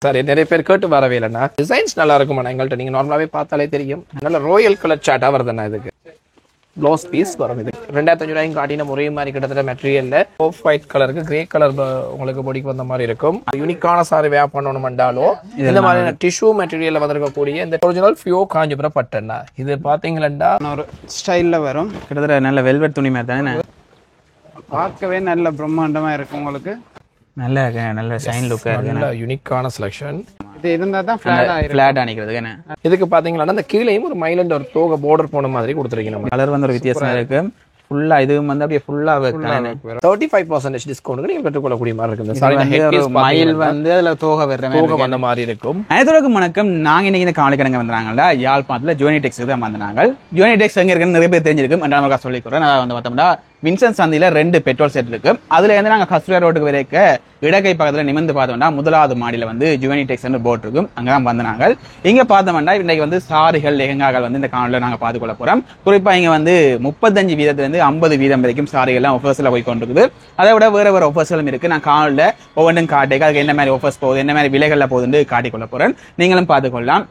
சரி, நிறைய பேர் கேட்டு வரவே இல்லைண்ணா. டிசைன்ஸ் நல்லா இருக்குமாண்ணா எங்கள்கிட்ட. நீங்கள் நார்மலாகவே பார்த்தாலே தெரியும். நல்ல ராயல் கலர் சாட்டாக வருதுண்ணா. இதுக்கு ப்ளவுஸ் பீஸ் வரும். இது 2500 காட்டின ஒரே மாதிரி கிட்டத்தட்ட மெட்டீரியல்ல ஆஃப் ஒயிட் கலருக்கு கிரே கலர் உங்களுக்கு பொடிக்கு வந்த மாதிரி இருக்கும். யூனிக்கான சாரி வேர் பண்ணணும்ண்டாலோ இந்த மாதிரியான டிஷ்யூ மெட்டீரியல்ல வந்திருக்கக்கூடிய இந்த ஒரிஜினல் பியூர் காஞ்சிபுரம் பட்டுண்ணா. இது பாத்தீங்கன்னா ஒரு ஸ்டைல்ல வரும். கிட்டத்தட்ட நல்ல வெல்வெட் துணி மாதிரி தானே, பார்க்கவே நல்ல பிரம்மாண்டமா இருக்கு. உங்களுக்கு நல்ல ஷைன் லுக்கா இருக்கு. நல்ல யூனிக்கான செலக்ஷன். இது இருந்தா தான் ஃபிளாட் ஆனிக்கிறதுக்கு. இதுக்கு பாத்தீங்கன்னா அந்த கீழேயும் ஒரு மயிலண்ட் ஒரு தோக பார்டர் போன மாதிரி கொடுத்துருக்கீங்க. கலர் வந்து ஒரு வித்தியாசம் இருக்கு. ஃபுல்லா இது வந்து அப்படியே ஃபுல்லா 35% டிஸ்கவுண்ட் நீங்க பெற்றுக்கொள்ளக்கூடிய மாதிரி இருக்கு. மயில் வந்து அதுல தோகை வர்ற மாதிரி இருக்கும். அனைவருக்கும் வணக்கம். நாங்க இன்னைக்கு இந்த காவலிக்கிழங்கு வந்தாங்களா யாழ்ப்பாணத்துல ஜோனிடெக்ஸ் தான் வந்தாங்க. ஜோனிடெக்ஸ் எங்க இருக்குன்னு நிறைய பேர் தெரிஞ்சிருக்கும். ரெண்டாவது சொல்லிக்கிறேன். நான் வந்து பார்த்தோம்னா வின்சென்ட் சந்தியில 2 பெட்ரோல் செட் இருக்கு. அதுல இருந்து நாங்க கஸ்தூரியா ரோட்டுக்கு வரைக்க இடக்கை பக்கத்துல நிமிர்ந்து பார்த்தோம்னா முதலாவது மாடியில வந்து ஜுவனிடெக்ஸ் போர்ட் இருக்கும். அங்கதான் வந்தாங்க. இங்க பார்த்தோம்னா இன்னைக்கு வந்து சாரிகள் லெஹங்காக்கள் வந்து இந்த காணொலியில நாங்க பார்த்து கொள்ள போறோம். குறிப்பா இங்க வந்து 35% 50% வரைக்கும் சாரிகள் எல்லாம் ஆஃபர்ஸ்ல போய் கொண்டிருக்குது. அதை விட வேற ஆஃபர்ஸ்களும் இருக்கு. நான் காணொலியில ஒவ்வொன்றும் காட்டிக்க அதுக்கு என்ன மாதிரி ஆஃபர்ஸ் போகுது, என்ன மாதிரி விலைகள்ல போகுதுன்னு காட்டிக்கொள்ள போறேன். நீங்களும் பார்த்துக்கொள்ளலாம்.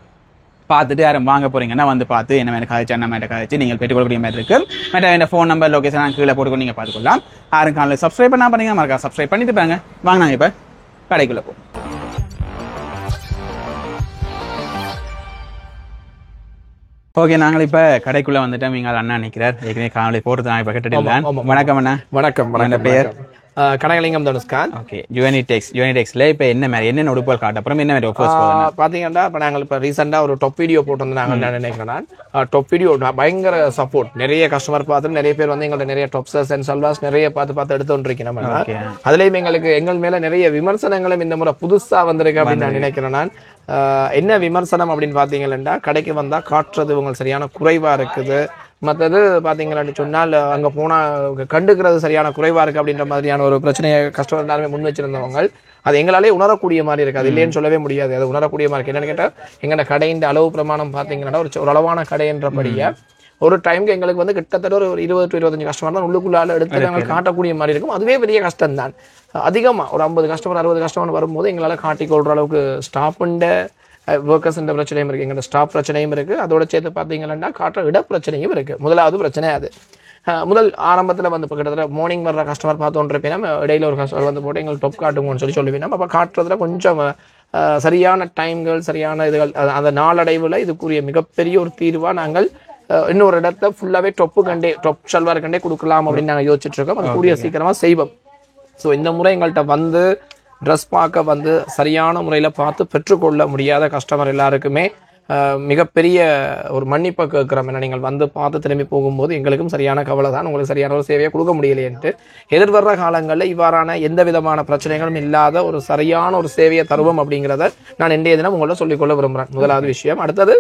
பார்த்துட்டு யாரும் வாங்க போறீங்கன்னா வந்து பார்த்து என்ன மாதிரி காய்ச்சி என்ன மாதிரி காய்ச்சி நீங்கள் பெற்றுக்கொள்ளக்கூடிய மாதிரி இருக்கு. மற்ற ஃபோன் நம்பர் லொகேஷன் கீழே போட்டுக்கொண்டு நீங்க பார்த்துக்கொள்ளலாம். யாரும் காலையில் சப்ஸ்கிரைப் பண்ணா பண்ணீங்க மறக்கா சப்ஸ்கிரைப் பண்ணிட்டு பாங்க. வாங்க நாங்க இப்ப கடைக்குள்ள போவோம். ஓகே, நாங்கள் இப்ப கடைக்குள்ள வந்துட்டோம். நீங்க அண்ணா நிக்கிறார். ஏற்கனவே காலையில் போட்டு நான் இப்ப கேட்டுட்டு. வணக்கம் அண்ணா. வணக்கம். பேர் கனகலிங்கம் தனுஷ்காந்த். ஓகே, யூனிடெக்ஸ்ல இப்ப என்னென்ன உடுப்புகள் காட்ட அப்புறம் என்ன மாதிரி ஆஃபர்ஸ் பாத்தீங்கன்னா இப்ப நாங்கள் இப்ப ரீசெண்டா ஒரு டாப் வீடியோ போட்டிருந்தாங்க. நான் நினைக்கிறேன் டாப் வீடியோ பயங்கர சப்போர்ட். நிறைய கஸ்டமர் பார்த்து நிறைய பேர் வந்து எங்கள்ட்ட நிறைய டாப்ஸஸ் அண்ட் சல்வாஸ் நிறைய பார்த்து எடுத்துட்டு நம்ம. அதுலயும் எங்கள் மேல நிறைய விமர்சனங்களும் இந்த முறை புதுசா வந்திருக்கு அப்படின்னு நான் நினைக்கிறேன். நான் என்ன விமர்சனம் அப்படின்னு பாத்தீங்கன்னா கடைக்கு வந்தா காட்டுறது உங்களுக்கு சரியான குறைவா இருக்குது. மற்றது பாத்தீங்கன்னு சொன்னால் அங்க போனா கண்டுக்கிறது சரியான குறைவா இருக்கு அப்படின்ற மாதிரியான ஒரு பிரச்சனையை கஸ்டமர் எல்லாருமே முன் வச்சிருந்தவங்க. அது எங்களாலே உணரக்கூடிய மாதிரி இருக்கு. அது இல்லைன்னு சொல்லவே முடியாது. அது உணரக்கூடிய மாதிரி இருக்கு. என்னன்னு கேட்டா எங்கட கடையின் அளவு பிரமாணம் பாத்தீங்கன்னா ஒரு அளவான கடைன்றபடியா ஒரு டைமுக்கு எங்களுக்கு வந்து கிட்டத்தட்ட ஒரு 20 to 25 கஸ்டமர் தான் உள்ளுக்குள்ளால எடுத்து நாங்கள் காட்டக்கூடிய மாதிரி இருக்கும். அதுவே பெரிய கஷ்டம் தான். அதிகமா ஒரு 50 கஸ்டமர் 60 கஸ்டமர் வரும்போது எங்களால காட்டிக்கொள்ற அளவுக்கு ஸ்டாஃப்ண்ட ஒர்க்கர்ஸ் பிரச்சனையும் இருக்கு. எங்களோட ஸ்டாஃப் பிரச்சனையும் இருக்கு. அதோட சேர்த்து பாத்தீங்கன்னா காட்டுற இட பிரச்சனையும் இருக்கு. முதலாவது பிரச்சனை அது. முதல் ஆரம்பத்தில் வந்து இப்போ கிட்டத்தட்ட மார்னிங் வர்ற கஸ்டமர் பார்த்தோன்றப்ப நம்ம இடையில ஒரு கஸ்டமர் வந்து போட்டு எங்களுக்கு டொப் காட்டுங்கன்னு சொல்லுவேன். அப்போ காட்டுறதுல கொஞ்சம் சரியான டைம்கள் சரியான இதுகள் அந்த நாளடைவில் இதுக்குரிய மிகப்பெரிய ஒரு தீர்வாக நாங்கள் இன்னொரு இடத்த ஃபுல்லாகவே டொப் ஷல்வார் கண்டே கொடுக்கலாம் அப்படின்னு நாங்கள் யோசிச்சுட்டு இருக்கோம். அது கூடிய சீக்கிரமாக செய்வோம். ஸோ இந்த முறை எங்கள்கிட்ட வந்து ட்ரெஸ் பார்க்க வந்து சரியான முறையில் பார்த்து பெற்றுக்கொள்ள முடியாத கஸ்டமர் எல்லாருக்குமே மிகப்பெரிய ஒரு மன்னிப்பை கேட்குறோம். ஏன்னா நீங்கள் வந்து பார்த்து திரும்பி போகும்போது எங்களுக்கும் சரியான கவலை தான். உங்களுக்கு சரியான ஒரு சேவையை கொடுக்க முடியலையேன்ட்டு எதிர்வர்ற காலங்களில் இவ்வாறான எந்த விதமான பிரச்சனைகளும் இல்லாத ஒரு சரியான ஒரு சேவையை தருவோம் அப்படிங்கிறத நான் இன்றைய தினம் உங்கள்ட்ட சொல்லிக்கொள்ள விரும்புகிறேன். முதலாவது விஷயம். அடுத்தது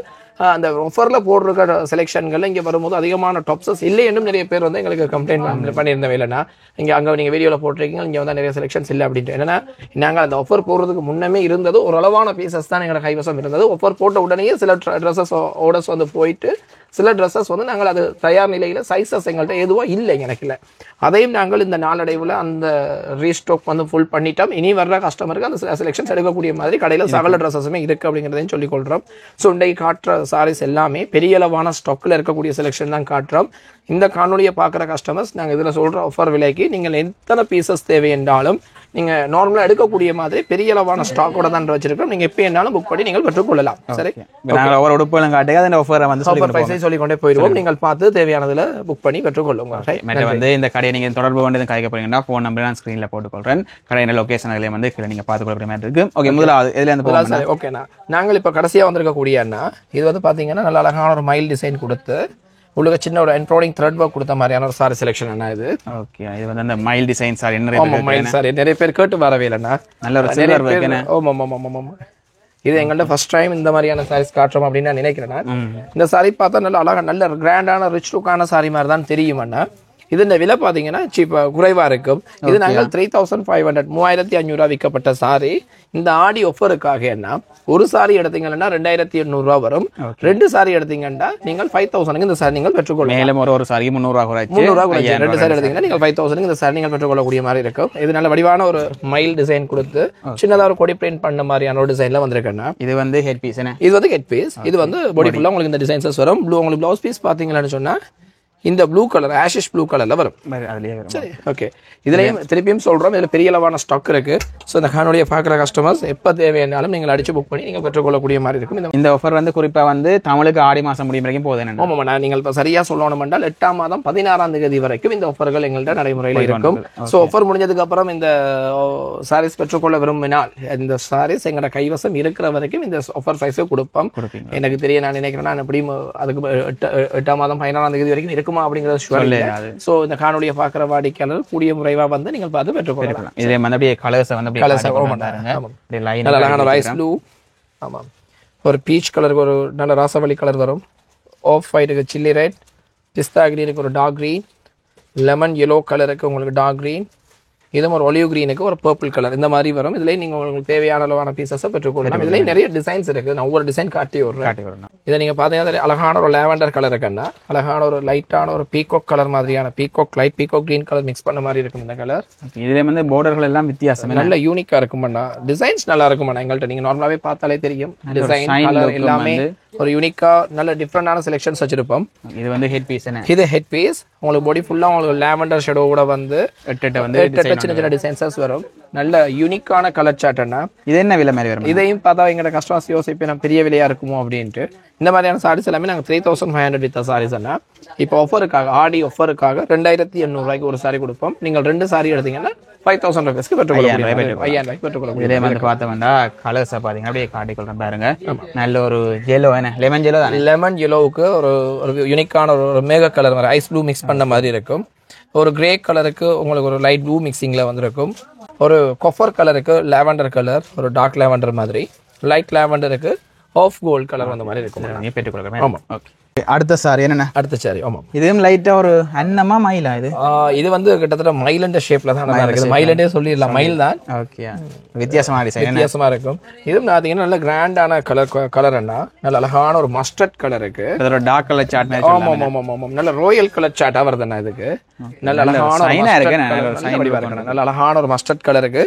அந்த ஆஃபர்ல போட்டிருக்க செலெக்ஷன்கள் இங்கே வரும்போது அதிகமான டாப்ஸஸ் இல்லை என்றும் நிறைய பேர் வந்து எங்களுக்கு கம்ப்ளைண்ட் பண்ணியிருந்தவை. இல்லைன்னா அங்கே நீங்கள் வீடியோவில் போட்டிருக்கீங்க இங்கே வந்து நிறைய செலெக்ஷன்ஸ் இல்லை அப்படின்ட்டு. என்னன்னா நாங்கள் அந்த ஆஃபர் போடுறதுக்கு முன்னமே இருந்தது ஒரு அளவான பீசஸ் தான் எங்களோட கைவசம் இருந்தது. ஆஃபர் போட்ட உடனே சில ட்ரெஸ்ஸஸ் ஆர்டர்ஸ் வந்து போயிட்டு சில ட்ரெஸ்ஸஸ் வந்து நாங்கள் அது தயார் நிலையில் சைஸஸ் எங்கள்கிட்ட எதுவும் இல்லை எனக்கு இல்லை. அதையும் நாங்கள் இந்த நாளடைவில் அந்த ரீஸ்டாக் வந்து ஃபுல் பண்ணிட்டோம். இனி வர்ற கஸ்டமருக்கு அந்த செலெக்ஷன்ஸ் எடுக்கக்கூடிய மாதிரி கடையில் சகல ட்ரெஸ்ஸஸுமே இருக்குது அப்படிங்கிறதையும் சொல்லிக்கொள்கிறோம். ஸோ இன்றைக்கு காட்டுற சாரீஸ் எல்லாமே பெரிய அளவான ஸ்டாக்கில் இருக்கக்கூடிய செலெக்ஷன் தான் காட்டுறோம். இந்த காணொலியை பார்க்குற கஸ்டமர்ஸ் நாங்கள் இதில் சொல்கிற ஆஃபர் விலைக்கு நீங்கள் எத்தனை பீசஸ் தேவை என்றாலும் நீங்கள் நார்மலாக எடுக்கக்கூடிய மாதிரி பெரிய அளவான ஸ்டாக்கோட தான் வச்சிருக்கோம். நீங்கள் எப்போ என்னாலும் புக் பண்ணி நீங்கள் பெற்றுக்கொள்ளலாம். சரி, சொல்லிக்கொண்டே போயிடுவோம். நீங்கள் பார்த்து தேவையானதுல புக் பண்ணி பெற்றுக்கொள்ளுங்க. வந்து இந்த கடையை நீங்க தொடர்பு கொண்டு காய்க்க போறீங்கன்னா ஃபோன் நம்பர் நான் ஸ்கிரீன்ல போட்டுக்கொள்றேன். கடையின் லொகேஷன்களையும் வந்து நீங்க பார்த்துக்கொள்ற மாதிரி இருக்கு. ஓகே, முதலாவது இதுல இருந்து ஓகேண்ணா. நாங்கள் இப்போ கடைசியாக வந்திருக்கக்கூடிய அண்ணா இது வந்து பார்த்தீங்கன்னா நல்ல அழகான ஒரு மைல் டிசைன் கொடுத்து உங்களுக்கு சின்ன ஒரு என்ட்ரோடிங் த்ரெட் ஒர்க் கொடுத்த மாதிரியான ஒரு சாரி செலெக்ஷன் அண்ணா இது. ஓகே, இது வந்து அந்த மைல் டிசைன் சாரி நிறைய பேர் கேட்டு வரவே இல்லைண்ணா. நல்ல ஒரு சில்வர் ஒர்க். இது எங்கள்ட்ட ஃபர்ஸ்ட் டைம் இந்த மாதிரியான சாரீஸ் காட்டுறோம் அப்படின்னு நான் நினைக்கிறேன். இந்த சாரி பார்த்தா நல்ல அழகா நல்ல கிராண்டான ரிச் லுக்கான சாரி மாதிரி தான் தெரியும் அண்ணா. இதோட விலை பாத்தீங்கன்னா சீப்பா குறைவா இருக்கும். இது நாங்கள் 3500 3500 விற்கப்பட்ட சாரி. இந்த ஆடி ஆஃபருக்காக என்ன ஒரு சாரி எடுத்தீங்கன்னா 2800 வரும். 2 சாரி எடுத்தீங்கன்னா நீங்கள் 5000 இந்த சாரி நீங்கள் பெற்றுக்கொள்ளலாம். மேலும் ஒரு சாரி 300 குறைச்சு 2 சாரி எடுத்தீங்கன்னா நீங்கள் 5000 இந்த சாரி நீங்கள் பெற்றுக்கொள்ளக்கூடிய மாதிரி இருக்கும். இது நல்ல வடிவான ஒரு மைல் டிசைன் கொடுத்து சின்னதா ஒரு கொடி பிரிண்ட் பண்ண மாதிரியான ஒரு டிசைன்ல வந்திருக்குன்னா இது வந்து ஹெட் பீஸ். இது வந்து ஹெட் பீஸ். இது வந்து பாடி ஃபுல்லா உங்களுக்கு இந்த டிசைன்ஸ் வரும். ப்ளூ உங்களுக்கு ப்ளவுஸ் பீஸ் பாத்தீங்கன்னு சொன்னா இந்த ப்ளூ கலர் ஆஷிஷ் ப்ளூ கலர்ல வரும். அதுலயே வரும். சரி ஓகே. இதுலயும் திருப்பியும் சொல்றோம் இதுல பெரிய அளவான ஸ்டாக் இருக்கு. ஸோ இந்த காணொலியை பார்க்குற கஸ்டமர்ஸ் எப்போ தேவையானாலும் நீங்கள் அடிச்சு புக் பண்ணி நீங்கள் பெற்றுக்கொள்ளக்கூடிய மாதிரி இருக்கும். இந்த ஆஃபர் வந்து குறிப்பா வந்து தமிழுக்கு ஆடி மாசம் முடியும் வரைக்கும் போகுது. ஆமாம், நீங்கள் இப்போ சரியா சொல்லணும் என்றால் 8ஆம் மாதம் 16ஆம் தேதி வரைக்கும் இந்த ஆஃபர்கள் எங்கள்கிட்ட நடைமுறையில் இருக்கும். ஸோ ஆஃபர் முடிஞ்சதுக்கு அப்புறம் இந்த சாரீஸ் பெற்றுக்கொள்ள விரும்பினால் இந்த சாரீஸ் எங்களோட கைவசம் இருக்கிற வரைக்கும் இந்த ஆஃபர் பிரைஸை கொடுப்போம். எனக்கு தெரிய நான் நினைக்கிறேன் நான் எப்படியும் அதுக்கு 8ஆம் மாதம் 16ஆம் தேதி வரைக்கும் இருக்குமா அப்படிங்கிறது. சோ இந்த காணொலியை பார்க்குற வாடிக்கையாளர் கூடிய முறைவா வந்து நீங்கள் பார்த்து பெற்றுக்கொள்ளலாம். இதே வந்து அப்படியே கலர்ஸ் வந்து அப்படியே கலர்ஸ் அழகான ரைஸ் ப்ளூ. ஆமாம், ஒரு பீச் கலருக்கு ஒரு நல்ல ராசவள்ளி கலர் வரும். ஆஃப் ஒயிட்டுக்கு சில்லி ரெட், பிஸ்தா கிரீனுக்கு ஒரு டார்க் கிரீன், லெமன் எல்லோ கலருக்கு உங்களுக்கு டார்க் கிரீன், இதுவும் ஒரு ஒலிவ் கிரீனுக்கு ஒரு பர்பிள் கலர். இந்த மாதிரி வரும். இதுல நீங்க உங்களுக்கு தேவையான அளவான பீசஸை பெற்றுக்கொள்ளலாம். இதுல நிறைய டிசைன்ஸ் இருக்கு. நான் ஒவ்வொரு டிசைன் காட்டி விடுறேன். இதை நீங்க பாத்தீங்கன்னா அழகான ஒரு லேவண்டர் கலர் இருக்குன்னா அழகான ஒரு லைட்டான ஒரு பீகாக் கலர் மாதிரியான peacock light peacock green colour mix பண்ண மாதிரி இருக்கும் இந்த கலர். இதுல வந்து பார்டர்கள் எல்லாம் வித்தியாசம் நல்ல யூனிக்கா இருக்கும்ண்ணா. டிசைன்ஸ் நல்லா இருக்கும்ண்ணா. எங்கள்கிட்ட நீங்க நார்மலாவே பார்த்தாலே தெரியும் டிசைன் கலர் எல்லாமே ஒரு யூனிக்கா நல்ல டிஃப்ரெண்டான செலெக்ஷன்ஸ் வச்சிருப்போம். இது வந்து ஹெட் பீஸ். இது ஹெட் பீஸ். உங்களுக்கு பாடி ஃபுல்லா உங்களுக்கு லேவண்டர் ஷேடோட வந்து சின்ன சின்ன டிசைன்ஸஸ் வரும். நல்ல யூனிக்கான கலர் சார்ட்னா இது என்ன விலை மாதிரி வரும்? இதையும் பார்த்தா எங்களோட கஸ்டமர்ஸ் யோசிப்பேன் பெரிய விலையா இருக்குமோ அப்படின்ட்டு. இந்த மாதிரியான சாரீஸ் எல்லாமே நாங்கள் 3500 வித்த சாரீஸ் என்ன இப்போ ஆஃபருக்காக ஆடி ஆஃபருக்காக 2800 ஒரு சாரி கொடுப்போம். நீங்கள் 2 சாரி எடுத்தீங்கன்னா 5000 ருபீஸ்க்கு பெற்றுக்கொள்ளலாம். இதே வந்து பார்த்தோம்னா கலர்ஸ் பாத்தீங்கன்னா அப்படியே காட்டிக்கொள்றேன் பாருங்க. நல்ல ஒரு ஜெலோ லெமன் ஜெலோ தான். லெமன் ஜெலோவுக்கு ஒரு யூனிக்கான ஒரு மேக கலர் மாதிரி ஐஸ் ப்ளூ மிக்ஸ் பண்ண மாதிரி இருக்கும். ஒரு கிரே கலருக்கு உங்களுக்கு ஒரு லைட் ப்ளூ மிக்சிங்ல வந்திருக்கும். ஒரு கொஃபர் கலருக்கு லாவெண்டர் கலர், ஒரு டார்க் லாவெண்டர் மாதிரி, லைட் லாவெண்டருக்கு ஆஃப் கோல்ட் கலர் வந்த மாதிரி இருக்கும். நீ பெற்றுக்கொள்றேன். ஆமா ஓகே. அடுத்த சாரி என்ன? அடுத்த சாரி ஆமா, இதுவும் லைட்டா ஒரு அன்னமா மயிலா? இது வந்து கிட்டத்தட்ட மயிலண்ட ஷேப்ல தான் இருக்குது. மயிலண்டே சொல்லிடலாம், மயில் தான். ஓகே, வித்தியாசமா டிசைன், வித்தியாசமா இருக்கும். இதுவும் பாத்தீங்கன்னா நல்ல கிராண்டான கலர் என்ன நல்ல அழகான ஒரு மஸ்டர்ட் கலருக்கு டார்க் கலர் சாட். ஆமா ஆமா ஆமா, நல்ல ராயல் கலர் சாட்டா வருதுண்ணா. இதுக்கு நல்ல அழகான நல்ல அழகான ஒரு மஸ்டர்ட் கலருக்கு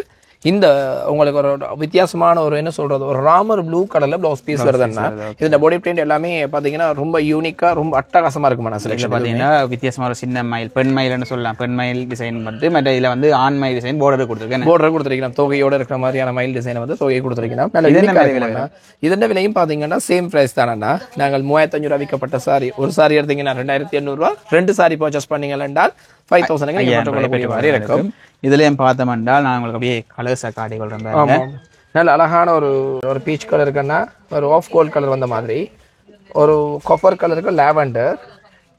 இந்த உங்களுக்கு ஒரு வித்தியாசமான ஒரு என்ன சொல்றது ஒரு ராமர் ப்ளூ கலர்ல பிளவுஸ் பீஸ் வருதுன்னா இந்த பாடி பிரிண்ட் எல்லாமே பாத்தீங்கன்னா ரொம்ப யூனிக்கா ரொம்ப அட்டகாசமா இருக்குமா. செலக்ஷன் பாத்தீங்கன்னா வித்தியாசமா ஒரு சின்ன மயில், பெண் மயில்னு சொல்லலாம். பெண் மயில் டிசைன் வந்து மற்ற இதுல வந்து ஆண் மயில் டிசைன் பார்டர் கொடுத்துருக்கேன். தொகையோட இருக்கிற மாதிரியான மயில் டிசைன் வந்து தொகையை கொடுத்துருக்கேன். இதன் விலையும் பாத்தீங்கன்னா சேம் பிரைஸ் தானே. நாங்கள் 3500 விற்கப்பட்ட சாரி ஒரு சாரி எடுத்தீங்கன்னா 2800, 2 சாரி பர்ச்சேஸ் பண்ணீங்க என்றால் 5000 இருக்கும். இதுலயும் பார்த்தோம் என்றால் நான் உங்களுக்கு அப்படியே கலர்ஸை காட்டி கொள்றேன். நல்ல அழகான ஒரு பீச் கலர் இருக்குன்னா ஒரு ஆஃப் கோல்ட் கலர் வந்த மாதிரி, ஒரு காப்பர் கலருக்கு லாவெண்டர்,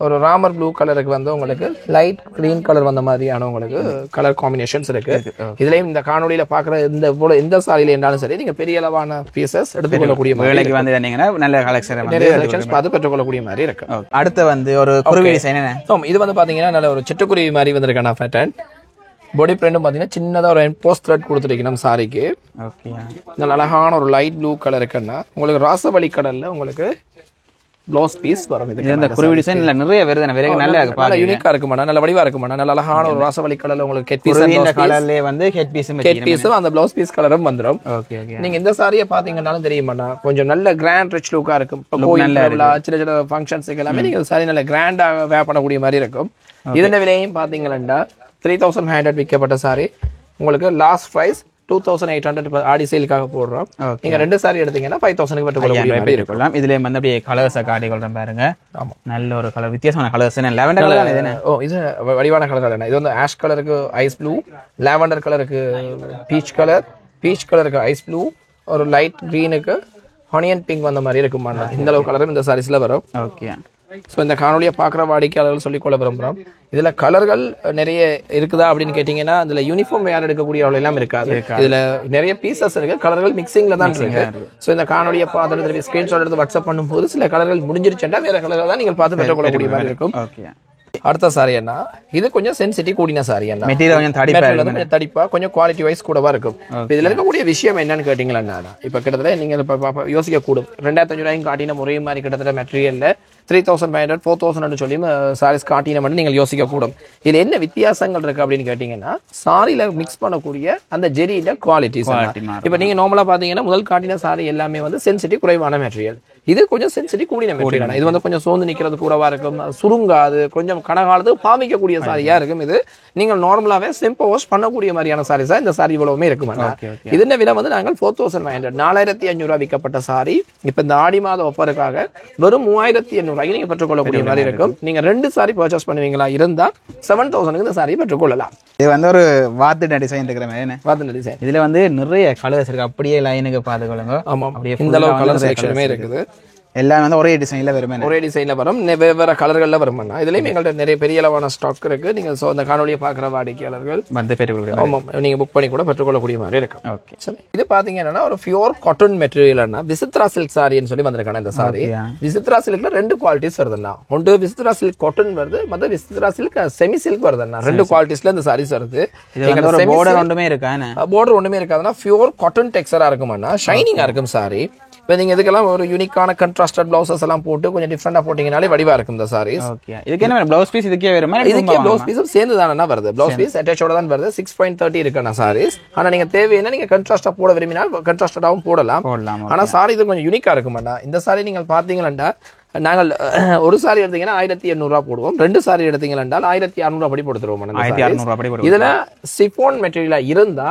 ஒரு ராமர் ப்ளூ கலருக்கு வந்து உங்களுக்கு லைட் கிரீன் கலர் வந்த மாதிரியான உங்களுக்கு கலர் காம்பினேஷன்ஸ் இருக்கு. இதுலயும் இந்த காணொலியில பாக்குற இந்த சாரியில இருந்தாலும் சரி நீங்க பெரிய அளவான பீசஸ் எடுத்துக்கொள்ளக்கூடிய வேலைக்கு வந்து நல்ல கலெக்ஷன் பார்த்து பெற்றுக்கொள்ளக்கூடிய மாதிரி இருக்கு. அடுத்து வந்து ஒரு குருவி டிசைன். இது வந்து பாத்தீங்கன்னா நல்ல ஒரு சிட்டுக்குருவி மாதிரி வந்திருக்கேன் பேட்டர்ன். பாடி பிரிண்டும் பாத்தீங்கன்னா சின்னதா ஒரு போஸ்ட் த்ரெட் கொடுத்துருக்கணும் சாரிக்கு. நல்ல அழகான ஒரு லைட் ப்ளூ கலர் இருக்குன்னா உங்களுக்கு ராசவள்ளி கலர்ல உங்களுக்கு ப்ளவுஸ் பீஸ் வரும். இந்த குருவி டிசைன் நிறைய வருது, நல்ல யூனிக்கா இருக்குமா, நல்ல வடிவா இருக்குமா. நல்ல அழகான ஒரு ராசவள்ளி கலர்ல உங்களுக்கு ஹெட் பீஸும் அந்த ப்ளவுஸ் பீஸ் கலரும் வந்துடும். நீங்க இந்த சாரியை பாத்தீங்கன்னாலும் தெரியுமாண்ணா கொஞ்சம் நல்ல கிராண்ட் ரிச் லுக்கா இருக்கும். சின்ன சின்ன ஃபங்க்ஷன்ஸுக்கு எல்லாமே நீங்க சாரி நல்ல கிராண்டா வேர் பண்ணக்கூடிய மாதிரி இருக்கும். இதன் விலையும் பாத்தீங்கன்னா 3500 விற்கப்பட்ட சாரி உங்களுக்கு லாஸ்ட் பிரைஸ் 2800 ஆடி சேலுக்காக போடுறோம். நீங்க 2 சாரி எடுத்தீங்கன்னா 5000 பெற்றுக்கொள்ளக்கூடிய இருக்கலாம். இதுல வந்து அப்படியே கலர்ஸை காட்டி கொள்றேன் பாருங்க. நல்ல ஒரு கலர், வித்தியாசமான கலர்ஸ். லாவெண்டர் கலர் இது வடிவான கலர். இது வந்து ஆஷ் கலருக்கு ஐஸ் ப்ளூ, லாவெண்டர் கலருக்கு பீச் கலர், பீச் கலருக்கு ஐஸ் ப்ளூ, ஒரு லைட் கிரீனுக்கு ஆனியன் பிங்க் வந்த மாதிரி இருக்கும். இந்த அளவு கலரும் இந்த சாரீஸ்ல வரும். ஓகே. ஸோ இந்த காணொலியை பார்க்குற வாடிக்கையாளர்கள் சொல்லிக்கொள்ள விரும்புகிறோம். இதில் கலர்கள் நிறைய இருக்குதா அப்படின்னு கேட்டிங்கன்னா அதில் யூனிஃபார்ம் வேர் எடுக்கக்கூடிய எல்லாம் இருக்காது. இதில் நிறைய பீசஸ் இருக்கு, கலர்கள் மிக்சிங்கில் தான் இருக்கு. ஸோ இந்த காணொலியை பார்த்துட்டு திருப்பி ஸ்கிரீன்ஷாட் எடுத்து வாட்ஸ்அப் பண்ணும்போது சில கலர்கள் முடிஞ்சிருச்சுன்னா வேற கலர்கள் தான் நீங்கள் பார்த்து பெற்றுக்கொள்ளக்கூடிய மாதிரி இருக்கும். அடுத்த சாரி என்ன இது கொஞ்சம் சென்சிட்டிவ் கூடின சாரி என்ன மெட்டீரியல் கொஞ்சம் கொஞ்சம் தடிப்பா கொஞ்சம் குவாலிட்டி வைஸ் கூடவா இருக்கும் இதுல இருக்கக்கூடிய விஷயம் என்னன்னு கேட்டீங்களா இப்ப கிட்டத்தட்ட நீங்க யோசிக்க கூடும் 2500 ரூபாய்க்கு காட்டின முறை மாதிரி கிட்டத்தட்ட மெட்டீரியல்ல 3500 4000 சொல்லி சாரீஸ் காட்டின மட்டும் நீங்கள் யோசிக்க கூடும் இதுல என்ன வித்தியாசங்கள் இருக்கு அப்படின்னு கேட்டீங்கன்னா சாரியில மிக்ஸ் பண்ணக்கூடிய அந்த ஜெரியில குவாலிட்டிஸ் இப்ப நீங்க நார்மலா பாத்தீங்கன்னா முதல் காட்டின சாரி எல்லாமே வந்து சென்சிட்டிவ் குறைவான மெட்டீரியல் இது கொஞ்சம் சென்சிட்டிவ் கூடின மெட்டீரியல் இது வந்து கொஞ்சம் சோர்ந்து நிக்கிறது கூடவா இருக்கும் சுருங்காது கொஞ்சம் கனகாலத்து பாமிக்கக்கூடிய சாரியா இருக்கும் இது நீங்கள் நார்மலாவே சிம்பிள் வாஷ் பண்ணக்கூடிய மாதிரியான சாரீஸா இந்த சாரி இவ்வளவுமே இருக்கும் இதன் விலை வந்து நாங்கள் 4500 4500 ரூபாய் விற்கப்பட்ட சாரி இப்ப இந்த ஆடி மாத ஆஃபருக்காக வெறும் 3800 ரூபாய்க்கு நீங்க பெற்றுக்கொள்ளக்கூடிய மாதிரி இருக்கும் நீங்க 2 சாரி பர்ச்சேஸ் பண்ணுவீங்களா இருந்தா 7000 இந்த சாரி பெற்றுக்கொள்ளலாம் இது வந்து ஒரு வாத்து டிசைன் இருக்கிற மாதிரி வாத்து டிசைன் இதுல வந்து நிறைய கலர்ஸ் இருக்கு அப்படியே லைனுக்கு பாத்துக்கொள்ளுங்க ஆமா அப்படியே இந்த அளவு கலர் செக்ஷனுமே இருக்குது எல்லாம் வந்து ஒரே டிசைன்ல வரும் ஒரே டிசைன்ல வரும் வெவ்வேறு கலர்கள்ல வரும் இதுலயும் எங்கள்ட்ட நிறைய பெரிய அளவான ஸ்டாக் இருக்கு நீங்க அந்த காணொலியை பாக்குற வாடிக்கையாளர்கள் வந்து பெற்றுக்கொள்ள நீங்க புக் பண்ணி கூட பெற்றுக்கொள்ளக்கூடிய மாதிரி இருக்கும் சரி இது பாத்தீங்கன்னா ஒரு பியூர் காட்டன் மெட்டீரியல்னா விசித்ரா சில்க் சாரின்னு சொல்லி வந்திருக்கான இந்த சாரி விசித்ரா சில்க்ல 2 குவாலிட்டிஸ் வருதுன்னா ஒன்று விசித்ரா சில்க் காட்டன் வருது மத்த விசித்ரா சில்க் செமி சில்க் வருதுன்னா 2 குவாலிட்டிஸ்ல இந்த சாரீஸ் வருது border ஒண்ணுமே இருக்கா border ஒண்ணுமே இருக்காதுன்னா பியூர் காட்டன் டெக்ஸ்சரா இருக்குமானா ஷைனிங்கா இருக்கும் சாரி இப்போ நீங்க இதுக்கெல்லாம் ஒரு யூனிக்கான கண்ட்ராஸ்டட் பிளவுசஸ் எல்லாம் போட்டு கொஞ்சம் டிஃபரெண்டா போட்டீங்கனாலே வடிவா இருக்கும் இந்த சாரீஸ் ஓகே இதுக்கு என்ன ப்ளவுஸ் பீஸ் இதுக்கே வருமா இதுக்கே ப்ளவுஸ் பீஸ் சேர்ந்து தானே வருது ப்ளவுஸ் பீஸ் அட்டாச்சோட தான் வருது 6.30 இருக்குன்னா சாரீஸ் ஆனா நீங்க தேவைன்னா நீங்க கண்ட்ராஸ்டா போட விரும்பினால் கண்ட்ராஸ்டடாவும் போடலாம் ஆனா சாரி இது கொஞ்சம் யூனிக்கா இருக்குமாடா இந்த சாரி நீங்கள் பாத்தீங்கன்னா நாங்கள் ஒரு சாரி எடுத்தீங்கன்னா 1800 ரூபாய் போடுவோம் 2 சாரி எடுத்தீங்கன்னா 1600 படி போடுத்துருவோம் இதுல சிஃபான் மெட்டீரியலா இருந்தா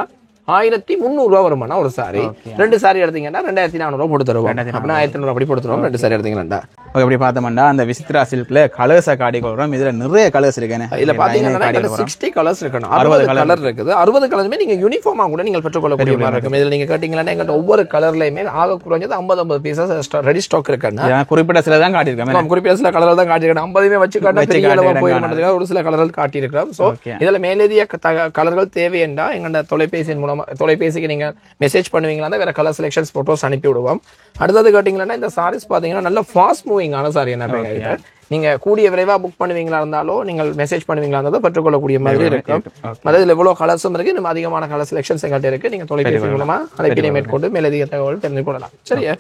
1300 ரூபாய் வருமானா ஒரு சாரி 2 சாரி எடுத்தீங்கன்னா 2400 ரூபாய் போட்டு தருவோம் அப்படின்னா 1500 அப்படி போட்டு தருவோம் 2 சாரி எடுத்தீங்கன்னா அப்படி பார்த்தோம்னா அந்த விசித்ரா சில்க்ல கலர்ஸ் காடி கொள்றோம் இதுல நிறைய கலர்ஸ் இருக்குன்னு இதுல பாத்தீங்கன்னா 60 கலர்ஸ் இருக்கணும் 60 கலர் இருக்குது 60 கலருமே நீங்க யூனிஃபார்மா கூட நீங்க பெற்றுக்கொள்ளக்கூடிய மாதிரி இருக்கும் இதுல நீங்க கேட்டீங்கன்னா எங்க ஒவ்வொரு கலர்லயுமே ஆக குறைஞ்சது 50 பீசஸ் ரெடி ஸ்டாக் இருக்குன்னா குறிப்பிட்ட சில தான் காட்டியிருக்கேன் குறிப்பிட்ட சில கலர் தான் காட்டியிருக்கேன் 50மே வச்சு காட்ட பெரிய அளவு போய் மாட்டேங்குது ஒரு சில கலர்கள் காட்டியிருக்கிறோம் சோ இதுல மேலதிக கலர்கள் தேவையண்டா எங்க தொலைபேசியின் மூலமா தொலைபேசிக்கு நீங்க மெசேஜ் பண்ணுவீங்களா வேற கலர் செலக்ஷன்ஸ் போட்டோஸ் அனுப்பி விடுவோம் அடுத்தது கேட்டீங்கன்னா இந்த சாரீஸ் பாத்தீங்கன்னா நல்ல ஃபாஸ்ட் மூவிங் ஆன சாரி என்ன நீங்க கூடிய விரைவா புக் பண்ணுவீங்களா இருந்தாலும் நீங்கள் மெசேஜ் பண்ணுவீங்களா இருந்தாலும் பெற்றுக்கொள்ளக்கூடிய மாதிரி இருக்கும் அதுல எவ்வளவு கலர்ஸும் இருக்கு இன்னும் அதிகமான கலர் செலக்ஷன்ஸ் எங்கிட்ட இருக்கு நீங்க தொலைபேசி மூலமா அழைப்பினை மேற்கொண்டு மேலதிக தகவல் தெரிந்து கொள்ளலாம் சரியா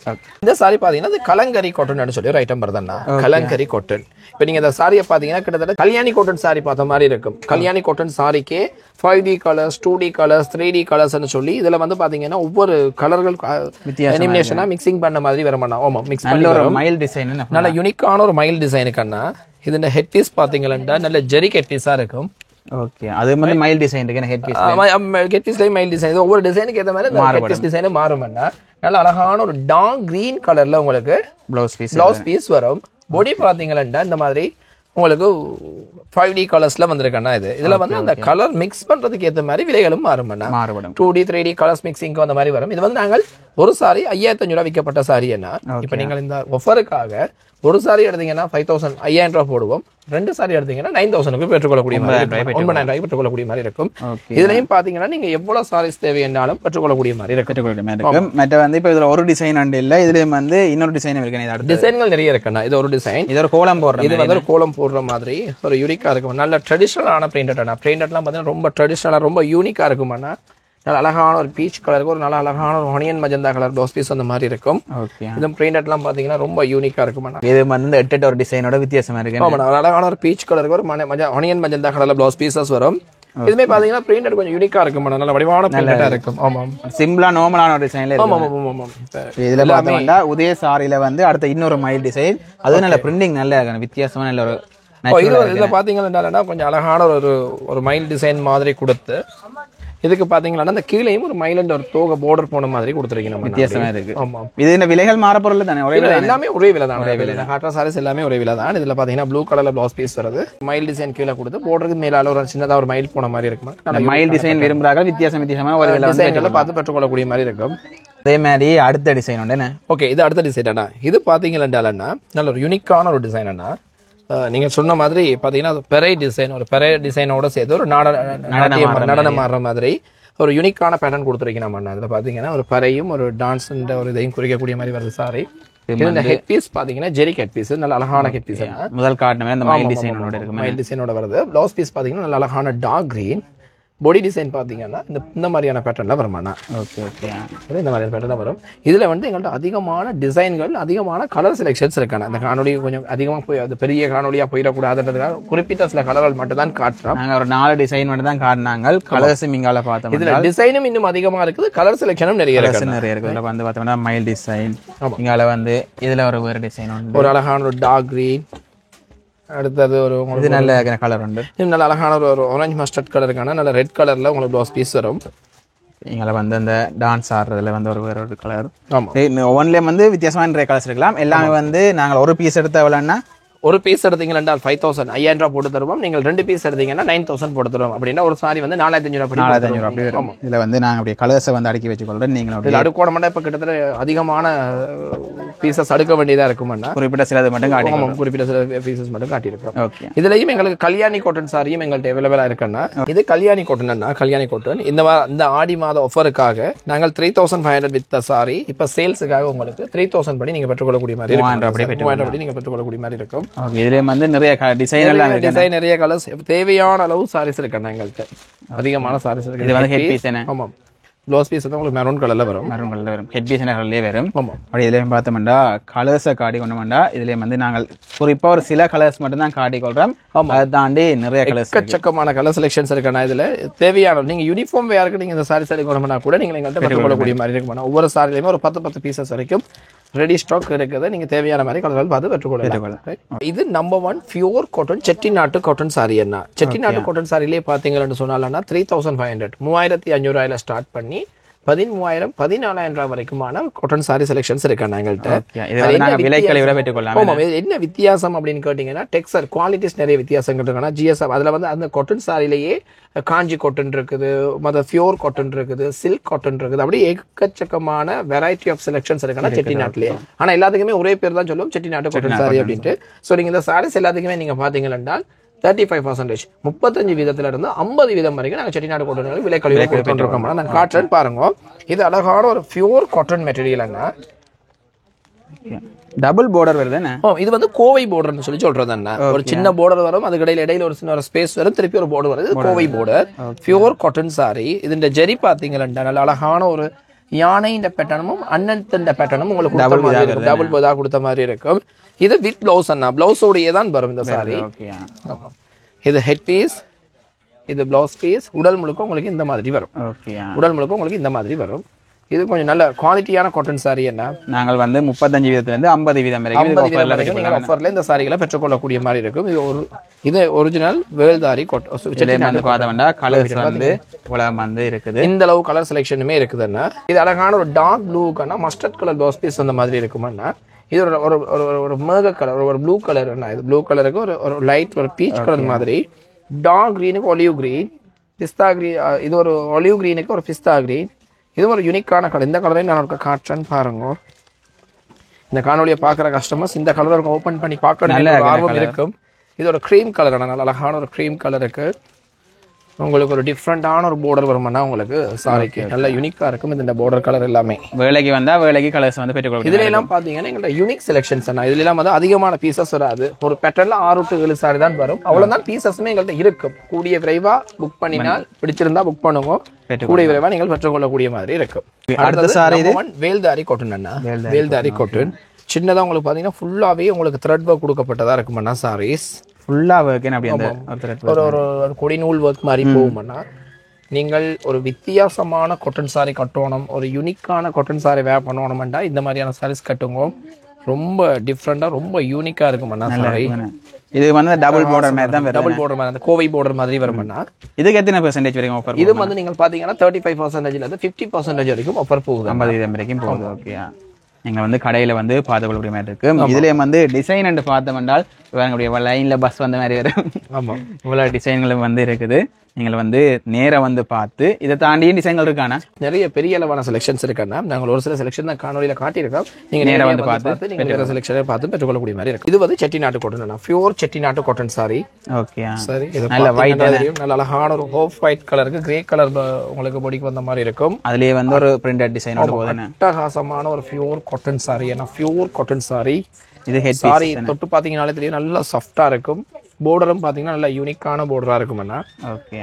இந்த சாரி பாத்தீங்கன்னா கலங்கரி காட்டன் சொல்லி ஒரு ஐட்டம் வருதுன்னா கலங்கரி காட்டன் இப்ப நீங்க இந்த சாரியை பாத்தீங்கன்னா கிட்டத்தட்ட கல்யாணி காட்டன் சாரி பார்த்த மாதிரி இருக்கும் கல்யாணி காட்டன் சாரிக்கே 5D colours 2D colours 3D colours சொல்லி இதுல வந்து பாத்தீங்கன்னா ஒவ்வொரு கலர்கள் அனிமேஷனா மிக்சிங் பண்ண மாதிரி வரமாட்டா ஆமா மிக்ஸ் பண்ணி ஒரு மைல் டிசைன் நல்ல யூனிக்கான ஒரு மைல் டிசைனுக்குன்னா இதுல ஹெட் பீஸ் பாத்தீங்கன்னா நல்ல ஜெரிக் ஹெட் பீஸா இருக்கும் ஓகே அது வந்து மைல் டிசைன் இருக்கு ஹெட் பீஸ்ல மைல் டிசைன் ஒவ்வொரு டிசைனுக்கு ஏத்த மாதிரி ஹெட் பீஸ் டிசைன் மாறும்னா நல்ல அழகான ஒரு டார்க் கிரீன் கலர்ல உங்களுக்கு ப்ளவுஸ் பீஸ் வரும் பாடி பாத்தீங்கன்னா இந்த மாதிரி உங்களுக்கு 5D கலர்ஸ்ல வந்திருக்கேன்னா இதுல வந்து அந்த கலர் மிக்ஸ் பண்றதுக்கு ஏத்த மாதிரி விலைகளும் மாறுபடும் 2D 3D கலர்ஸ் மிக்சிங்க்கு அந்த மாதிரி வரும் இது வந்து நாங்கள் ஒரு சாரி 5500 ரூபாய் விற்கப்பட்ட சாரி என்ன இப்ப நீங்கள் இந்த ஆஃபருக்காக ஒரு சாரி எடுத்தீங்கன்னா 5000 ரூபாய் போடுவோம் 2 சாரி எடுத்தீங்கன்னா 9000க்கு பெற்றுக்கொள்ளக்கூடிய மாதிரி 9000 ரூபாய்க்கு பெற்றுக்கொள்ளக்கூடிய மாதிரி இருக்கும் இதுலயும் பாத்தீங்கன்னா நீங்க எவ்வளவு சாரீஸ் தேவையானாலும் பெற்றுக்கொள்ளக்கூடிய மாதிரி இருக்கும் மற்ற வந்து இப்ப இதுல ஒரு டிசைன் அண்ட் இல்ல இதுலயும் வந்து இன்னொரு டிசைன் இருக்கு டிசைன்கள் நிறைய இருக்குண்ணா இது ஒரு டிசைன் இது ஒரு கோலம் போடுற இது வந்து ஒரு கோலம் போடுற மாதிரி ஒரு யூனிக்கா இருக்கும் நல்ல ட்ரெடிஷனலான பிரிண்டட்னா பிரிண்டட்லாம் பாத்தீங்கன்னா ரொம்ப ட்ரெடிஷனலா ரொம்ப யூனிக்கா இருக்குமாண்ணா நல்ல அழகான ஒரு பீச் கலருக்கு ஒரு நல்ல அழகான ஒரு onion magenta colour blouse piece அந்த மாதிரி இருக்கும் இது பிரிண்டட்லாம் பாத்தீங்கன்னா ரொம்ப யூனிக்கா இருக்கும் இது வந்து எட்டு ஒரு டிசைனோட வித்தியாசமா இருக்கு ஆமா அழகான ஒரு பீச் கலருக்கு ஒரு ஆனியன் மஜந்தா கலர்ல ப்ளவுஸ் பீசஸ் வரும் இதுமே பாத்தீங்கன்னா பிரிண்டட் கொஞ்சம் யூனிக்கா இருக்கும் நல்ல வடிவான பிரிண்டடா இருக்கும் ஆமா சிம்பிளா நார்மலான ஒரு டிசைன்ல ஆமா ஆமா இதுல பாத்தீங்கன்னா உதய சாரியில வந்து அடுத்த இன்னொரு மைல் டிசைன் அது நல்ல பிரிண்டிங் நல்ல இருக்கு வித்தியாசமா நல்ல ஒரு இதுல பாத்தீங்கன்னா கொஞ்சம் அழகான ஒரு மைல் டிசைன் மாதிரி கொடுத்து இதுக்கு பாத்தீங்கன்னா அந்த கீழேயும் ஒரு மைலண்ட் ஒரு தோகை border போன மாதிரி கொடுத்திருக்கீங்க வித்தியாசமா இருக்கு ஆமா இது என்ன விலைகள் மாற பொருள் தானே ஒரே விலை எல்லாமே ஒரே விலை தான் ஒரே விலை காட்ரா சாரீஸ் எல்லாமே ஒரே விலை தான் இதுல பாத்தீங்கன்னா ப்ளூ கலர்ல ப்ளவுஸ் பீஸ் வருது மைல் டிசைன் கீழே கொடுத்து borderக்கு மேலால ஒரு சின்னதா ஒரு மைல் போன மாதிரி இருக்கும் அந்த மைல் டிசைன் விரும்புறாங்க வித்தியாசமா ஒரு டிசைன்ல பார்த்து பெற்றுக்கொள்ளக்கூடிய மாதிரி இருக்கும் அதே மாதிரி அடுத்த டிசைன் உண்டு ஓகே இது அடுத்த டிசைன் இது பாத்தீங்கன்னா நல்ல ஒரு யூனிக்கான ஒரு டிசைன் நீங்க சொன்ன மாதிரி பாத்தீங்கன்னா பெரை டிசைன் ஒரு பெரை டிசைனோட சேர்த்து ஒரு நடனம் ஆடுற மாதிரி ஒரு யூனிக்கான பேட்டர்ன் கொடுத்துருக்கீங்க நம்ம அதுல பாத்தீங்கன்னா ஒரு பறையும் ஒரு டான்ஸ் ஒரு இதையும் குறிக்கக்கூடிய மாதிரி வருது சாரி இது இந்த ஹெட் பீஸ் பாத்தீங்கன்னா ஜெரிக் ஹெட் பீஸ், நல்ல அழகான ஹெட் பீஸ். முதல் காட்டினமே அந்த மைல் டிசைனோட இருக்கு. மைல் டிசைனோட வருது. ப்ளவுஸ் பீஸ் பாத்தீங்கன்னா நல்ல அழகான டார்க் கிரீன். பாடி டிசைன் பாத்தீங்கன்னா இந்த மாதிரியான பேட்டர்ன்ல வருமாண்ணா. ஓகே ஓகே, இந்த மாதிரியான பேட்டர்ல வரும். இதுல வந்து எங்கள்கிட்ட அதிகமான டிசைன்கள், அதிகமான கலர் செலெக்ஷன்ஸ் இருக்கான. அந்த காணொலி கொஞ்சம் அதிகமா போய் அது பெரிய காணொலியா போயிடக்கூடாதுன்றதுக்காக குறிப்பிட்ட சில கலர்கள் மட்டும் தான் காட்டுறோம். நாங்க ஒரு 4 டிசைன் மட்டும் தான் காட்டினாங்க. கலர்ஸ் இங்கால பார்த்தோம். இதுல டிசைனும் இன்னும் அதிகமா இருக்குது, கலர் செலெக்ஷனும் நிறைய இருக்கு. இதுல வந்து பார்த்தோம்னா மைல் டிசைன், இங்கால வந்து இதுல ஒரு வேற டிசைன் உண்டு. ஒரு அழகான ஒரு டார்க் கிரீன். அடுத்தது ஒரு இது நல்ல கலர் உண்டு. இது நல்ல அழகான ஒரு ஆரஞ்சு மஸ்டர்ட் கலருக்கான நல்ல ரெட் கலர்ல உங்களுக்கு ப்ளவுஸ் பீஸ் வரும். இங்கே வந்து அந்த டான்ஸ் ஆடுறதுல வந்து வேற ஒரு கலர். ஆமாம், ஒன்லேயும் வந்து வித்தியாசமான நிறைய கலர்ஸ் இருக்கலாம். எல்லாமே வந்து நாங்கள் ஒரு பீஸ் எடுத்த எவ்வளோன்னா, ஒரு பீஸ் எடுத்தீங்கன்னா 5000 5000 போட்டு தருவோம். நீங்கள் 2 பீஸ் எடுத்தீங்கன்னா 9000 போட்டு தருவோம். அப்படின்னா ஒரு சாரி வந்து 4500 அப்படி வரும். இதில் வந்து நாங்கள் அப்படியே கலர்ஸை வந்து அடுக்கி வச்சுக்கொள்றோம். நீங்கள் அடுக்கோட மட்டும் இப்போ கிட்டத்தட்ட அதிகமான பீசஸ் அடுக்க வேண்டியதாக இருக்குமாண்ணா. குறிப்பிட்ட சிலது மட்டும் காட்டி, குறிப்பிட்ட சில பீசஸ் மட்டும் காட்டியிருக்கோம். ஓகே. இதுலயும் எங்களுக்கு கல்யாணி காட்டன் சாரியும் எங்கள்கிட்ட அவைலபிளா இருக்குன்னா, இது கல்யாணி காட்டன். கல்யாணி காட்டன் இந்த ஆடி மாத ஆஃபருக்காக நாங்கள் 3500 வித்த சாரி இப்ப சேல்ஸுக்காக உங்களுக்கு 3000 படி நீங்க பெற்றுக்கொள்ளக்கூடிய மாதிரி இருக்கும். நீங்க பெற்றுக்கொள்ளக்கூடிய மாதிரி இருக்கும். இதுலயும் வந்து நிறைய டிசைன் எல்லாம் டிசைன், நிறைய கலர்ஸ், தேவையான அளவு சாரீஸ் இருக்குண்ணா எங்கள்கிட்ட. அதிகமான சாரீஸ் இருக்கு. இது வந்து ஹெட் பீஸ் என்ன? ஆமாம், ப்ளவுஸ் பீஸ் வந்து உங்களுக்கு மெரூன் கலர்ல வரும். மெரூன் கலர்ல வரும். ஹெட் பீஸ் கலர்லயே வரும். ஆமா. அப்படி இதுலயும் பார்த்தோம்னா கலர்ஸை காட்டி கொண்டோம்னா இதுலயும் வந்து நாங்கள் குறிப்பா ஒரு சில கலர்ஸ் மட்டும் தான் காட்டி கொள்றோம். அதை தாண்டி நிறைய கலர்ஸ், எக்கச்சக்கமான கலர் செலெக்ஷன்ஸ் இருக்குண்ணா. இதுல தேவையான நீங்க யூனிஃபார்ம் வேருக்கு நீங்க இந்த சாரி எடுக்கணும்னா கூட நீங்க எங்கள்கிட்ட பெற்றுக்கொள்ளக்கூடிய மாதிரி இருக்கும். ஒவ்வொரு சாரிலையுமே ஒரு 10 பீசஸ் வரைக்கும் ரெடி ஸ்டாக் இருக்குது. நீங்க தேவையான மாதிரி கலர்கள் பார்த்து பெற்றுக்கொள்ளலாம். இது நம்பர் 1 பியூர் காட்டன் செட்டிநாட்டு காட்டன் சாரி. என்ன செட்டிநாட்டு காட்டன் சாரிலே பாத்தீங்கன்னு சொன்னாலன்னா 3500 3500 ஸ்டார்ட் பண்ணி 13000 14000 வரைக்குமான காட்டன் சாரி செலெக்ஷன்ஸ் இருக்காங்க எங்கள்கிட்ட. என்ன வித்தியாசம் அப்படின்னு கேட்டீங்கன்னா, டெக்ஸ்டர் குவாலிட்டிஸ் நிறைய வித்தியாசங்கள் இருக்குன்னா ஜிஎஸ்எஃப் அதுல வந்து அந்த காட்டன் சாரிலேயே காஞ்சி காட்டன் இருக்குது, மற்ற பியூர் காட்டன் இருக்குது, சில்க் காட்டன் இருக்குது. அப்படி எக்கச்சக்கமான வெரைட்டி ஆஃப் செலெக்ஷன்ஸ் இருக்குன்னா செட்டிநாட்டிலேயே. ஆனா எல்லாத்துக்குமே ஒரே பேர் தான் சொல்லுவோம், செட்டிநாட்டு காட்டன் சாரி அப்படின்ட்டு. ஸோ நீங்க இந்த சாரீஸ் எல்லாத்துக்குமே நீங்க பாத்தீங்கன்னா 35% 35% இருந்து 50% வரைக்கும் நாங்கள் செட்டிநாடு காட்டன் விலை கழிவு கொடுத்துருக்கோம். நான் காட்டுறேன் பாருங்க. இது அழகான ஒரு pure cotton material. Double border வருது. இது வந்து கோவை பார்டர்னு சொல்றது. ஒரு சின்ன பார்டர் வரும், அதுக்கு இடையில ஒரு சின்ன ஸ்பேஸ் வரும், திருப்பி ஒரு பார்டர் வருது. Kovai border pure cotton sorry. இதுல ஜெரி பாத்தீங்கன்னா நல்ல அழகான ஒரு யானை இந்த பேட்டர்னும் அண்ணன் பேட்டர்னும் உங்களுக்கு டபுள் இதா கொடுத்த மாதிரி இருக்கும். இது வித் பிளவுஸ் அண்ணா, பிளவுஸோடயே தான் வரும் இந்த சாரி. இது ஹெட் பீஸ், இது பிளவுஸ் பீஸ். உடல் முழுக்க உங்களுக்கு இந்த மாதிரி வரும். உடல் முழுக்க உங்களுக்கு இந்த மாதிரி வரும். இது கொஞ்சம் நல்ல குவாலிட்டியான காட்டன் சாரி. என்ன நாங்கள் வந்து 35% 50% வரைக்கும் நீங்கள் ஆஃபர்ல இந்த சாரிகளை பெற்றுக்கொள்ளக்கூடிய மாதிரி இருக்கும். இது ஒரிஜினல் வேல்தாரி கலர்ஸ் வந்து வந்து இருக்குது. இந்த அளவு கலர் செலெக்ஷனுமே இருக்குதுன்னா, இது அழகான ஒரு டார்க் ப்ளூக்கான மஸ்டர்ட் கலர் ப்ளவுஸ் பீஸ் அந்த மாதிரி இருக்குமாண்ணா. இது ஒரு மேக கலர், ஒரு ப்ளூ கலர். இது ப்ளூ கலருக்கு ஒரு லைட் ஒரு பீச் கலர் மாதிரி. டார்க் கிரீனுக்கு ஒலிவ் கிரீன், பிஸ்தா கிரீன். இது ஒரு ஒலிவ் கிரீனுக்கு ஒரு பிஸ்தா கிரீன். இது ஒரு யூனிக்கான கலர். இந்த கலரையும் நான் காட்டுறேன்னு பாருங்க. இந்த காணொலியை பார்க்குற கஸ்டமர்ஸ் இந்த கலரை ஓப்பன் பண்ணி பார்க்க ஆர்வம் இருக்கும். இது ஒரு க்ரீம் கலர், நல்ல அழகான ஒரு க்ரீம் கலருக்கு உங்களுக்கு ஒரு டிஃப்ரெண்டான ஒரு பார்டர் வருமானா உங்களுக்கு சாரிக்கு நல்ல யூனிக்கா இருக்கும். இந்த பார்டர் கலர் எல்லாமே வேலைக்கு வந்தா வேலைக்கு கலர்ஸ் வந்து பெற்றுக்கொள்ளும். இதுல எல்லாம் பாத்தீங்கன்னா எங்கள்ட்ட யூனிக் செலெக்ஷன்ஸ். இதுல எல்லாம் வந்து அதிகமான பீசஸ் வராது. ஒரு பேட்டர்ல 6 to 7 சாரி தான் வரும். அவ்வளவுதான் பீசஸுமே எங்கள்ட்ட இருக்கும். கூடிய விரைவா புக் பண்ணினால், பிடிச்சிருந்தா புக் பண்ணுங்க, கூடிய விரைவா நீங்கள் பெற்றுக்கொள்ளக்கூடிய மாதிரி இருக்கும். அடுத்த சாரி இது வேல்தாரி காட்டன். அண்ணா வேல்தாரி காட்டன் சின்னதா உங்களுக்கு பாத்தீங்கன்னா ஃபுல்லாவே உங்களுக்கு த்ரெட் ஒர்க் கொடுக்கப்பட்டதா இருக்கும்ண்ணா. சாரீஸ் ஃபுல்லா ஒர்க் அப்படி ஒரு கொடி நூல் ஒர்க் மாதிரி போகும்னா, நீங்கள் ஒரு வித்தியாசமான காட்டன் சாரி கட்டணும், ஒரு யூனிக்கான காட்டன் சாரி வேர் பண்ணணும்னா இந்த மாதிரியான சாரீஸ் கட்டுங்க. ரொம்ப டிஃப்ரெண்டா ரொம்ப யூனிக்கா இருக்கும்ண்ணா சாரி. இது வந்து டபுள் பார்டர் மாதிரி தான், டபுள் பார்டர் மாதிரி, அந்த கோவை பார்டர் மாதிரி வரும்ண்ணா. இதுக்கு எத்தனை பெர்சன்டேஜ் வரைக்கும் ஆஃபர்? இது வந்து நீங்க பாத்தீங்கன்னா 35%ல இருந்து 50% வரைக்கும் ஆஃபர் போகுது. 50% வரைக்கும் போகுது. ஓகே, நீங்க வந்து கடையில வந்து பார்த்துக்கொள்ள மாதிரி இருக்கு. இதுலயும் வந்து டிசைன் அண்ட் பார்த்தோம் என்றால் லைன்ல பஸ் வந்த மாதிரி வரும். ஆமா, இவ்வளவு டிசைன்களும் வந்து இருக்குது. நீங்கள் வந்து நேரா வந்து பார்த்து இதை தாண்டி டிசைன்கள் இருக்கானா? நிறைய பெரிய அளவான செலெக்ஷன்ஸ் இருக்குன்னா நாங்கள் ஒரு சில செலெக்ஷன் தான் காணொலியில காட்டியிருக்கோம். நீங்க நேரா நேரா வந்து வந்து பார்த்து நீங்க வேற செலெக்ஷனை பார்த்து பெற்றுக்கொள்ளக்கூடிய மாதிரி இருக்கும். இது வந்து செட்டிநாட்டு காட்டன், பியூர் செட்டிநாட்டு காட்டன் சாரி. ஓகே. சரி, இது நல்ல white நல்ல அழகான ஒரு ஆஃப் ஒயிட் கலருக்கு கிரே கலர் உங்களுக்கு பாடிக்கு வந்த மாதிரி இருக்கும். அதுலயே வந்து ஒரு பிரிண்டட் டிசைனோட போகுதுன்னு. அட்டகாசமான ஒரு பியூர் காட்டன் சாரி. ஏன்னா பியூர் காட்டன் சாரி. இது ஹெட் சாரி தொட்டு பாத்தீங்கன்னாலே தெரியும் நல்லா சாஃப்டா இருக்கும். பார்டரும் பாத்தீங்கன்னா நல்ல யூனிக்கான பார்டரா இருக்கும். ஓகே.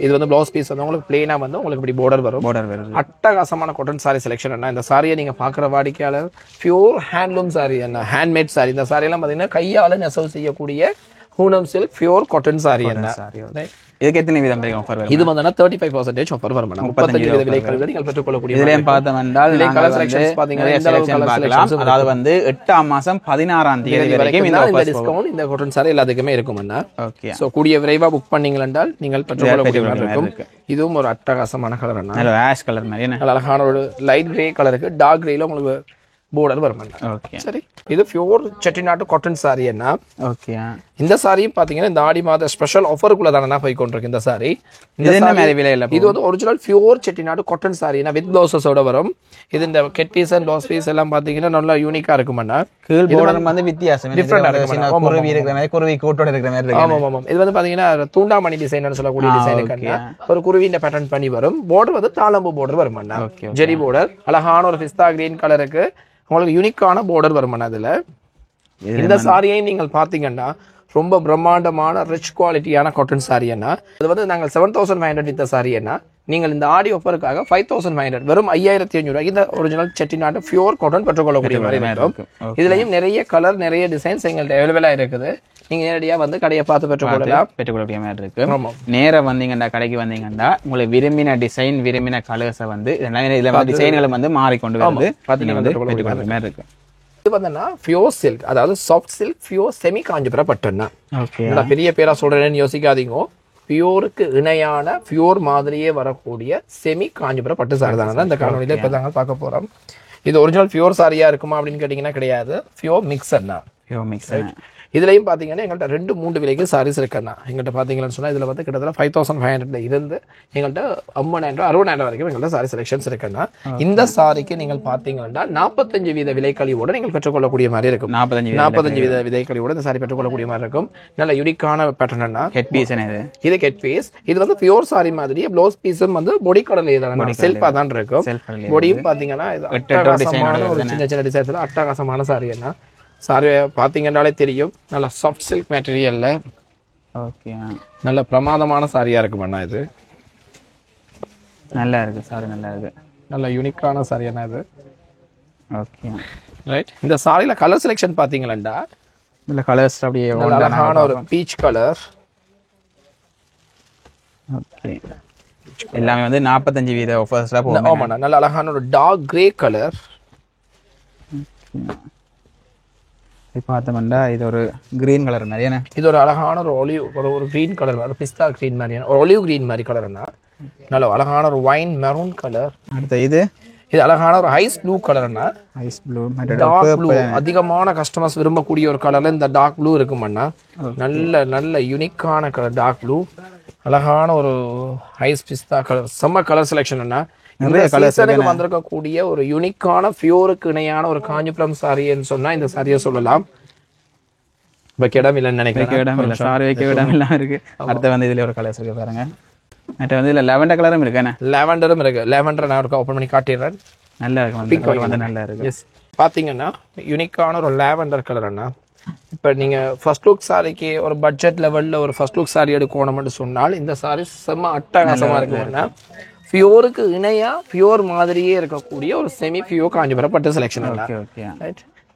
இது வந்து ப்ளவுஸ் பீஸ் வந்து உங்களுக்கு பிளெயினா வந்து உங்களுக்கு இப்படி பார்டர் வரும். அட்டகாசமான காட்டன் சாரி செலெக்ஷன். என்ன இந்த சாரியை நீங்க பாக்குற வாடிக்கையாளர் பியூர் ஹேண்ட்லூம் சாரி, என்ன ஹேண்ட்மேட் சாரி. இந்த சாரி எல்லாம் பாத்தீங்கன்னா கையால நெசவு செய்யக்கூடிய ஹூனம் சில்க் பியூர் காட்டன் சாரி. என்ன இதுக்கு எத்தனை வீதம் ஆஃபர் வரும்? இது வந்து 35% ஆஃபர் வரும். 35% விலைக்கழிவுல நீங்கள் பெற்றுக்கொள்ளக்கூடிய. இதுலயும் பார்த்தோம் என்றால் கலர் செலக்ஷன்ஸ் பாத்தீங்கன்னா இந்த அளவுக்கு கலர் செலக்ஷன்ஸ், அதாவது வந்து 8ஆம் மாசம் 16ஆம் தேதி வரைக்கும் இந்த டிஸ்கவுண்ட் இந்த காட்டன் சாரி எல்லாத்துக்குமே இருக்கும். ஓகே. சோ கூடிய விரைவா புக் பண்ணீங்க என்றால் நீங்கள் பெற்றுக்கொள்ளக்கூடிய மாதிரி இருக்கும். இதுவும் ஒரு அட்டகாசமான கலர். நல்ல ஆஷ் கலர் மாதிரி, நல்ல அழகான ஒரு லைட் கிரே கலருக்கு டார்க் கிரேல உங்களுக்கு border வரும். ஓகே. சரி, இது பியூர் செட்டிநாட்டு காட்டன் சாரி. என்ன ஓகே. இந்த சாரியும் பாத்தீங்கன்னா இந்த ஆடி மாத ஸ்பெஷல் ஆஃபருக்குள்ள தானே போய் கொண்டிருக்கு இந்த சாரி. இது என்ன மாதிரி விலையில? இது வந்து original pure Chettinad cotton sari with பிளவுஸஸோட வரும். இது இந்த get piece and blouse piece எல்லாம் பாத்தீங்கன்னா நல்லா யூனிக்கா இருக்கும். கீழ் border வந்து வித்தியாசம் டிஃபரண்டா இருக்கும். குருவி இருக்கிற மாதிரி, குருவி கோட்டோட இருக்கிற மாதிரி இருக்கு. ஆமா ஆமா. இது வந்து பாத்தீங்கன்னா தூண்டாமணி டிசைன் சொல்லக்கூடிய டிசைனுக்கு ஒரு குருவியின் பேட்டர்ன் பண்ணி வரும். border வந்து தாளம்பு border வரும். ஜெரி border அழகான ஒரு பிஸ்தா கிரீன் கலருக்கு உங்களுக்கு யூனிக்கான பார்டர் வரும். அதுல இந்த சாரியை நீங்கள் பாத்தீங்கன்னா ரொம்ப பிரம்மாண்டமான ரிச் குவாலிட்டியான காட்டன் சாரி. அது வந்து நாங்கள் 7500 வித்த சாரி. நீங்கள் இந்த ஆடி ஆஃபருக்காக 5500 வெறும் 5500 இந்த ஒரிஜினல் செட்டிநாடு பியூர் காட்டன் பெற்றுக்கொள்ளக்கூடிய மாதிரி இருக்கும். இதுலயும் நிறைய கலர் நிறைய டிசைன்ஸ் எங்கள்ட்ட அவைலபிளா இருக்குது. நீங்க நேரடியா வந்து கடையை பார்த்து பெற்றுக்கொள்ளக்கூடிய மாதிரி இருக்கு. நேரா வந்தீங்கன்னா கடைக்கு வந்தீங்கன்னா உங்களுக்கு விரும்பின டிசைன் விரும்பின கலர்ஸை வந்து டிசைன்களை வந்து மாறிக்கொண்டு வந்து பெற்றுக்கொள்ள மாதிரி இருக்கு. இது வந்து பியூர் சில்க், அதாவது soft silk pure semi Kanchipuram பட்டுன்னா பெரிய பேரா சொல்றேன்னு யோசிக்காதீங்க. பியூருக்கு இணையான பியூர் மாதிரியே வரக்கூடிய செமி காஞ்சிபுரம் பட்டு சாரி தான் இந்த காணொலியில இப்ப நாங்க பார்க்க போறோம். இது ஒரிஜினல் பியூர் சாரியா இருக்குமா அப்படின்னு கேட்டீங்கன்னா கிடையாது. பியூர் மிக்சர்னா இதுலயும் பாத்தீங்கன்னா எங்கள்கிட்ட 2-3 விலைக்கு சாரீஸ் இருக்குன்னா எங்கள்கிட்ட பாத்தீங்கன்னு சொன்னா இதுல வந்து கிட்டத்தட்ட 5500 இருந்து எங்கள்கிட்ட 50,000-60,000 வரைக்கும் எங்கள்கிட்ட சாரி செலெக்ஷன்ஸ் இருக்குன்னா இந்த சாரிக்கு நீங்கள் பாத்தீங்கன்னா 45% விலைக்கழிவோட நீங்கள் பெற்றுக்கொள்ளக்கூடிய மாதிரி இருக்கும். 45% விலைக்கழிவோட இந்த சாரி பெற்றுக்கொள்ளக்கூடிய மாதிரி இருக்கும். நல்ல யூனிக்கான பேட்டர்னா ஹெட் பீஸ். இது ஹெட் பீஸ். இது வந்து பியூர் சாரி மாதிரி ப்ளவுஸ் பீஸும் வந்து பொடி கடல செல்ஃபா தான் இருக்கும். பொடியும் பாத்தீங்கன்னா சின்ன சின்ன டிசைன்ஸ்ல அட்டகாசமான சாரி. என்ன சாரி பாத்தீங்கன்னாலே தெரியும் நல்ல சாஃப்ட் சில்க் மெட்டீரியல்ல ஓகே நல்ல பிரமாதமான சாரியா இருக்கும். இது நல்லா இருக்கு சாரி, நல்லா இருக்கு. நல்ல யூனிக்கான சாரி. இது ஓகே ரைட். இந்த சாரியில கலர் செலெக்ஷன் பாத்தீங்களா இந்த கலர்ஸ் அப்படியே அழகான ஒரு பீச் கலர். ஓகே. எல்லாமே வந்து 45% ஆஃபர்ஸ்ல போகும். ஆமா, நல்ல அழகான ஒரு டார்க் கிரே கலர். இப்போ பார்த்தோம்னா இது ஒரு கிரீன் கலர் மாதிரியான, இது ஒரு அழகான ஒரு ஒலிவ் ஒரு கிரீன் கலர், ஒரு பிஸ்தா கிரீன் மாதிரியான ஒரு ஒலிவ் கிரீன் மாதிரி கலர்னா நல்ல அழகான ஒரு வைன் மெரூன் கலர். அடுத்து இது அழகான ஒரு ஐஸ் ப்ளூ கலர்னா ஐஸ் ப்ளூ. டார்க் ப்ளூ அதிகமான கஸ்டமர்ஸ் விரும்பக்கூடிய ஒரு கலர்ல இந்த டார்க் ப்ளூ இருக்குமண்ணா. நல்ல நல்ல யூனிக்கான கலர் டார்க் ப்ளூ. அழகான ஒரு ஐஸ் பிஸ்தா கலர். செம்ம கலர் செலெக்ஷன். நிறைய கலர்ஸுக்கு வந்திருக்கக்கூடிய ஒரு யூனிக்கான பியூருக்கு இணையான ஒரு காஞ்சிபுரம் சாரின்னு சொன்னா இந்த சாரியை சொல்லலாம். வைக்க இடம் இல்லைன்னு நினைக்கிறேன். சாரி வைக்க இடம் இல்லாம இருக்கு. அடுத்து வந்து இதுல ஒரு கலர்ஸ் இருக்கு பாருங்க. அடுத்து வந்து இதுல லெவண்டர் கலரும் இருக்கு. லெவண்டரும் இருக்கு. லெவண்டர் நான் ஒருக்கா ஓபன் பண்ணி காட்டிடுறேன். நல்லா இருக்கு. வந்து நல்லா இருக்கு. எஸ், பாத்தீங்கன்னா யூனிக்கான ஒரு லாவெண்டர் கலர். இப்ப நீங்க ஃபர்ஸ்ட் லுக் சாரிக்கு ஒரு பட்ஜெட் லெவல்ல ஒரு ஃபர்ஸ்ட் லுக் சாரி எடுக்கணும்னு சொன்னால் இந்த சாரி செம்ம அட்டகாசமா இருக்குன்னா பியூருக்கு இணையா பியூர் மாதிரியே இருக்கக்கூடிய ஒரு செமி பியூர் காஞ்சிபுரம் பட்டு செலெக்ஷன்.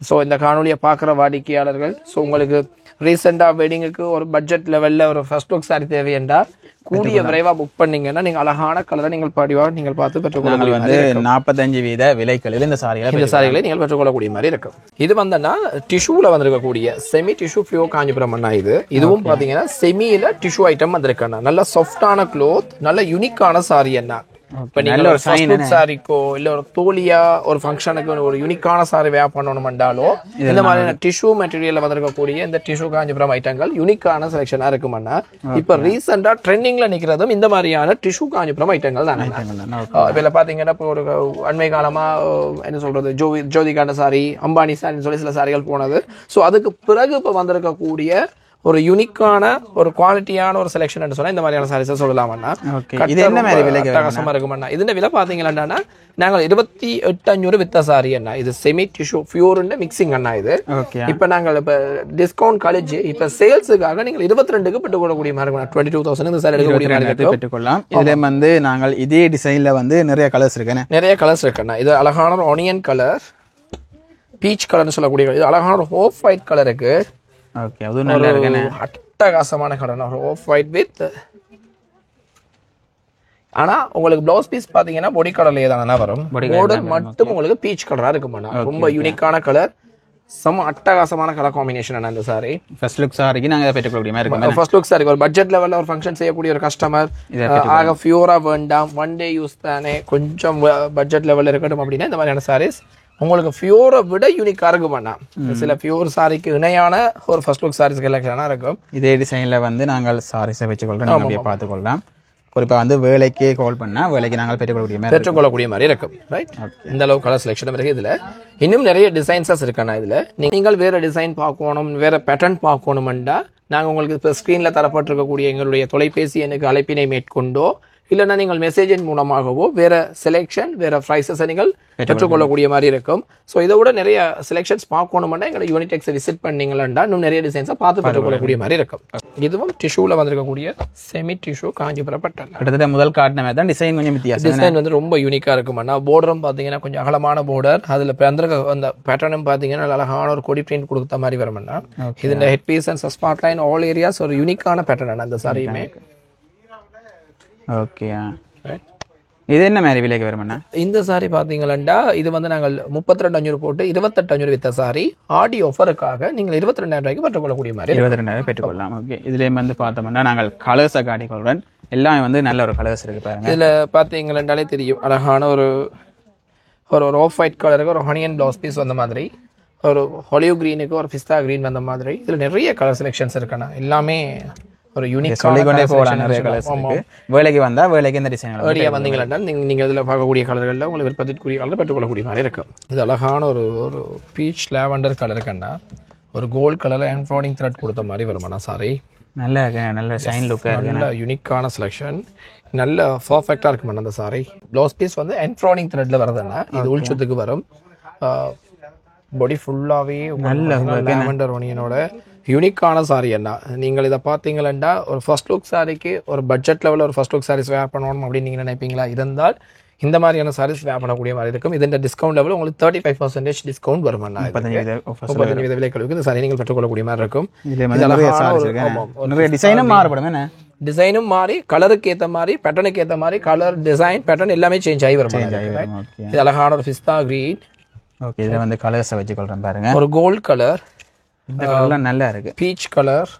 ஸோ இந்த காணொலியை பார்க்குற வாடிக்கையாளர்கள், ஸோ உங்களுக்கு ரீசெண்டாக வெட்டிங்குக்கு ஒரு பட்ஜெட் லெவலில் ஒரு ஃபர்ஸ்ட் லுக் சாரி தேவையென்றா கூடிய விரைவாக புக் பண்ணீங்கன்னா நீங்கள் அழகான கலரை நீங்கள் படிவாக நீங்கள் பார்த்து பெற்றுக்கொள்ள வந்து 45% விலைகளில் இந்த சாரிகளை நீங்கள் பெற்றுக்கொள்ளக்கூடிய மாதிரி இருக்கும். இது வந்தன்னா டிஷ்யூல வந்திருக்கக்கூடிய செமி டிஷ்யூ பியூர் காஞ்சிபுரம் அண்ணா. இதுவும் பார்த்தீங்கன்னா செமியில டிஷ்யூ ஐட்டம் வந்திருக்கண்ணா. நல்ல சாஃப்டான க்ளோத், நல்ல யூனிக்கான சாரி. என்ன இப்ப நீங்க ஒரு சாரிக்கோ இல்ல ஒரு தோலியா ஒரு ஃபங்க்ஷனுக்கு ஒரு யூனிக்கான சாரி வேர் பண்ணணும்ண்டாலோ இந்த மாதிரியான டிஷ்யூ மெட்டீரியல்ல வந்திருக்கக்கூடிய இந்த டிஷ்யூ காஞ்சிபுரம் ஐட்டங்கள் யூனிக்கான செலெக்ஷனா இருக்குமாண்ணா. இப்ப ரீசெண்டா ட்ரெண்டிங்ல நிக்கிறதும் இந்த மாதிரியான டிஷ்யூ காஞ்சிபுரம் ஐட்டங்கள் தான். இதுல பாத்தீங்கன்னா இப்போ ஒரு அண்மை காலமா என்ன சொல்றது ஜோதிகாண்ட சாரி, அம்பானி சாரின்னு சொல்லி சில சாரிகள் போனது. ஸோ அதுக்கு பிறகு இப்ப வந்திருக்கக்கூடிய ஒரு யூனிக்கான ஒரு குவாலிட்டியான ஒரு செலெக்ஷன் சொன்னா இந்த மாதிரியான சாரீஸ் சொல்லலாமண்ணா. இது என்ன மாதிரி விலை அட்டகாசமா இருக்குமண்ணா. இதுல விலை பாத்தீங்கன்னா நாங்கள் 28,500 வித்த சாரி அண்ணா. இது செமி டிஷ்யூ பியூர் மிக்சிங் அண்ணா. இது இப்ப நாங்கள் இப்ப டிஸ்கவுண்ட் கழிச்சு இப்ப சேல்ஸுக்காக நீங்கள் 22க்கு பெற்றுக்கொள்ளக்கூடிய மாதிரி இருக்கும். 22,000 இந்த சாரி எடுக்கக்கூடிய மாதிரி பெற்றுக்கொள்ளலாம். இதுல வந்து நாங்கள் இதே டிசைன்ல வந்து நிறைய கலர்ஸ் இருக்கு, நிறைய கலர்ஸ் இருக்குண்ணா. இது அழகான ஒரு ஆனியன் கலர், பீச் கலர்னு சொல்லக்கூடிய இது அழகான ஒரு ஆஃப் ஒயிட் கலர் இருக்கு. ஓகே, அது நல்லா இருக்குண்ணே. அட்டகாசமான கலர், ஒரு ஆஃப் ஒயிட் வித். ஆனா உங்களுக்கு ப்ளவுஸ் பீஸ் பாத்தீங்கன்னா பொடி கலர்லயே தானே வரும். பார்டர் மட்டும் உங்களுக்கு பீச் கலரா இருக்குமாண்ணா. ரொம்ப யூனிக்கான கலர், சம அட்டகாசமான கலர் காம்பினேஷன் அந்த சாரி. ஃபர்ஸ்ட் லுக் சாரிக்கு நாங்க பெற்றுக்கொள்ளக்கூடிய மாதிரி இருக்கும். ஃபர்ஸ்ட் லுக் சாரி ஒரு பட்ஜெட் லெவல்ல ஒரு ஃபங்க்ஷன் செய்யக்கூடிய ஒரு கஸ்டமர் ஆக பியூரா வேண்டாம், ஒன் டே யூஸ் தானே, கொஞ்சம் பட்ஜெட் லெவல்ல இருக்கட்டும் அப்படின்னா இந்த மாதிரியான சாரீஸ் உங்களுக்கு பியூரை விட யூனிக்கா இருக்குமாண்ணா. சில பியூர் சாரிக்கு இணையான ஒரு ஃபர்ஸ்ட் லுக் சாரீஸ் கலெக்ஷனா இருக்கும். இதே டிசைன்ல வந்து நாங்கள் சாரீஸை வச்சுக்கொள்றோம், அப்படியே பார்த்துக்கொள்ளலாம். குறிப்பா வந்து வேலைக்கே கால் பண்ணா வேலைக்கு நாங்கள் பெற்றுக்கொள்ளக்கூடிய மாதிரி இருக்கும். ரைட், இந்த அளவு கலர் செலெக்ஷன் இருக்கு. இதுல இன்னும் நிறைய டிசைன்ஸஸ் இருக்காண்ணா. இதுல நீங்கள் வேற டிசைன் பார்க்கணும், வேற பேட்டர்ன் பார்க்கணும்டா நாங்கள் உங்களுக்கு இப்போ ஸ்க்ரீன்ல தரப்பட்டிருக்கக்கூடிய எங்களுடைய தொலைபேசி எனக்கு அழைப்பினை மேற்கொண்டோ இல்லைன்னா நீங்கள் மெசேஜின் மூலமாகவோ வேற செலெக்ஷன் வேற ப்ரைஸஸை நீங்கள் பெற்றுக்கொள்ளக்கூடிய மாதிரி இருக்கும். ஸோ இதை விட நிறைய செலெக்ஷன்ஸ் பார்க்கணும்னா எங்களை யூனிடெக்ஸை விசிட் பண்ணீங்களா இன்னும் நிறைய டிசைன்ஸை பார்த்து பெற்றுக்கொள்ளக்கூடிய மாதிரி இருக்கும். இதுவும் டிஷ்யூல வந்திருக்கக்கூடிய செமி டிஷ்யூ காஞ்சிபுரம் பட்டன். கிட்டத்தட்ட முதல் காட்டின தான் டிசைன் கொஞ்சம் வித்தியாசம். டிசைன் வந்து ரொம்ப யூனிக்கா இருக்குமாண்ணா. போர்டரும் பார்த்தீங்கன்னா கொஞ்சம் அகலமான போர்டர், அதில் அந்த பேட்டர்னும் பார்த்தீங்கன்னா அழகான ஒரு கொடி பிரிண்ட் கொடுத்த மாதிரி வரும்னா. இது head piece and spot line all areas ஒரு யூனிக்கான பேட்டர்ன் அந்த சாரியுமே. ஓகே, இது என்ன மாதிரி விலைக்கு வரும்னா? இந்த சாரி பாத்தீங்களா, இது வந்து நாங்கள் 32,500 போட்டு 28,500 வித்த சாரி. ஆடி ஆஃபருக்காக நீங்கள் 22,000 ரூபாய்க்கு பெற்றுக்கொள்ளக்கூடிய மாதிரி 22,000 பெற்றுக்கொள்ளலாம். ஓகே, இதுல வந்து பார்த்தோம்னா நாங்கள் கலர்ஸை காட்டிக்கொள்றேன். எல்லாம் வந்து நல்ல ஒரு கலர்ஸ் இருக்கு பாருங்க. இதுல பாத்தீங்கன்னாலே தெரியும் அழகான ஒரு ஒரு ஆஃப் ஒயிட் கலருக்கு ஒரு ஹனியன் ப்ளவுஸ் பீஸ் வந்த மாதிரி, ஒரு ஒலிவ் கிரீனுக்கு ஒரு பிஸ்தா கிரீன் வந்த மாதிரி. இதுல நிறைய கலர் செலெக்ஷன்ஸ் இருக்குண்ணா. எல்லாமே ஒரு யூனிக் சொல்லிக்கொண்டே போகலாம். நிறைய கலர்ஸ் இருக்கு. வேலைக்கு வந்தா வேலைக்கு இந்த டிசைன் வேலையா வந்தீங்கன்னா நீங்க இதுல பார்க்கக்கூடிய கலர்கள்ல உங்களுக்கு விருப்பத்திற்குரிய கலர் பெற்றுக்கொள்ளக்கூடிய மாதிரி இருக்கும். இது அழகான ஒரு ஒரு பீச் லாவெண்டர் கலர் இருக்குன்னா ஒரு கோல்ட் கலர்ல என்ஃபோர்டிங் த்ரெட் கொடுத்த மாதிரி வருமானா சாரி. நல்ல ஷைன் லுக்கா இருக்கு. நல்ல யூனிக்கான செலெக்ஷன், நல்ல பர்ஃபெக்டா இருக்கும் அந்த சாரி. ப்ளவுஸ் பீஸ் வந்து என்ஃபோர்டிங் த்ரெட்ல வருதுன்னா இது உள்சுத்துக்கு வரும். பாடி ஃபுல்லாவே நல்ல லாவெண்டர் ஒனியனோட யூனிக்கான சாரி என்ன. நீங்கள் இதை பார்த்தீங்களா ஒரு ஃபர்ஸ்ட் லுக் சாரிக்கு ஒரு பட்ஜெட் லெவலில் ஒரு ஃபர்ஸ்ட் லுக் சாரீஸ் வேர் பண்ணணும் அப்படின்னு நீங்கள் நினைப்பீங்களா? இருந்தால் இந்த மாதிரியான சாரீஸ் வேர் பண்ணக்கூடிய மாதிரி இருக்கும். இது டிஸ்கவுண்ட் லெவல் உங்களுக்கு 35% டிஸ்கவுண்ட் வரும். 35% விலைகளுக்கு இந்த சாரி நீங்கள் பெற்றுக்கொள்ளக்கூடிய மாதிரி இருக்கும். டிசைனும் மாறுபடும், டிசைனும் மாறி கலருக்கு ஏற்ற மாதிரி பேட்டர்னுக்கு ஏற்ற மாதிரி கலர் டிசைன் பேட்டர்ன் எல்லாமே சேஞ்ச் ஆகி வரும். இது அழகான ஒரு பிஸ்தா கிரீன். ஓகே, இதில் வந்து கலர்ஸை வச்சுக்கொள்றேன் பாருங்க. ஒரு கோல்ட் கலர், இந்த கலர்லாம் நல்லா இருக்கு. பீச் கலர்,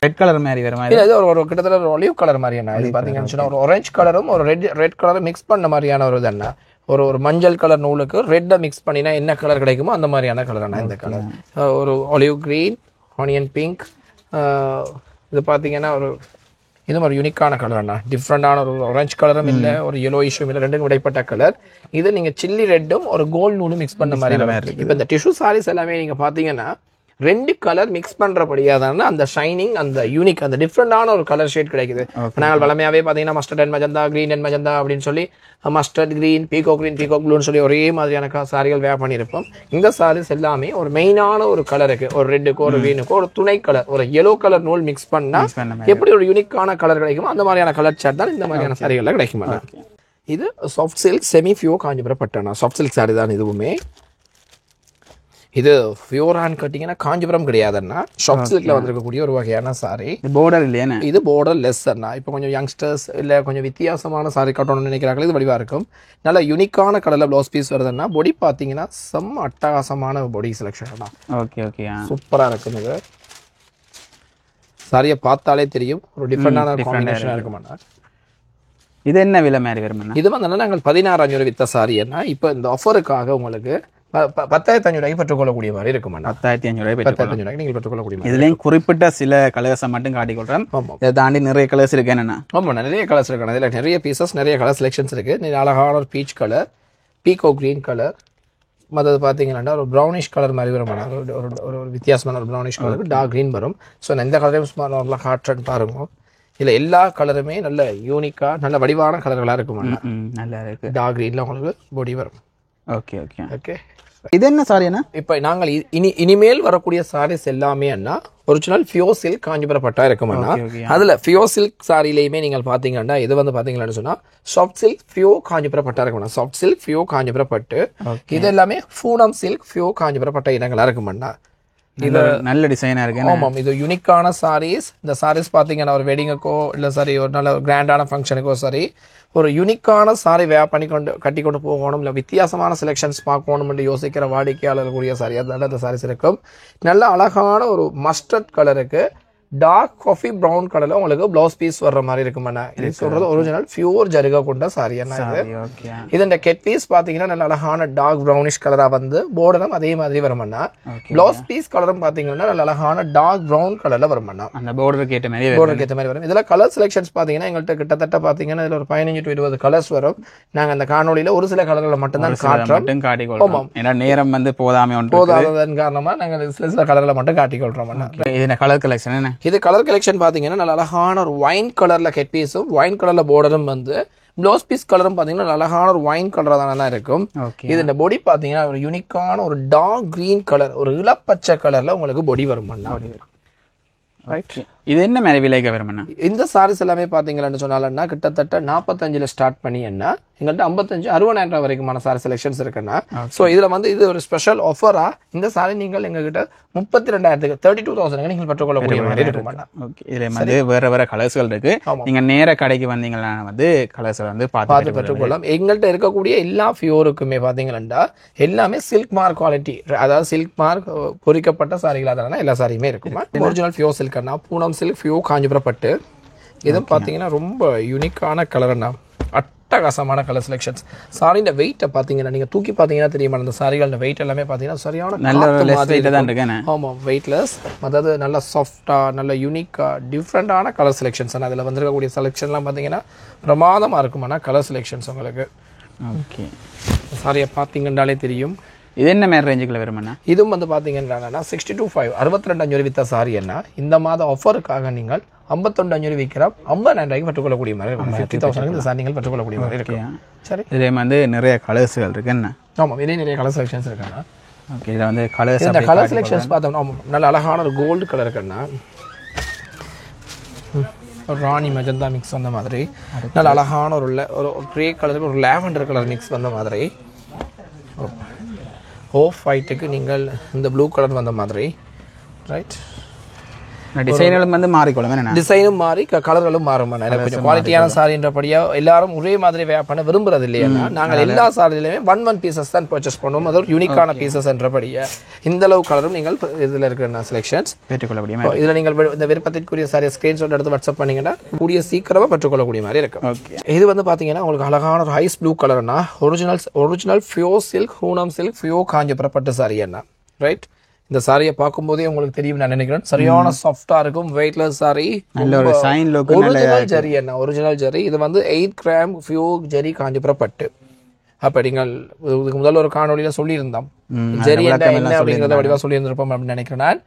ரெட் கலர் மாதிரி வர மாதிரி. இது ஒரு கிட்டத்தட்ட ஒரு ஒலிவ் கலர் மாதிரியான. இது பாத்தீங்கன்னா ஒரு ஆரஞ்சு கலரும் ஒரு ரெட் கலரும் மிக்ஸ் பண்ண மாதிரியான ஒரு இது. ஒரு மஞ்சள் கலர் நூலுக்கு ரெட்டை மிக்ஸ் பண்ணினா என்ன கலர் கிடைக்குமோ அந்த மாதிரியான கலர் அண்ணா இந்த கலர். ஒரு ஒலிவ் கிரீன், ஆனியன் பிங்க். இது பாத்தீங்கன்னா ஒரு இது ஒரு யூனிக்கான கலர் அண்ணா. டிஃப்ரெண்டான ஒரு ஆரஞ்சு கலரும் இல்லை, ஒரு yellow இஷ்யூம் இல்லை, ரெண்டுக்கும் இடைப்பட்ட கலர். இது நீங்க சில்லி ரெட்டும் ஒரு கோல்ட் நூலும் மிக்ஸ் பண்ண மாதிரி இருக்கு. இப்போ இந்த டிஷ்யூ சாரீஸ் எல்லாமே நீங்க பாத்தீங்கன்னா ரெண்டு கலர் மிக்ஸ் பண்றபடியாதான அந்த ஷைனிங், அந்த யூனிக், அந்த டிஃப்ரெண்டான ஒரு கலர் ஷேட் கிடைக்குது. நாங்கள் வளமையாவே பாத்தீங்கன்னா mustard and magenta, green and magenta அப்படின்னு சொல்லி மஸ்டர்ட் கிரீன், பீகோக் ப்ளூன்னு சொல்லி ஒரே மாதிரியான சாரிகள் வேர் பண்ணியிருப்போம். இந்த சாரீஸ் எல்லாமே ஒரு மெயினான ஒரு கலருக்கு, ஒரு ரெட்டுக்கோ ஒரு கிரீனுக்கோ ஒரு துணை கலர், ஒரு yellow கலர் நூல் மிக்ஸ் பண்ணா எப்படி ஒரு யூனிக்கான கலர் கிடைக்குமோ அந்த மாதிரியான கலர் ஷேட் தான் இந்த மாதிரியான சாரிகள்ல கிடைக்குமா. இது சாஃப்ட் சில்க் செமி ஃபியூ காஞ்சிபுரம் பட்டனா சாஃப்ட் சில்க் சாரி தான் இதுவுமே. இது பியூர் ஹேண்ட் கட்டிங்கன்னா காஞ்சிபுரம் கிடையாதுன்னா சாஃப்ட் சில்க்ல வந்திருக்கக்கூடிய ஒரு வகையான சாரி. பார்டர் இல்லையா? இது பார்டர் லெஸ் அண்ணா. இப்போ கொஞ்சம் யங்ஸ்டர்ஸ் இல்லை கொஞ்சம் வித்தியாசமான சாரி கட்டணும்னு நினைக்கிறாங்களே இது வடிவா இருக்கும். நல்ல யூனிக்கான கலர்ல ப்ளவுஸ் பீஸ் வருதுன்னா பொடி பார்த்தீங்கன்னா செம்ம அட்டகாசமான பொடி செலெக்ஷன் தான். ஓகே ஓகே, சூப்பரா இருக்கும். இது சாரியை பார்த்தாலே தெரியும் ஒரு டிஃப்ரெண்டான காம்பினேஷனா இருக்குமாண்ணா. இது என்ன விலை மாதிரி வரும்? இது வந்து நாங்கள் 16,500 வித்த சாரி என்ன இப்போ இந்த ஆஃபருக்காக உங்களுக்கு 10,500 பெற்றுக்கொள்ளக்கூடிய மாதிரி இருக்கும். 10,500 நீங்கள் பெற்றுக்கொள்ளக்கூடிய மாதிரி. இதுலயும் குறிப்பிட்ட சில கலர்ஸை மட்டும் காட்டிக்கொள்றேன். இதை தாண்டி நிறைய கலர்ஸ் இருக்கு. என்னன்னா நிறைய கலர்ஸ் இருக்கு. இதுல நிறைய பீசஸ், நிறைய கலர் செலெக்ஷன்ஸ் இருக்கு. அழகான ஒரு பீச் கலர், பீகோ கிரீன் கலர், மற்றது பார்த்தீங்கன்னா ஒரு ப்ரௌனிஷ் கலர் மாதிரி வரும். ஒரு வித்தியாசமான ஒரு ப்ரௌனிஷ் கலருக்கு டார்க் கிரீன் வரும். ஸோ இந்த கலரையும் நல்லா காட்டுறேன் பாருங்க. இல்லை எல்லா கலருமே நல்ல யூனிக்கா நல்ல வடிவான கலர்களாக இருக்கும். நல்லா இருக்கு. டார்க் கிரீன்ல உங்களுக்கு பொடி வரும். Okay okay okay. இது என்ன சாரினா? இப்போ நாங்கள் இனிமேல் வரக்கூடிய சாரீஸ் எல்லாமே அண்ணா ஒரிஜினல் ஃபியோ சில்க் காஞ்சிபுரம் பட்டா இருக்கும்ண்ணா. அதுல ஃபியோ சில்க் சாரிலையுமே நீங்கள் பாத்தீங்கன்னா இது வந்து பாத்தீங்கன்னு சொன்னா சாஃப்ட் சில்க் ஃபியோ காஞ்சிபுரம் பட்டா இருக்கும்ண்ணா. சாஃப்ட் சில்க் ஃபியோ காஞ்சிபுரம் பட்டு, இது எல்லாமே பூனம் சில்க் ஃபியோ காஞ்சிபுரம் பட்ட இடங்களா இருக்கும்ண்ணா. இது நல்ல டிசைனா இருக்கு. ஆமாம், இது யூனிக்கான சாரீஸ். இந்த சாரீஸ் பாத்தீங்கன்னா ஒரு வெட்டிங்குக்கோ இல்ல சரி ஒரு நல்ல கிராண்டான ஃபங்க்ஷனுக்கோ சரி ஒரு யூனிக்கான சாரி வேர் பண்ணி கட்டி கொண்டு போகணும், இல்லை வித்தியாசமான செலெக்ஷன்ஸ் பார்க்கணும் என்று யோசிக்கிற வாடிக்கையாளர்களுடைய சாரி அதனால அந்த சாரீஸ் இருக்கும். நல்ல அழகான ஒரு மஸ்டர்ட் கலருக்கு டார்க் காஃபி ப்ரௌன் கலர்ல உங்களுக்கு பிளவுஸ் பீஸ் வர்ற மாதிரி இருக்கும். இது சொல்றது ஒரிஜினல் பியூர் ஜருகா கொண்ட சாரி. என்ன இது இந்த கெட் பீஸ் பாத்தீங்கன்னா நல்ல அழகான டார்க் ப்ரௌனிஷ் கலரா வந்து போர்டரும் அதே மாதிரி வரும்னா. பிளவுஸ் பீஸ் கலரும் பாத்தீங்கன்னா நல்ல அழகான டார்க் ப்ரௌன் கலர்ல வரும்னா. அந்த போர்டருக்கு ஏற்ற மாதிரி வரும். இதுல கலர் செலெக்ஷன்ஸ் பாத்தீங்கன்னா எங்கள்கிட்ட கிட்டத்தட்ட பாத்தீங்கன்னா இதுல ஒரு 15 to 20 கலர்ஸ் வரும். நாங்க அந்த காணொலியில ஒரு சில கலர்களை மட்டும் தான் காட்டுறோம். நேரம் வந்து போதாதன் காரணமா நாங்க சில கலர்களை மட்டும் காட்டிக்கொள்றோம். கலர் கலெக்ஷன் என்ன? இது கலர் கலெக்ஷன் பாத்தீங்கன்னா நல்ல அழகான ஒரு ஒயின் கலர்ல ஹெட் பீஸும் ஒயின் கலர்ல பார்டரும் வந்து ப்ளவுஸ் பீஸ் கலரும் பாத்தீங்கன்னா அழகான ஒரு ஒயின் கலரா தானே இருக்கும். இது இந்த பொடி பாத்தீங்கன்னா ஒரு யூனிக்கான ஒரு டார்க் கிரீன் கலர், ஒரு இளப்பச்சை கலர்ல உங்களுக்கு பொடி வரும். இது என்ன மாதிரி விலைக்கு வரும்? இந்த சாரீஸ் எல்லாமே பாத்தீங்கன்னு சொன்னாலன்னா கிட்டத்தட்ட 45ல ஸ்டார்ட் பண்ணி என்ன எங்கள்கிட்ட 55 60,000 வரைக்குமான சாரி செலெக்ஷன்ஸ் இருக்குன்னா. ஸோ இதுல வந்து இது ஒரு ஸ்பெஷல் ஆஃபரா இந்த சாரி நீங்கள் எங்ககிட்ட 32,000 32,000 நீங்கள் பெற்றுக்கொள்ளக்கூடிய மாதிரி இருக்கும். இதுல வந்து வேற வேற கலர்ஸ்கள் இருக்கு. நீங்க நேர கடைக்கு வந்தீங்கன்னா வந்து கலர்ஸ் வந்து பார்த்து பெற்றுக்கொள்ளலாம். எங்கள்கிட்ட இருக்கக்கூடிய எல்லா ஃபியோருக்குமே பாத்தீங்கன்னா எல்லாமே சில்க் மார்க் குவாலிட்டி, அதாவது சில்க் மார்க் பொறிக்கப்பட்ட சாரிகள் அதனால எல்லா சாரியுமே இருக்குமா. ஒரிஜினல் ஃபியோ சில்க்னா பூனம் சில்க் ஃபியோ காஞ்சிபுரம் பட்டு. இதுவும் பாத்தீங்கன்னா ரொம்ப யூனிக்கான கலர்னா, அட்டகாசமான கலர் செலெக்ஷன்ஸ். சாரியோட வெயிட்டை பாத்தீங்கன்னா நீங்க தூக்கி பாத்தீங்கன்னா தெரியுமா அந்த சாரிகளோட வெயிட் எல்லாமே பாத்தீங்கன்னா சரியான நல்ல ஆமா வெயிட்லெஸ், அதாவது நல்ல சாஃப்டா நல்ல யூனிக்கா டிஃப்ரெண்டான கலர் செலெக்ஷன்ஸ். அதுல வந்திருக்கக்கூடிய செலெக்ஷன்லாம் பாத்தீங்கன்னா பிரமாதமா இருக்குமானா கலர் செலெக்ஷன்ஸ் உங்களுக்கு. ஓகே, சாரியை பாத்தீங்கன்னாலே தெரியும். இது என்ன மாதிரி ரேஞ்சுக்குள்ள வருமானா? இதுவும் வந்து பாத்தீங்கன்னா 62,500 62,500 வித்த சாரி என்ன இந்த மாத ஆஃபருக்காக நீங்கள் 51,500 விற்கிறோம் 50,000 பெற்றுக்கொள்ளக்கூடிய மாதிரி 50,000 இந்த சாரி நீங்கள் பெற்றுக்கொள்ளக்கூடிய மாதிரி இருக்கு. சரி, இதே வந்து நிறைய கலர்ஸ்கள் இருக்கு என்ன? ஆமாம், இதே நிறைய கலர் செலெக்ஷன்ஸ் இருக்குன்னா. ஓகே, இதில் வந்து கலர்ஸ் இந்த கலர் செலெக்ஷன்ஸ் பார்த்தோம்னா நல்ல அழகான ஒரு கோல்டு கலர் இருக்குன்னா ஒரு ராணி மெஜந்தா மிக்ஸ் வந்த மாதிரி, நல்ல அழகான ஒரு கிரே கலருக்கு ஒரு லாவெண்டர் கலர் மிக்ஸ் வந்த மாதிரி, ஆஃப் ஒயிட்டுக்கு நீங்கள் இந்த ப்ளூ கலர் வந்த மாதிரி. ரைட், டிசைன்களும் வந்து மாறிக்கொள்ளும், டிசைனும் மாறி கலர்களும் மாறும். கொஞ்சம் குவாலிட்டியான சாரின்றபடியா எல்லாரும் ஒரே மாதிரி வேர் பண்ண விரும்புறது இல்லையா. நாங்கள் எல்லா சாரிலையுமே ஒன் பீசஸ் தான் பர்ச்சேஸ் பண்ணுவோம். அது ஒரு யூனிக்கான பீசஸ் என்றபடியா இந்த அளவு கலரும் நீங்கள் இதுல இருக்கிற செலெக்ஷன்ஸ் பெற்றுக்கொள்ளக்கூடிய. இதுல நீங்கள் இந்த விருப்பத்திற்குரிய சாரியை ஸ்கிரீன்ஷாட் எடுத்து வாட்ஸ்அப் பண்ணீங்கன்னா கூடிய சீக்கிரமா பெற்றுக்கொள்ளக்கூடிய மாதிரி இருக்கும். இது வந்து பாத்தீங்கன்னா உங்களுக்கு அழகான ஒரு ஹைஸ் ப்ளூ கலர்னா ஒரிஜினல் ஃபியோ சில்க் ஹூனம் சில்க் ஃபியோ காஞ்சிபுரம் பட்டு சாரி என்ன. ரைட், இந்த சாரியை பார்க்கும்போதே உங்களுக்கு தெரியும் நான் நினைக்கிறேன். சரியான சாஃப்டா இருக்கும், வெயிட்லெஸ் சாரி, நல்ல ஒரு ஷைன் லுக். ஒரிஜினல் ஜரி என்ன, ஒரிஜினல் ஜரி. இது வந்து 8 கிராம் ஃபியூ ஜரி காஞ்சிபுரம் பட்டு. அப்ப நீங்கள் இதுக்கு முதல்ல ஒரு காணொலியில சொல்லியிருந்தோம் ஜரி என்ன அப்படிங்கறத வடிவா சொல்லியிருந்திருப்போம் அப்படின்னு நினைக்கிறேன்.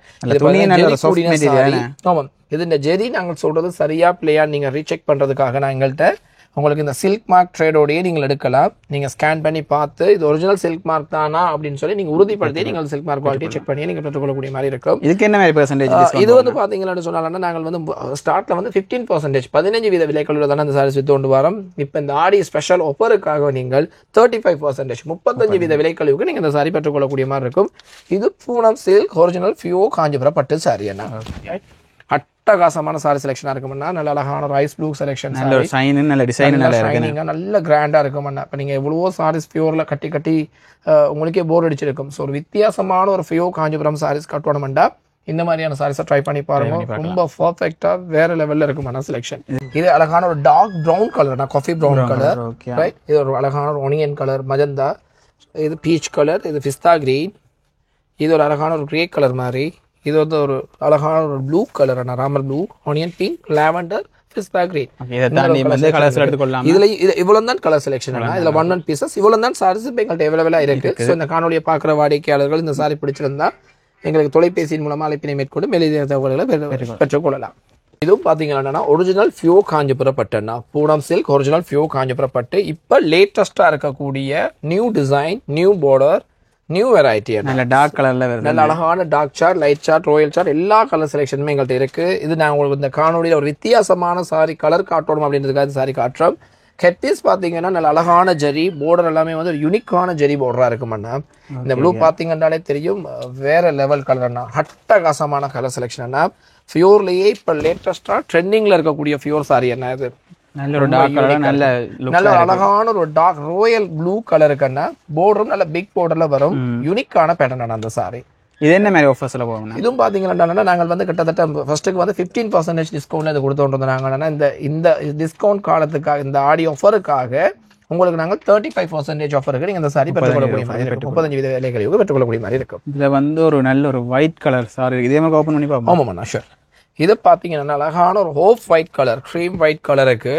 ஆமாம், இது இந்த ஜெரி நாங்கள் சொல்றது சரியா பிள்ளையா நீங்க ரீசெக் பண்றதுக்காக நான் எங்கள்கிட்ட உங்களுக்கு இந்த சில்க் மார்க் ட்ரேடோடையே நீங்கள் எடுக்கலாம். நீங்க ஸ்கேன் பண்ணி பார்த்து இது ஒரிஜினல் சில்க் மார்க் தானா அப்படின்னு சொல்லி நீங்க உறுதிப்படுத்தி நீங்கள் சில்க் மார்க் குவாலிட்டி செக் பண்ணி நீங்க பெற்றுக்கொள்ளக்கூடிய மாதிரி இருக்கும். இதுக்கு என்ன மாதிரி பெர்சன்டேஜ்? இது வந்து பாத்தீங்கன்னு சொன்னாலும் நாங்கள் வந்து ஸ்டார்ட்ல வந்து 15% 15% விலைக்குள்ள தானே அந்த சாரீஸ் வித்து கொண்டு வரோம். இப்ப இந்த ஆடி ஸ்பெஷல் ஆஃபருக்காக நீங்கள் 35% 35% விலைக்கழிவுக்கு நீங்க இந்த சாரி பெற்றுக்கொள்ளக்கூடிய மாதிரி இருக்கும். இது பூனம் சில்க் ஒரிஜினல் ஃபியோ காஞ்சிபுரம் பட்டு சாரி என்ன. அட்டகாசமான சாரி செலெக்ஷனா இருக்கும்னா, நல்ல அழகான ஒரு ஐஸ் ப்ளூ செலெக்ஷன், நல்ல ஷைன், நல்ல டிசைன், நல்ல கிராண்டா இருக்கும்னா. இப்ப நீங்க எவ்வளவோ சாரீஸ் பியூர்ல கட்டி உங்களுக்கே போர் அடிச்சிருக்கும். ஸோ ஒரு வித்தியாசமான ஒரு ஃபியோ காஞ்சிபுரம் சாரீஸ் கட்டணும்னா இந்த மாதிரியான சாரீஸை ட்ரை பண்ணி பாருங்க. ரொம்ப பர்ஃபெக்டா வேற லெவல்ல இருக்குமான செலெக்ஷன். இது அழகான ஒரு dark brown colour, coffee brown colour, right. இது ஒரு அழகான ஒரு ஒனியன் கலர், மஜந்தா. இது பீச் கலர், இது பிஸ்தா கிரீன். இது ஒரு அழகான ஒரு கிரே கலர் மாதிரி. இது வந்து ஒரு அழகான ஒரு blue colour, Ramar blue, onion pink, lavender, pista green. இதுல இவ்வளவு தான் கலர் செலெக்ஷன். இதுல 1 பீசஸ் இவ்வளவு தான் சாரீஸ் எங்கள்கிட்ட அவைலபிளா இருக்கு. ஸோ இந்த காணொலியை பார்க்குற வாடிக்கையாளர்கள் இந்த சாரி பிடிச்சிருந்தா எங்களுக்கு தொலைபேசியின் மூலமா அழைப்பினை மேற்கொண்டு மேலதிக தகவல்களை பெற்றுக்கொள்ளலாம். இதுவும் பாத்தீங்கன்னா ஒரிஜினல் ஃபியோ காஞ்சிபுரம் பட்டுன்னா பூனம் சில்க் ஒரிஜினல் ஃபியோ காஞ்சிபுரம் பட்டு. இப்ப லேட்டஸ்டா இருக்கக்கூடிய new design, new border, new variety. நல்ல டார்க் கலர்ல வருது. நல்ல அழகான dark shade, light shade, royal shade எல்லா கலர் செலெக்ஷனுமே எங்கள்கிட்ட இருக்கு. இது நான் உங்களுக்கு இந்த காணொலியில ஒரு வித்தியாசமான சாரி கலர் காட்டணும் அப்படின்றதுக்காக சாரி காட்டுறோம். ஹெட்பீஸ் பாத்தீங்கன்னா நல்ல அழகான ஜரி பார்டர், எல்லாமே வந்து ஒரு யூனிக்கான ஜரி பார்டரா இருக்குமாண்ணா. இந்த ப்ளூ பாத்தீங்கன்னாலே தெரியும் வேற லெவல் கலர்னா, அட்டகாசமான கலர் செலெக்ஷன். ஃபியோர்லயே இப்ப லேட்டஸ்டா ட்ரெண்டிங்ல இருக்கக்கூடிய ஃபியோர் சாரி என்ன இது. நல்ல ஒரு டார்க் கலர், நல்ல அழகான ஒரு டார்க் ராயல் ப்ளூ கலருக்குன்னா பார்டரும் நல்ல பிக் பார்டர்ல வரும். யூனிக்கான பேட்டர்ன் அந்த சாரி. இது என்ன மாதிரி ஆஃபர்ஸ்ல போகும்? இதுவும் பாத்தீங்கன்னா நாங்கள் வந்து கிட்டத்தட்ட ஃபர்ஸ்ட்டுக்கு வந்து 15% டிஸ்கவுண்ட் இது கொடுத்துட்டு நாங்கள் இந்த டிஸ்கவுண்ட் காலத்துக்காக, இந்த ஆடி ஆஃபருக்காக உங்களுக்கு நாங்கள் 35% ஆஃபருக்கு நீங்க இந்த சாரி பெற்றுக்கொள்ளக்கூடிய மாதிரி இருக்கும். 35% விலை கழிவுக்கு பெற்றுக்கொள்ளக்கூடிய மாதிரி இருக்கும். இதுல வந்து ஒரு நல்ல ஒரு ஒயிட் கலர் சாரி இதே மாதிரி ஓபன் பண்ணி பார்ப்போம். ஆமாம்ண்ணா, ஷூர். இது பாத்தீங்கன்னா அழகான ஒரு hope white colour, cream white கலருக்கு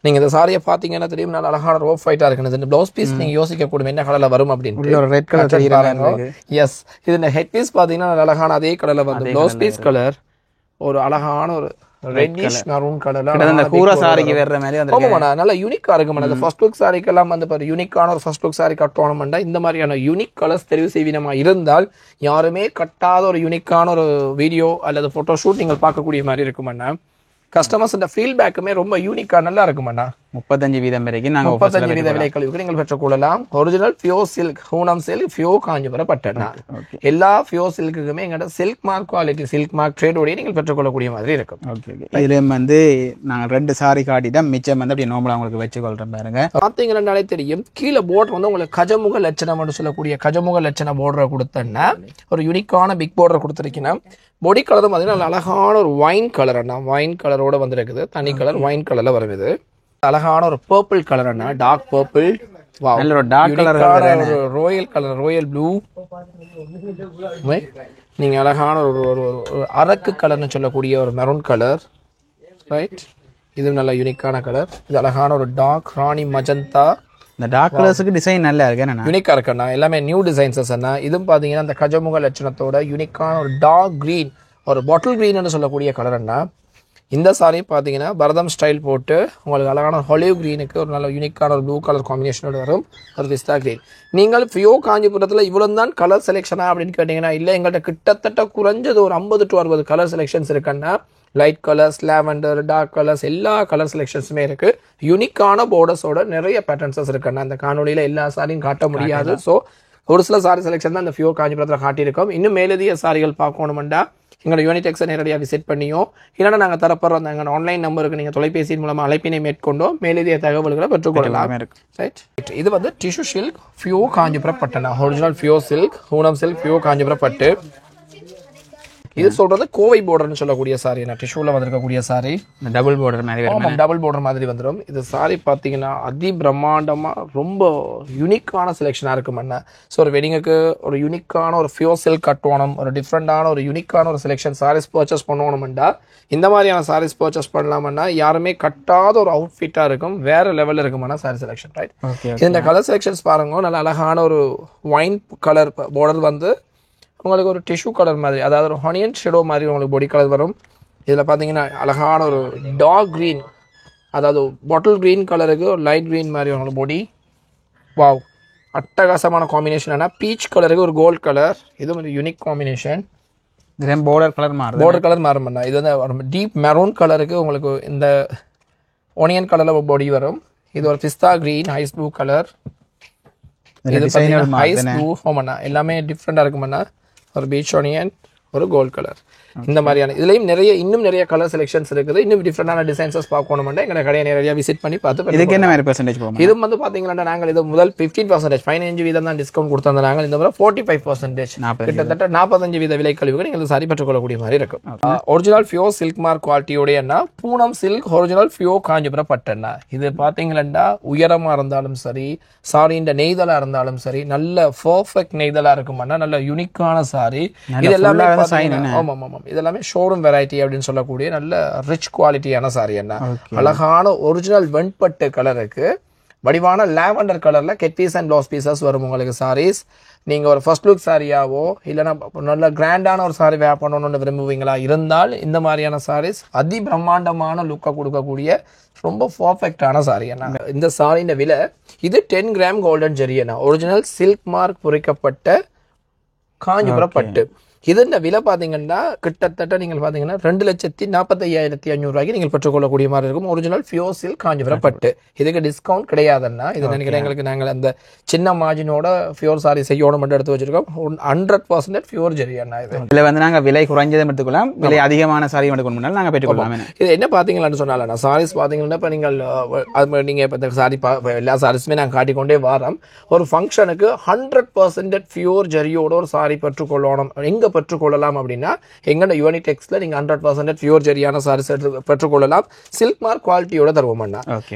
நீங்க இந்த சாரியை பாத்தீங்கன்னா தெரியும் நல்ல அழகான ரோப் ஒயிட்டா இருக்கு. இந்த ப்ளவுஸ் பீஸ் நீங்க யோசிக்க கூடும் என்ன கலர்ல வரும் அப்படின்னு. ஒரு ரெட் கலர் தெரியுறாங்க. எஸ், இது இந்த ஹெட் பீஸ் பாத்தீங்கன்னா நல்ல அழகான அதே கலர்ல வந்து ப்ளவுஸ் பீஸ் கலர் ஒரு அழகான ஒரு ரெட்டிஷ் மெரூன் கலர்ல அந்த கூரா சாரிக்கு வேற மாதிரி அந்த ஆமாண்ணா நல்ல யூனிக்கா இருக்கும். அந்த ஃபர்ஸ்ட் லுக் சாரிக்கு எல்லாம் வந்து பாரு யூனிக்கான ஒரு ஃபர்ஸ்ட் லுக் சாரி கட்டணும்னா இந்த மாதிரியான யூனிக் கலர்ஸ் தெரிவு செய்வீனமா இருந்தால் யாருமே கட்டாத ஒரு யூனிக்கான ஒரு வீடியோ அல்லது போட்டோ ஷூட் நீங்கள் பார்க்கக்கூடிய மாதிரி இருக்குமாண்ணா. கஸ்டமர்ஸ் இந்த ஃபீட்பேக்குமே ரொம்ப யூனிக்கா நல்லா இருக்குமாண்ணா. 35% வரைக்கும் நாங்க 35% விலை கழிவுக்கு நீங்கள் பெற்றுக்கொள்ளலாம். ஒரிஜினல் ஃபியோ சில்க், பூனம் சில்க், ஃபியோ காஞ்சிபுரம் பட்டுனா எல்லா ஃபியோ சில்க்குமே எங்கள்கிட்ட silk mark quality, silk mark ட்ரேடோடய நீங்கள் பெற்றுக்கொள்ளக்கூடிய மாதிரி இருக்கும். இதுல வந்து நாங்கள் 2 சாரி காட்டிட்டா மிச்சம் வந்து அப்படியே நார்மலா உங்களுக்கு வச்சுக்கொள்றேன் பாருங்க. பாத்தீங்கன்னாலே தெரியும் கீழே போர்டர் வந்து உங்களுக்கு கஜமுக லட்சணம் சொல்லக்கூடிய கஜமுக லட்சண போர்டரை கொடுத்தேன்னா ஒரு யூனிக்கான பிக் போர்டர் கொடுத்துருக்கீங்கன்னா பொடி கலரும் பார்த்தீங்கன்னா அழகான ஒரு வைன் கலர் அண்ணா, வைன் கலரோட வந்துருக்குது. தனி கலர் வைன் கலர்ல வருது. அழகான ஒரு பர்பிள் கலர் அண்ணா, dark purple, dark colour, royal colour, royal blue. நீங்க அழகான ஒரு அரக்கு கலர்னு சொல்லக்கூடிய ஒரு மெரூன் கலர், ரைட். இது நல்ல யூனிக்கான கலர். இது அழகான ஒரு டார்க் ராணி மஜந்தா. இந்த டார்க் கலர்ஸ்க்கு டிசைன் நல்லா இருக்கு, என்ன யூனிக்கா இருக்குண்ணா. எல்லாமே நியூ டிசைன்ஸஸ் அண்ணா. இதுவும் பாத்தீங்கன்னா அந்த கஜமுக லட்சணத்தோட யூனிக்கான ஒரு டார்க் கிரீன், ஒரு பாட்டில் கிரீன் சொல்லக்கூடிய கலர் அண்ணா. இந்த சாரி பாத்தீங்கன்னா பரதம் ஸ்டைல் போட்டு உங்களுக்கு அழகான ஹாலிவ் கிரீனுக்கு ஒரு நல்ல யூனிக்கான ஒரு ப்ளூ கலர் காம்பினேஷனோட வரும் ஒரு பிஸ்தா கிரீன். நீங்கள் ஃபியோ காஞ்சிபுரத்துல இவ்வளவு தான் கலர் செலெக்ஷனா அப்படின்னு கேட்டீங்கன்னா இல்ல, எங்கள்கிட்ட கிட்டத்தட்ட குறைஞ்சது ஒரு 50 to 60 கலர் செலெக்ஷன்ஸ் இருக்குன்னா light colours, lavender, dark colours எல்லா கலர் செலெக்ஷன்ஸுமே இருக்கு. யூனிக்கான பார்டர்ஸோட நிறைய பேட்டர்ன்ஸஸ் இருக்குன்னா அந்த காணொலியில எல்லா சாரியும் காட்ட முடியாது. ஸோ ஒரு சில சாரி செலெக்ஷன் தான் இந்த ஃபியோ காஞ்சிபுரத்தில் காட்டியிருக்கோம். இன்னும் மேலதிக சாரிகள் பார்க்கணுமெண்டா எங்களோட யூனிடெக்ஸை நேரடியாக விசிட் பண்ணியோ இல்லைன்னா நாங்கள் தரப்படுறோம் எங்கள் ஆன்லைன் நம்பருக்கு நீங்கள் தொலைபேசியின் மூலமாக அழைப்பினை மேற்கொண்டோ மேலதிக தகவல்களை பெற்றுக்கொள்ளலாம். ரைட். இது வந்து டிஷ்யூ சில்க் ஃபியோ காஞ்சிபுரம் பட்டுனா ஒரிஜினல் ஃபியோ சில்க், பூனம் சில்க், ஃபியோ காஞ்சிபுரம் பட்டு. இது சொல்றது கோவை பார்டர்னு சொல்லக்கூடிய சாரி, நான் டிஷ்யூல வந்திருக்கக்கூடிய சாரி. டபுள் பார்டர் மாதிரி வரும். டபுள் பார்டர் மாதிரி வந்துடும். இது சாரி பாத்தீங்கன்னா அதி பிரம்மாண்டமா ரொம்ப யூனிக்கான செலெக்ஷனா இருக்கும் அண்ணா. ஸோ ஒரு வெட்டிங்குக்கு ஒரு யூனிக்கான ஒரு ஃபியோ சில்க் கட்டணும், ஒரு டிஃப்ரெண்டான ஒரு யூனிக்கான ஒரு செலெக்ஷன் சாரீஸ் பர்ச்சேஸ் பண்ணணும்டா இந்த மாதிரியான சாரீஸ் பர்ச்சேஸ் பண்ணலாம்னா யாருமே கட்டாத ஒரு அவுட்ஃபிட்டா இருக்கும், வேற லெவல்ல இருக்குமாண்ணா சாரி செலெக்ஷன். ரைட். இந்த கலர் செலெக்ஷன்ஸ் பாருங்க, நல்ல அழகான ஒரு வைன் கலர் பார்டர் வந்து உங்களுக்கு ஒரு டிஷ்யூ கலர் மாதிரி, அதாவது ஒரு ஹனியன் ஷேடோ மாதிரி உங்களுக்கு பாடி கலர் வரும். இதில் பார்த்தீங்கன்னா அழகான ஒரு டார்க் க்ரீன், அதாவது பாட்டில் க்ரீன் கலருக்கு ஒரு லைட் க்ரீன் மாதிரி உங்களுக்கு பாடி. வாவ், அட்டகாசமான காம்பினேஷன். ஆனால் பீச் கலருக்கு ஒரு கோல்ட் கலர், இது ஒரு யூனிக் காம்பினேஷன். பார்டர் கலர் மாறும், பார்டர் கலர் மாறும் பண்ணா. இது வந்து டீப் மெரூன் கலருக்கு உங்களுக்கு இந்த ஒனியன் கலரில் பாடி வரும். இது ஒரு பிஸ்தா க்ரீன், ஐஸ் ப்ளூ கலர். இது ஐஸ் ப்ளூ. ஆமாண்ணா, எல்லாமே டிஃப்ரெண்டாக இருக்குமாண்ணா. ஒரு பீச் ஆனியன், ஒரு கோல்ட் கலர். இந்த மாதிரியான இதுலயும் இன்னும் நிறைய கலர் செலெக்ஷன்ஸ் இருக்குது. இன்னும் டிஃப்ரெண்டான டிசைன்ஸஸ் பார்க்கணும்னா எங்க கடையை நேரடியாக விசிட் பண்ணி பார்த்து இதுக்கு என்ன மாதிரி பெர்சன்டேஜ் போகும்? இது வந்து பாத்தீங்கன்னா நாங்கள் இது முதல் 15% 15% தான் டிஸ்கவுண்ட் கொடுத்திருந்தாங்க. இந்த முறை 45% கிட்டத்தட்ட 45 வீத விலை கழிவுகள் நீங்கள் சாரி பெற்றுக்கொள்ளக்கூடிய மாதிரி இருக்கும். ஒரிஜினல் பியூர் சில்க் மார்க் குவாலிட்டியோட Poonam silk original pure Kanchipuram பட்டுன்னா இது பாத்தீங்கன்னா உயரமா இருந்தாலும் சரி, சாரியின் நெய்தலா இருந்தாலும் சரி, நல்ல பர்ஃபெக்ட் நெய்தலா இருக்குமானா நல்ல யூனிக்கான சாரி. இது எல்லாமே இதெல்லாமே ஷோரூம் வெரைட்டி அப்படின்னு சொல்லக்கூடிய நல்ல ரிச் குவாலிட்டியான சாரி. என்ன அழகான ஒரிஜினல் வெண்பட்டு கலருக்கு வடிவான லாவெண்டர் கலர்ல head piece and blouse pieces வரும் உங்களுக்கு சாரீஸ். நீங்க ஒரு ஃபர்ஸ்ட் லுக் சாரியாவோ இல்லைன்னா நல்ல கிராண்டான ஒரு சாரி வேர் பண்ணணும்னு விரும்புவீங்களா இருந்தால் இந்த மாதிரியான சாரீஸ் அதி பிரம்மாண்டமான லுக்கை கொடுக்கக்கூடிய ரொம்ப பர்ஃபெக்டான சாரி. என்ன இந்த சாரியின் விலை இது 10 கிராம் கோல்டன் ஜெரி. என்ன ஒரிஜினல் சில்க் மார்க் பொறிக்கப்பட்ட காஞ்சிபுரம் பட்டு. இதன் விலை பாத்தீங்கன்னா கிட்டத்தட்ட நீங்கள் பாத்தீங்கன்னா 2,45,500 ரூபாய்க்கு நீங்கள் பெற்றுக்கொள்ளக்கூடிய மாதிரி இருக்கும். ஒரிஜினல் பியூர் சில்க் காஞ்சிபுரம் பட்டு. இதுக்கு டிஸ்கவுண்ட் கிடையாதுன்னா இது நினைக்கிறேன் எங்களுக்கு நாங்கள் அந்த சின்ன மார்ஜினோட பியூர் சாரி செய்யணும் மட்டும் எடுத்து வச்சிருக்கோம். 100% பியூர் ஜெரி. என்ன இதுல வந்து நாங்க விலை குறைஞ்சதும் எடுத்துக்கலாம், விலை அதிகமான சாரி எடுக்கணும்னாலும் நாங்க பெற்றுக்கொள்ளலாம். இது என்ன பாத்தீங்களான்னு சொன்னால சாரீஸ் பாத்தீங்கன்னா இப்ப நீங்க இப்ப சாரி எல்லா சாரீஸுமே நாங்கள் காட்டிக்கொண்டே வரோம். ஒரு ஃபங்க்ஷனுக்கு 100% பியூர் ஜெரியோட ஒரு சாரி பெற்றுக்கொள்ளணும். எங்க பெற்றுக்கொள்ளலாம் அப்படின்னா எங்கட யூனிடெக்ஸ்ல நீங்க 100% பியூர் ஜெரியான சாரீஸ் பெற்றுக்கொள்ளலாம். சில்க் மார்க் குவாலிட்டியோட தருவோம்னா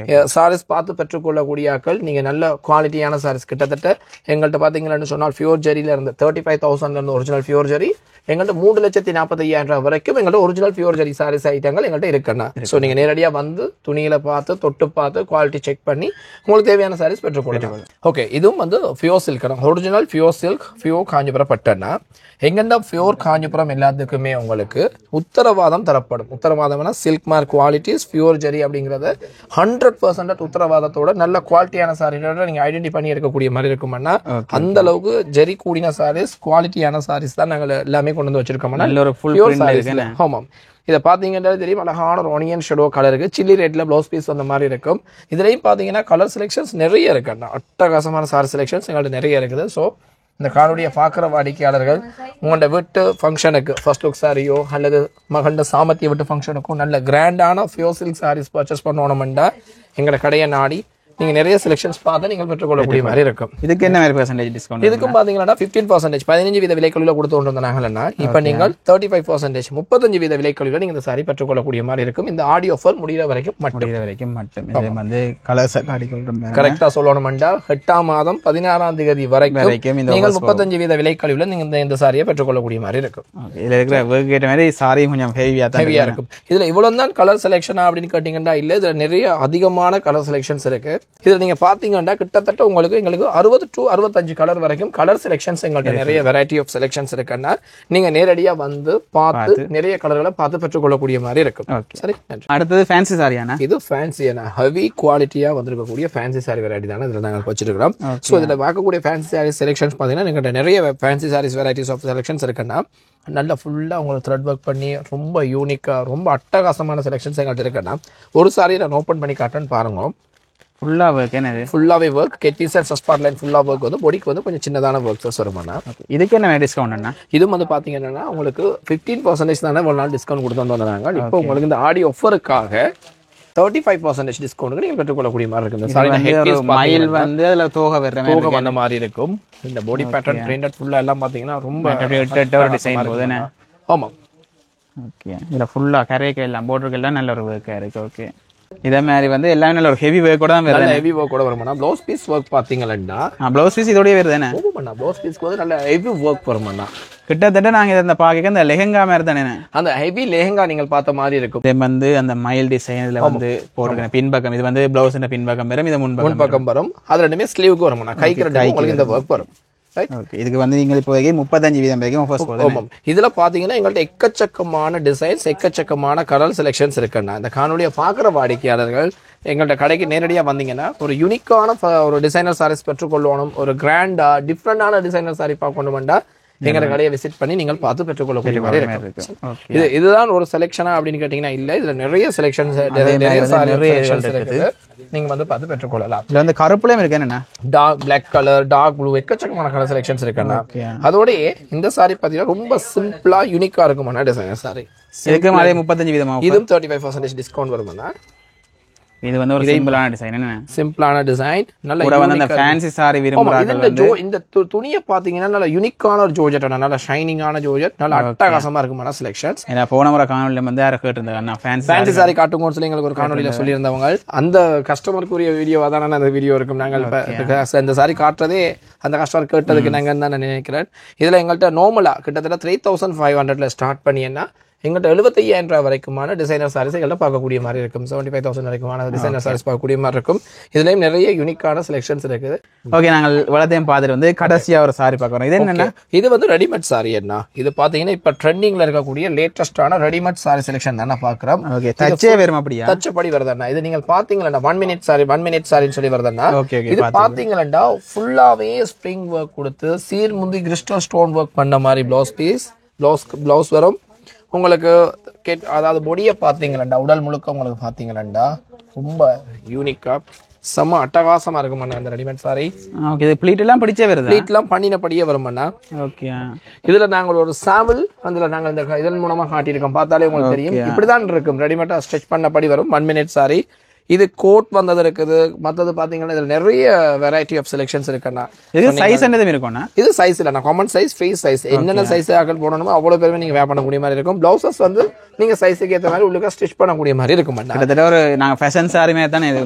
சாரீஸ் பார்த்து பெற்றுக்கொள்ளக்கூடிய ஆக்கள் நீங்க நல்ல குவாலிட்டியான சாரீஸ் கிட்டத்தட்ட எங்கள்கிட்ட பாத்தீங்கன்னு சொன்னால் பியூர் ஜெரியில இருந்து 35,000 இருந்து ஒரிஜினல் பியூர் ஜெரி எங்கள்கிட்ட 3,45,000 வரைக்கும் எங்கள்கிட்ட ஒரிஜினல் பியூர் ஜெரி சாரீஸ் ஐட்டங்கள் எங்கள்கிட்ட இருக்குன்னா. ஸோ நீங்க நேரடியாக வந்து துணியில பார்த்து தொட்டு பார்த்து குவாலிட்டி செக் பண்ணி உங்களுக்கு தேவையான சாரீஸ் பெற்றுக்கொள்ளலாம். ஓகே, இதுவும் வந்து pure silk original pure silk pure Kanchipuram பட்டுன்னா எங்கெண்டா பியூர் காஞ்சிபுரம் எல்லாத்துக்குமே உங்களுக்கு உத்தரவாதம் தரப்படும். உத்தரவாதம்னா silk mark qualities pure zari அப்படிங்கறத 100% உத்தரவாதத்தோட நல்ல குவாலிட்டியான சாரீஸோட நீங்க ஐடென்டி பண்ணி எடுக்கக்கூடிய மாதிரி இருக்கும்னா அந்த அளவுக்கு ஜெரி கூடின சாரீஸ் குவாலிட்டியான சாரீஸ் தான் நாங்கள் எல்லாமே கொண்டு வந்து வச்சிருக்கோம்னா. ஆமாம், இதை பாத்தீங்கன்னா தெரியும் அழகான ஒரு ஒனியன் ஷெடோ கலருக்கு சில்லி ரேட்ல பிளவுஸ் பீஸ் அந்த மாதிரி இருக்கும். இதுலயும் பாத்தீங்கன்னா கலர் செலெக்ஷன்ஸ் நிறைய இருக்கு. அட்டகாசமான சாரி செலெக்ஷன்ஸ் எங்கள்கிட்ட நிறைய இருக்குது. ஸோ இந்த காணொலியை பார்க்குற வாடிக்கையாளர்கள் உங்களோட வீட்டு ஃபங்க்ஷனுக்கு ஃபர்ஸ்ட் லுக் சாரியோ அல்லது மகண்ட சாமத்திய வீட்டு ஃபங்க்ஷனுக்கும் நல்ல கிராண்டான பியூர் சில்க் சாரீஸ் பர்ச்சேஸ் பண்ணணும்னா எங்களோட கடையை நாடி நீங்க நிறைய செலெக்ஷன்ஸ் பார்த்து நீங்கள் பெற்றுக்கொள்ளக்கூடிய மாதிரி இருக்கும். இதுக்கு என்ன மாதிரி பெர்சன்டேஜ் டிஸ்கவுண்ட்? இதுக்கும் பாத்தீங்கன்னா 15% 15 வீத விலைக்கழிவுல கொடுத்து கொண்டிருந்தாங்கன்னா இப்ப நீங்கள் 35% 35 வீத விலைக்கழிவுல நீங்க இந்த சாரி பெற்றுக்கொள்ளக்கூடிய மாதிரி இருக்கும். இந்த ஆடியோ ஆஃபர் முடிகிற வரைக்கும் மட்டும் வந்து கலர்ஸ் காட்டிக்கொள்றோம். கரெக்டா சொல்லணும்னா 8ஆம் மாதம் 16ஆம் தேதி வரைக்கும் நீங்கள் 35 வீத விலைக்கழிவுல நீங்க இந்த சாரியை பெற்றுக்கொள்ளக்கூடிய மாதிரி இருக்கும். இதுல இருக்கிற ஒர்க் கேட்ட மாதிரி சாரி கொஞ்சம் ஹெவியா இருக்கும். இதுல இவ்வளவு தான் கலர் செலெக்ஷனா அப்படின்னு கேட்டீங்கன்னா இல்ல, இதுல நிறைய அதிகமான கலர் செலெக்ஷன்ஸ் இருக்கு. இதுல நீங்க பாத்தீங்கன்னா கிட்டத்தட்ட எங்களுக்கு 60 to 65 கலர் வரைக்கும் கலர் செலெக்ஷன்ஸ் எங்கள்கிட்ட நிறைய வெரைட்டி ஆஃப் செலெக்ஷன்ஸ் இருக்குன்னா நீங்க நேரடியா வந்து பார்த்து நிறைய கலர்களை பார்த்து பெற்றுக்கொள்ளக்கூடிய மாதிரி இருக்கும். சரி, அடுத்தது ஃபேன்சி சாரியானா? இது ஃபேன்சியான ஹெவி குவாலிட்டியா வந்திருக்கக்கூடிய ஃபேன்சி சாரி வெரைட்டி தானே இதுல நாங்கள் வச்சிருக்கிறோம். ஸோ இதுல பார்க்கக்கூடிய ஃபேன்சி சாரி செலெக்ஷன்ஸ் பாத்தீங்கன்னா எங்கள்கிட்ட நிறைய fancy saris varieties of selections இருக்குன்னா நல்லா ஃபுல்லா உங்களுக்கு த்ரெட் ஒர்க் பண்ணி ரொம்ப யூனிக்கா ரொம்ப அட்டகாசமான செலெக்ஷன்ஸ் எங்கள்கிட்ட இருக்குன்னா ஒரு சாரியை நான் ஓப்பன் பண்ணி காட்டுறேன்னு பாருங்க. ஃபுல்லா ஒர்க் என்னது? ஃபுல்லாவே ஒர்க் கெட்டிஸ் அண்ட் சஸ்பாட் லைன் ஃபுல்லா ஒர்க் வந்து பாடிக்கு வந்து கொஞ்சம் சின்னதான ஒர்க்ஸ் வருமானா. இதுக்கு என்ன டிஸ்கவுண்ட் அண்ணா? இது வந்து பாத்தீங்கன்னா உங்களுக்கு 15% தானே ஒரு நாள் டிஸ்கவுண்ட் கொடுத்து வந்தாங்க. இப்போ உங்களுக்கு இந்த ஆடி ஆஃபருக்காக 35% டிஸ்கவுண்ட் நீங்க பெற்றுக்கொள்ளக்கூடிய மாதிரி இருக்கு. மயில் வந்து அதுல தோகை வந்த மாதிரி இருக்கும். இந்த பாடி பேட்டர்ன் பிரிண்டட் ஃபுல்லா எல்லாம் பாத்தீங்கன்னா ரொம்ப டிசைன் போகுதுன்னு. ஆமா, ஓகே. இதுல ஃபுல்லா கரைக்கு எல்லாம் போர்டருக்கு எல்லாம் நல்ல ஒரு ஒர்க் இருக்கு. ஓகே, இதே மாதிரி வந்து எல்லாமே நல்ல ஒரு ஹெவி ஒர்க் கூட தான் வருது. ஹெவி ஒர்க் கூட வருமானா. ப்ளவுஸ் பீஸ் ஒர்க் பாத்தீங்கன்னா ப்ளவுஸ் பீஸ் இதோடய வருதுதானே? ஓமாண்ணா, ப்ளவுஸ் பீஸ்க்கு வந்து நல்ல ஹெவி ஒர்க் வருமாண்ணா. கிட்டத்தட்ட நாங்க இந்த பாக்க அந்த லெஹங்கா மாதிரி தானே, அந்த ஹெவி லெஹங்கா நீங்கள் பார்த்த மாதிரி இருக்கும். இதே வந்து அந்த மயில் டிசைன் இதுல வந்து போட்டுருக்கேன் பின்பக்கம். இது வந்து பிளவுஸ் பின்பக்கம் வரும், இது முன்பக்கம் வரும். அது ரெண்டுமே ஸ்லீவுக்கு வருமாண்ணா. கைக்கு உங்களுக்கு இந்த ஒர்க் வரும். இதுக்கு வந்து நீங்க இப்போ 35% வரைக்கும் ஆஃபர்ஸ் போடுறோம். இதுல பாத்தீங்கன்னா எங்கள்ட்ட எக்கச்சக்கமான டிசைன்ஸ் எக்கச்சக்கமான கலர் செலெக்ஷன்ஸ் இருக்குன்னா இந்த காணொலியை பாக்குற வாடிக்கையாளர்கள் எங்கள்ட்ட கடைக்கு நேரடியா வந்தீங்கன்னா ஒரு யூனிக்கான ஒரு டிசைனர் சாரீஸ் பெற்றுக்கொள்ளணும், ஒரு கிராண்டா டிஃப்ரெண்டான டிசைனர் சாரி பார்க்கணும்னா எங்களோட கடையை விசிட் பண்ணி நீங்கள் பார்த்து பெற்றுக்கொள்ளக்கூடிய மாதிரி இருக்கும். இதுதான் ஒரு செலெக்ஷனா அப்படின்னு கேட்டீங்கன்னா இல்ல, இதுல நிறைய செலெக்ஷன்ஸ் இருக்குது, நீங்க வந்து பார்த்து பெற்றுக்கொள்ளலாம். இதுல வந்து கருப்புலயும் இருக்கு என்னன்னா dark black colour, dark blue, எக்கச்சக்கமான கலர் செலெக்ஷன்ஸ் இருக்குன்னா. அதோட இந்த சாரி பாத்தீங்கன்னா ரொம்ப சிம்பிளா யூனிக்கா இருக்குமாண்ணா டிசைனர் சாரி. இதுக்கு அதே 35% இதுவும் 35% டிஸ்கவுண்ட் வருமாண்ணா. இது வந்து ஒரு சிம்பிளான டிசைன். என்ன சிம்பிளான டிசைன், நல்ல கூட வந்து அந்த ஃபேன்சி சாரி விரும்புறாங்க. இந்த துணியை பாத்தீங்கன்னா நல்ல யூனிக்கான ஒரு ஜோர்ஜெட், நல்ல ஷைனிங்கான ஜோர்ஜெட், நல்ல அட்டகாசமா இருக்குமான செலெக்ஷன்ஸ். ஏன்னா போன முறை காணொலியில வந்து யாரை கேட்டிருந்தாங்க ஃபேன்சி சாரி காட்டுங்கன்னு சொல்லி எங்களுக்கு ஒரு காணொலியில சொல்லியிருந்தவங்க, அந்த கஸ்டமருக்குரிய வீடியோவா தானே அந்த வீடியோ இருக்கும். நாங்கள் இந்த சாரி காட்டுறதே அந்த கஸ்டமர் கேட்டதுக்கு நாங்கள் தான் நினைக்கிறேன். இதுல எங்கள்கிட்ட நார்மலா கிட்டத்தட்ட 3500 ஸ்டார்ட் பண்ணியன்னா எங்கள்கிட்ட 75,000 ரூபாய் வரைக்குமான டிசைனர் சாரீஸ் எங்கள்கிட்ட பார்க்கக்கூடிய மாதிரி இருக்கும். 75,000 வரைக்குமான டிசைனர் சாரீஸ் பார்க்கக்கூடிய மாதிரி இருக்கும். இதுலயும் நிறைய யூனிக்கான செலெக்ஷன்ஸ் இருக்குது. ஓகே, நாங்கள் வளத்தையும் பார்த்துட்டு வந்து கடைசியா ஒரு சாரி பார்க்குறோம். இது என்னன்னா, இது வந்து ரெடிமேட் சாரி. என்ன இது பாத்தீங்கன்னா இப்ப ட்ரெண்டிங்ல இருக்கக்கூடிய லேட்டஸ்டான ரெடிமேட் சாரி செலெக்ஷன் தான் பாக்குறோம். ஓகே, தச்சே வரும் அப்படியா? தச்சப்படி வருதுன்னா இது நீங்க பாத்தீங்களா 1 மினிட் சாரின்னு சொல்லி வருதுன்னா, இது பாத்தீங்களா ஃபுல்லாவே ஸ்ப்ரிங் ஒர்க் கொடுத்து சீர்முந்தி கிறிஸ்டல் ஸ்டோன் ஒர்க் பண்ண மாதிரி பிளவுஸ் வரும் உங்களுக்கு. அதாவது பொடியை பார்த்தீங்களா, உடல் முழுக்க உங்களுக்கு பார்த்தீங்களா ரொம்ப யூனிக்கா செம்ம அட்டகாசமா இருக்குமாண்ணா அந்த ரெடிமேட் சாரி. ஓகே, இது ப்ளீட் எல்லாம் படிச்சே வருது, ப்ளீட் எல்லாம் பண்ணினபடியே வருமாண்ணா. ஓகே, இதுல நாங்கள் ஒரு சாம்பிள் அதுல நாங்கள் இந்த இதன் மூலமா காட்டியிருக்கோம், பார்த்தாலே உங்களுக்கு தெரியும். இப்படிதான் இருக்கும், ரெடிமேட்டா ஸ்டிச் பண்ணபடி வரும் 1 மினிட் சாரி. இது கோட் வந்தது இருக்குது. மற்றது பாத்தீங்கன்னா இதுல நிறைய வெரைட்டி ஆஃப் செலெக்ஷன்ஸ் இருக்குண்ணா. இது சைஸ் என்னது இருக்கும்னா, இது சைஸ் இல்ல, காமன் சைஸ், ஃப்ரீ சைஸ், என்னென்ன சைஸ் ஆக்கள் போடணுமோ அவ்வளவு பேருமே நீங்க வேர் பண்ணக்கூடிய மாதிரி இருக்கும். பிளவுசஸ் வந்து நீங்க சைஸுக்கு ஏற்ற மாதிரி உள்ளுக்க ஸ்டிச் பண்ணக்கூடிய மாதிரி இருக்கும். கிட்டத்தட்ட ஒரு நாங்க ஃபேஷன் சாரி மாதிரி தானே இது.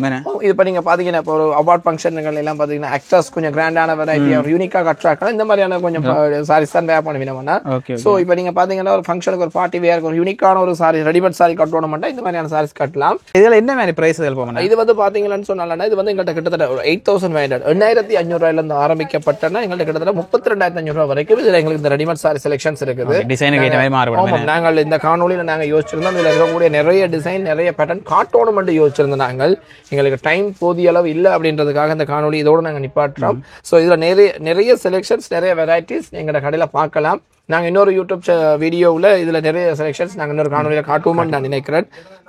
இப்ப நீங்க பாத்தீங்கன்னா இப்போ ஒரு அவார்ட் ஃபங்க்ஷன்கள் எல்லாம் பாத்தீங்கன்னா ஆக்டர்ஸ் கொஞ்சம் கிராண்டான வெரைட்டி ஆஃப் யூனிக்கா கட்டுறாங்க, இந்த மாதிரியான கொஞ்சம் சாரீஸ் தான் வேர் பண்ணுவீங்கன்னா. சோ இப்போ நீங்க பாத்தீங்கன்னா ஒரு ஃபங்க்ஷனுக்கு ஒரு பார்ட்டி வேர் ஒரு யூனிக்கான ஒரு சாரி ரெடிமேட் சாரி கட்டணும்னா இந்த மாதிரியான சாரீஸ் கட்டலாம். இதுல என்ன மாதிரி பிரைஸ் போகும்? இது வந்து பாத்தீங்கன்னு சொன்னாலும் இது வந்து எங்கள்கிட்ட கிட்டத்தட்ட 8,500 ரூபாயில இருந்து ஆரம்பிக்கப்பட்டனா எங்கள்கிட்ட கிட்டத்தட்ட 32,500 ரூபாய் வரைக்கும் இதுல எங்களுக்கு இந்த ரெடிமேட் சாரி செலெக்ஷன்ஸ் இருக்குது. டிசைனுக்கு ஏற்ற மாதிரி மாறுபடும். நாங்கள் இந்த காணொலியில நாங்க யோசிச்சிருந்தோம் இதுல இருக்கக்கூடிய நிறைய டிசைன் நிறைய பேட்டர்ன் காட்டோணும் மட்டும் யோசிச்சிருந்தோம். நாங்கள் எங்களுக்கு டைம் போதிய அளவு இல்லை அப்படின்றதுக்காக இந்த காணொலி இதோட நாங்க நிப்பாட்டுறோம். ஸோ இதுல நிறைய செலெக்ஷன்ஸ் நிறைய வெரைட்டிஸ் எங்களோட கடையில பார்க்கலாம். நாங்க இன்னொரு யூடியூப் வீடியோவில் இதுல நிறைய செலெக்ஷன்ஸ் நாங்க இன்னொரு காணொலியில காட்டுவோம்னு நான் நினைக்கிறேன்.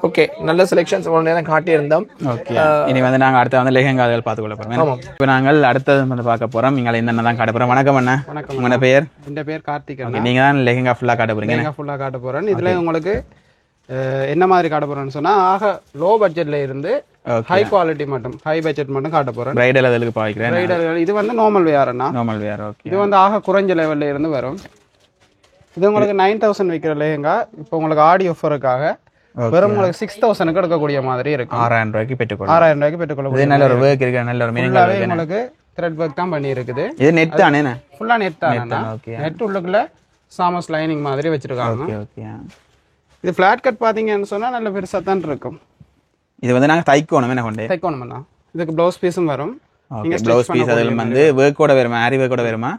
ஓகே, நல்ல செலெக்ஷன்ஸ் ஒரு நேரம் காட்டியிருந்தோம். ஓகே, இனி வந்து நாங்க அடுத்த வந்து லெஹங்காகள் பார்த்துக்கொள்ள போறோம். இப்போ நாங்கள் அடுத்தது வந்து பார்க்க போறோம். நீங்கள் என்னென்ன தான் காட்ட போறோம். வணக்கம் அண்ணா. வணக்கம். உங்களோட பேர்? என் பேர் கார்த்திக். நீங்க தான் லெஹங்கா ஃபுல்லா காட்ட போறீங்க? லெஹங்கா ஃபுல்லா காட்ட போறேன். இதுல உங்களுக்கு என்ன மாதிரி காட்ட போறேன்னு சொன்னா ஆக லோ பட்ஜெட்ல இருந்து ஹை குவாலிட்டி மட்டும் ஹை பட்ஜெட் மட்டும் காட்ட போறேன். பிரைடல் அதுக்கு பாவிக்கிறேன். பிரைடல் இது வந்து நார்மல் வேர்னா, நார்மல் வேர். ஓகே, இது வந்து ஆக குறைஞ்ச லெவல்ல இருந்து வரும். இது உங்களுக்கு 9,000 விற்கிற லெஹங்கா இப்போ உங்களுக்கு ஆடி ஆஃபருக்காக வெறும் உங்களுக்கு 6,000க்கு எடுக்கக்கூடிய மாதிரி இருக்கும். 6,000 ரூபாய்க்கு பெற்றுக்கொள்ளலாம். 6,000 ரூபாய்க்கு பெற்றுக்கொள்ளலாம். நல்ல ஒரு ஒர்க் இருக்கு, நல்ல ஒரு மீனிங்காவே உங்களுக்கு த்ரெட் ஒர்க் தான் பண்ணி இருக்குது. இது நெட் தானே? ஃபுல்லா நெட் தானே. நெட் உள்ளுக்குள்ள சாமஸ் லைனிங் மாதிரி வச்சிருக்காங்க. Okay okay. இது ஃபிளாட் கட் பாத்தீங்கன்னு சொன்னா நல்ல பெருசா தான் இருக்கும். இது வந்து நாங்க தைக்கணும் என்ன கொண்டே தைக்கணும்னா இதுக்கு ப்ளவுஸ் பீஸும் வரும். நீங்க ப்ளவுஸ் பீஸ் அதில் வந்து ஒர்க்கோட வருமா, ஆரி ஒர்க்கோட வருமா?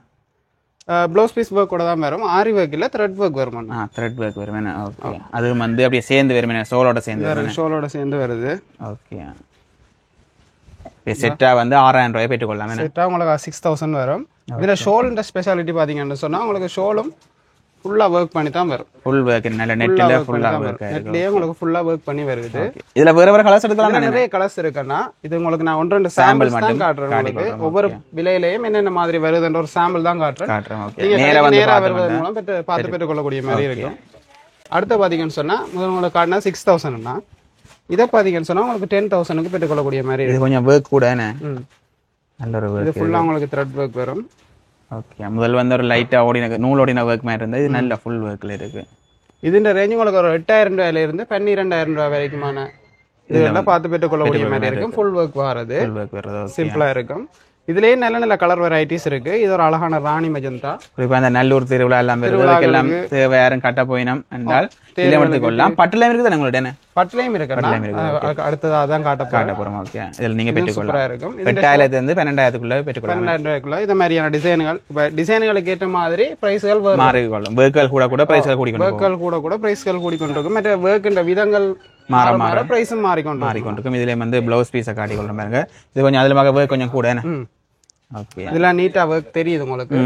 ப்ளவுஸ் பீஸ் ஒர்க்கோட தான் வரும். ஆரி ஒர்க் இல்ல த்ரெட் ஒர்க் வரும். த்ரெட் ஒர்க் வரும். ஓகே, அது வந்து அப்படியே சேர்ந்து வரும், சோலோட சேர்ந்து வரும். ஷோலோட சேர்ந்து வருது. ஓகே, செட்டா வந்து 6,000 ரூபாய் பெற்றுக்கொள்ளலாம். செட்டா உங்களுக்கு 6,000 வரும். இதுல ஷோல்ன்ற ஸ்பெஷாலிட்டி பாத்தீங்கன்னு சொன்னா உங்களுக்கு ஷோலும் ஃபுல்லா ஒர்க் பண்ணி தான் வரும். ஃபுல் ஒர்க் நல்ல நெட்ல ஃபுல்லா ஒர்க் நெட்லயே உங்களுக்கு ஃபுல்லா ஒர்க் பண்ணி வருது. இதுல வேற கலர்ஸ் எடுக்கலாம். நிறைய கலர்ஸ் இருக்குன்னா இது உங்களுக்கு நான் 1-2 சாம்பிள் மட்டும் காட்டுறேன். உங்களுக்கு ஒவ்வொரு விலையிலயும் என்னென்ன மாதிரி வருதுன்ற ஒரு சாம்பிள் தான் காட்டுறேன். நீங்க நேரா வருவதன் மூலம் பார்த்து பெற்றுக்கொள்ளக்கூடிய மாதிரி இருக்கும். அடுத்து பாத்தீங்கன்னு சொன்னா முதல்ல உங்களுக்கு காட்டினா 6,000னா இதை பாத்தீங்கன்னு சொன்னா உங்களுக்கு 10,000க்கு பெற்றுக்கொள்ளக்கூடிய மாதிரி இது கொஞ்சம் ஒர்க் கூட நல்ல ஒரு ஒர்க். இது ஃபுல்லா உங்களுக்கு த்ரெட் ஒர்க் வரும். ஓகே, முதல்ல வந்து ஒரு லைட்டா ஓடின நூலோடின ஒர்க் மாதிரி இருந்தது. இது நல்ல ஃபுல் ஒர்க்ல இருக்கு. இதுன்ற ரேஞ்ச் உங்களுக்கு ஒரு 8,000 ரூபாயில இருந்து 12,000 ரூபாய் வரைக்குமான இதெல்லாம் பார்த்து பெற்றுக்கொள்ளக்கூடிய மாதிரி இருக்கும். ஃபுல் ஒர்க் வர்றது சிம்பிளா இருக்கும். இதுலயே நல்ல நல்ல கலர் வெரைட்டிஸ் இருக்கு. இது ஒரு அழகான ராணி மஜந்தா. குறிப்பா அந்த நல்லூர் திருவிழா எல்லாம் எல்லாம் தேவை யாரும் கட்ட போயினம் என்றால் எடுத்துக்கொள்ளலாம். பட்டுலையும் இருக்குது உங்கள்ட்ட? பட்டுலையும் இருக்கு. அடுத்ததா தான் காட்ட போறோம். ஓகே, இதுல நீங்க பெற்றுக்கொள்ளலாம். 8,000 இருந்து 12,000க்குள்ள பெற்றுக்கொள்ளலாம். 12,000க்குள்ள இந்த மாதிரியான டிசைன்கள் டிசைன்களுக்கு ஏற்ற மாதிரி பிரைஸ்கள் மாறிக்கொள்ளும். ஒர்க்குகள் கூட பிரைஸ்கள் கூடிக்கொண்டு ஒர்க்குகள் கூட பிரைஸ்கள் கூடிக்கொண்டிருக்கும். மற்ற ஒர்க்குன்ற விதங்கள் மாற பிரைஸும் மாறிக்கொண்டிருக்கும். இதுல வந்து பிளவுஸ் பீஸை காட்டிக்கொள்ள பாருங்க. இது கொஞ்சம் அதுல ஒர்க் கொஞ்சம் கூட. ஓகே, இதெல்லாம் நீட்டா ஒர்க் தெரியுது உங்களுக்கு.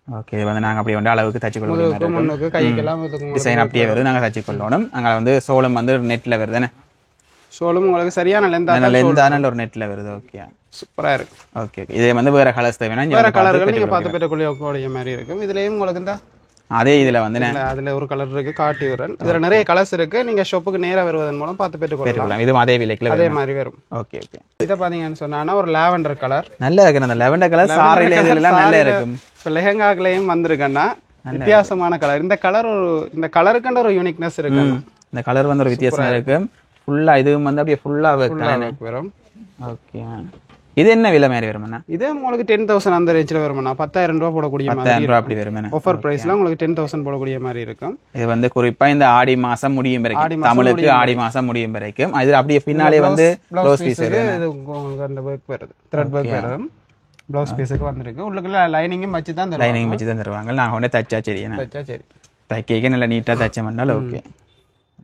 ஓகே இது வந்து நாங்க அப்படியே வந்து அளவுக்கு தச்சு கொள்ளணும் முன்னுக்கு கைக்கெல்லாம் டிசைன் அப்படியே வருது நாங்க தச்சு கொள்ளணும் அங்க வந்து சோளம் வந்து நெட்ல வருதுதானே சோளம் உங்களுக்கு சரியான லெந்தான ஒரு நெட்ல வருது ஓகே சூப்பரா இருக்கு ஓகே இதே வந்து வேற கலர்ஸ் தேவைன்னா வேற கலர்கள் நீங்க பார்த்து பெற்றுக்கொள்ளக்கூடிய மாதிரி இருக்கும் இதுலயும் உங்களுக்கு இந்த அதே இதுல வந்து அதுல ஒரு கலர் இருக்கு காட்டி விடுறேன் இதுல நிறைய கலர்ஸ் இருக்கு நீங்க ஷாப்புக்கு நேரா வருவதன் மூலம் பார்த்து பெற்றுக்கொள்ளலாம் இதுவும் அதே விலைக்குல அதே மாதிரி வரும் ஓகே ஓகே இத பாத்தீங்கன்னு சொன்னா ஒரு லாவெண்டர் கலர் நல்லா இருக்கு அந்த லாவெண்டர் கலர் சாரில இதெல்லாம் நல்லா இருக்கும் இப்ப லெஹங்காக்குலயும் வந்திருக்கேன்னா வித்தியாசமான கலர் இந்த கலர் ஒரு இந்த கலருக்குன்ற ஒரு யூனிக்னஸ் இருக்கு இந்த கலர் வந்து ஒரு வித்தியாசமா இருக்கு ஃபுல்லா இதுவும் வந்து அப்படியே ஃபுல்லா வரும் ஓகே இது என்ன விலை மாதிரி வரும்னா இது உங்களுக்கு 10,000 அந்த ரேஞ்சில வரும்னா 10,000 ரூபாய் போடக்கூடிய மாதிரி 10,000 ரூபாய் அப்படி வரும்னா ஆஃபர் பிரைஸ்ல உங்களுக்கு 10,000 போடக்கூடிய மாதிரி இருக்கும் இது வந்து குறிப்பா இந்த ஆடி மாசம் முடியும் வரைக்கும் தமிழுக்கு ஆடி மாசம் முடியும் வரைக்கும் இது அப்படியே பின்னாலே வந்து ப்ளவுஸ் பீஸ் இது உங்களுக்கு அந்த வர்க் வருது த்ரெட் வர்க் வரும் ப்ளவுஸ் பீஸ்க்கு வந்திருக்கு உள்ளுக்குள்ள லைனிங்கும் வச்சு தான் தருவாங்க லைனிங் வச்சு தான் தருவாங்க நான் உடனே தச்சா சரியா தச்சா சரி தைக்க நல்லா நீட்டா தச்சோம்னால ஓகே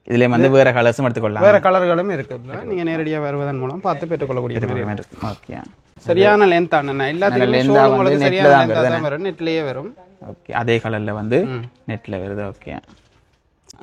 இதுல வந்து வேற கலர்ஸும் எடுத்துக்கொள்ளலாம் வேற கலர்களும் இருக்குது நீங்க நேரடியா வருவதன் மூலம் பார்த்து பெற்றுக்கொள்ளக்கூடிய மாதிரி ஓகே சரியான லென்த் ஆனா எல்லாத்துலயும் உங்களுக்கு சரியான லென்த் தான் வரும் நெட்லயே வரும் ஓகே அதே கலர்ல வந்து நெட்ல வருது ஓகே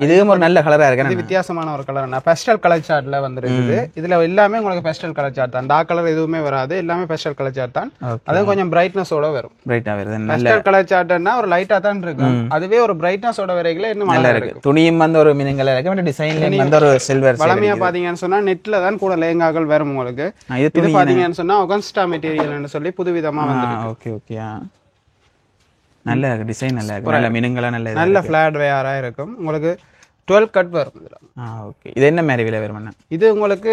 இதுவும் ஒரு நல்ல கலரா இருக்கு இது வித்தியாசமான ஒரு கலர் பெஸ்டல் கலர் சார்ட்ல வந்துருக்குது இதுல எல்லாமே உங்களுக்கு பெஸ்டல் கலர் சார்ட் தான் டார்க் கலர் எதுவுமே வராது எல்லாமே பெஸ்டல் கலர் சார்ட் தான் அது கொஞ்சம் பிரைட்னஸோட வரும் பிரைட்டா வருது பெஸ்டல் கலர் சார்ட்னா ஒரு லைட்டா தான் இருக்கும் அதுவே ஒரு பிரைட்னஸோட வரையில இன்னும் நல்லா இருக்கு துணியும் வந்து ஒரு மினிங்கலா இருக்கு பட் டிசைன்லயும் வந்து ஒரு சில்வர் வளமையா பாத்தீங்கன்னு சொன்னா நெட்ல தான் கூட லேங்காக்கள் வரும் உங்களுக்கு இது பாத்தீங்கன்னு சொன்னா ஒகன்ஸ்டா மெட்டீரியல்னு சொல்லி புதுவிதமா வந்திருக்கு ஓகே ஓகே நல்ல டிசைன் நல்லா இருக்கு நல்ல மினுங்கலா நல்ல ஃபிளாட் வேரா இருக்கும் உங்களுக்கு 12 கட் வரும் இதுல ஓகே இது என்ன மாதிரி விலை வரும் இது உங்களுக்கு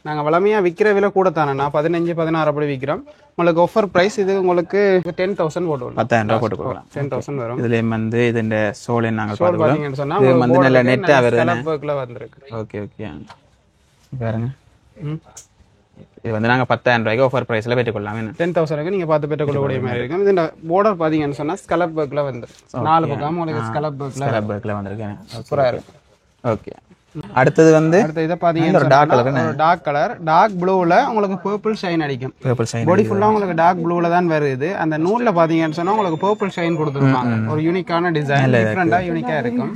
நாங்க வளமையா விக்கிற விலை கூட தானே 15 16 அப்படி விக்கிறோம் உங்களுக்கு ஆஃபர் பிரைஸ் இது உங்களுக்கு 10,000 போடுவோம் 10,000 ரூபாய் போட்டு கொடுக்கலாம் 10,000 வரும் இதுல வந்து இதுന്റെ சோல் நாங்க பாத்தீங்கன்னு சொன்னா இது வந்து நல்ல நெட்டா வருது ஸ்கலப் வர்க்ல வந்திருக்கு ஓகே ஓகே பாருங்க இது வந்து நாங்க 10,000 ரூபாய்க்கு ஆஃபர் பிரைஸ்ல பெற்றுக்கொள்ளலாம் 10,000க்கு நீங்க பார்த்து பெற்றுக்கொள்ளக்கூடிய மாதிரி இருக்கும் இந்த border பாத்தீங்கன்னு சொன்னா ஸ்கலப் வர்க்ல வந்திருக்கு நாலு பக்கம் உங்களுக்கு ஸ்கலப் வர்க்ல வந்திருக்கு சூப்பரா இருக்கு ஓகே அடுத்து இத பாத்தீங்கன்னா ஒரு டார்க் கலர் டார்க் ப்ளூல உங்களுக்கு பர்பிள் ஷைன் அடிக்கும் பர்பிள் ஷைன் பாடி ஃபுல்லா உங்களுக்கு டார்க் ப்ளூல தான் வருது அந்த நூல்ல பாத்தீங்கன்னு சொன்னா உங்களுக்கு பர்பிள் ஷைன் கொடுத்திருப்பாங்க ஒரு யூனிக்கான டிசைன் டிஃபரண்டா யூனிக்கா இருக்கும்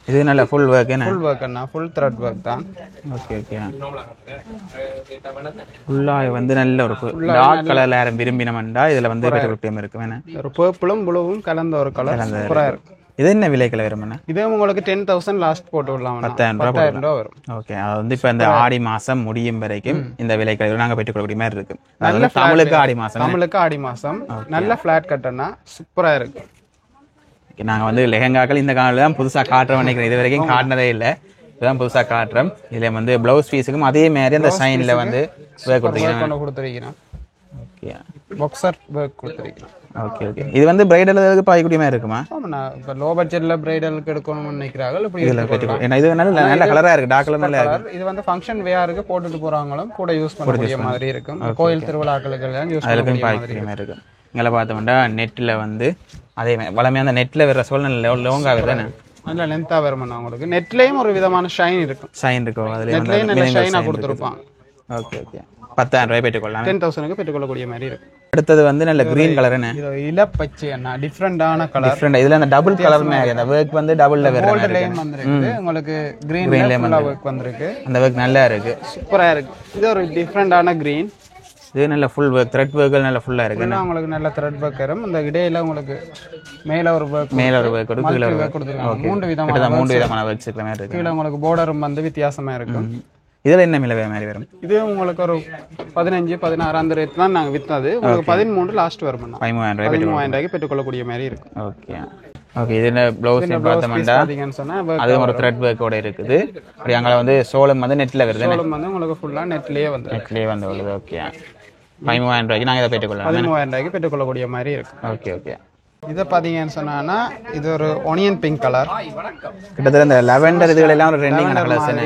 இது நல்ல ஃபுல் வர்க் என்ன ஃபுல் த்ரெட் வர்க் தான் ஓகே ஓகே ஃபுல்லா வந்து நல்ல ஒரு டார்க் கலர்ல யாரும் விரும்பினமண்டா இதுல வந்து பெரிய இருக்கு வேணா ஒரு பர்பிளும் ப்ளூவும் கலந்த ஒரு கலர் சூப்பரா இருக்கு இது என்ன விலைக்குள்ள வரும்னா இது உங்களுக்கு 10,000 லாஸ்ட் போட்டு விடலாம் 10,000 ரூபாய் வரும் ஓகே அது வந்து இப்ப இந்த ஆடி மாசம் முடியும் வரைக்கும் இந்த விலைக்குள்ள நாங்க பெற்றுக்கொள்ளக்கூடிய மாதிரி இருக்கு நல்ல தமிழுக்கு ஆடி மாசம் நல்ல ஃபிளாட் கட்டனா சூப்பரா இருக்கு நாங்க வந்து லெஹங்காக்கள் இந்த காலத்துல தான் புதுசா காட்டுறோம் நினைக்கிறேன் இது வரைக்கும் காட்டினதே இல்ல இதுதான் புதுசா காட்டுறோம் இதுல வந்து பிளவுஸ் பீஸுக்கும் அதே மாதிரி அந்த சைன்ல வந்து கொடுத்துருக்கீங்க ஓகே பாக்ஸர் வர்க் கொடுத்துருக்கீங்க ஓகே ஓகே இது வந்து பிரைடலுக்கு பாய்க்கூடிய மாதிரி இருக்குமா ஆமா இப்ப லோ பட்ஜெட்ல பிரைடலுக்கு எடுக்கணும்னு நினைக்கிறாங்க இப்படி ஏன்னா இது நல்ல கலரா இருக்கு டார்க் கலர் நல்லா இருக்கு இது வந்து ஃபங்க்ஷன் வேருக்கு போட்டுட்டு போறாங்களும் கூட யூஸ் பண்ணக்கூடிய மாதிரி இருக்கும் கோயில் திருவிழாக்களுக்கு எல்லாம் யூஸ் பண்ணக்கூடிய மாதிரி இருக்கும் இங்க பார்த்தோம்னா நெட்ல வந்து அதே மாதிரி வளமையா அந்த நெட்ல வர சோல்ல லோங்கா வருதானே நல்ல லென்த்தா வரும்னா உங்களுக்கு நெட்லயும் ஒரு விதமான ஷைன் இருக்கும் அதுல நெட்லயும் நல்ல ஷைனா கொடுத்திருப்பாங்க ஓகே ஓகே 10,000 ரூபாய் பெற்றுக்கொள்ளலாம் 10,000க்கு பெற்றுக்கொள்ளக்கூடிய மாதிரி இருக்கு அடுத்தது வந்து நல்ல கிரீன் கலர் என்ன இது இளப்பச்சை என்ன டிஃபரண்டான கலர் டிஃபரண்ட் இதுல அந்த டபுள் கலர் மாதிரி அந்த வர்க் வந்து டபுள்ல வேற கோல்ட் லைன் வந்திருக்கு உங்களுக்கு கிரீன்ல ஃபுல்லா வர்க் வந்திருக்கு அந்த வர்க் நல்லா இருக்கு சூப்பரா இருக்கு இது ஒரு டிஃபரண்டான கிரீன் இது நல்ல ஃபுல் வர்க் த்ரெட் வர்க் நல்ல ஃபுல்லா இருக்கு உங்களுக்கு நல்ல த்ரெட் வர்க் வரும் இந்த இடையில உங்களுக்கு மேல ஒரு வர்க் கீழ ஒரு வர்க் கொடுத்திருக்காங்க மூணு விதமான வர்க்ஸ் இருக்கிற மாதிரி இருக்கு கீழ உங்களுக்கு borderம் வந்து வித்தியாசமா இருக்கும் இதுல என்ன விலை மாதிரி வரும் இது உங்களுக்கு ஒரு 15 16 அந்த ரேட் தான் நாங்க வித்தது உங்களுக்கு 13 லாஸ்ட் வரும் 13,000 ரூபாய்க்கு பெற்றுக்கொள்ளக்கூடிய மாதிரி இருக்கும் ஓகே ஓகே இதுல ப்ளவுஸ் பார்த்தோம்னா அது ஒரு த்ரெட் வர்க்கோட இருக்குது அப்படி அங்க வந்து சோளம் வந்து நெட்ல வருது சோளம் வந்து உங்களுக்கு ஃபுல்லா நெட்லயே வந்து வருது ஓகே 13,000 ரூபாய்க்கு நாங்க இத பெற்றுக்கொள்ளலாம் 13,000 ரூபாய்க்கு பெற்றுக்கொள்ளக்கூடிய மாதிரி இருக்கு ஓகே ஓகே இத பாத்தீங்கன்னு சொன்னா இது ஒரு ஆனியன் பிங்க் கலர் கிட்டத்தட்ட இந்த லாவெண்டர் இதுகள் எல்லாம் ஒரு ட்ரெண்டிங்கான கலர்ஸ் என்ன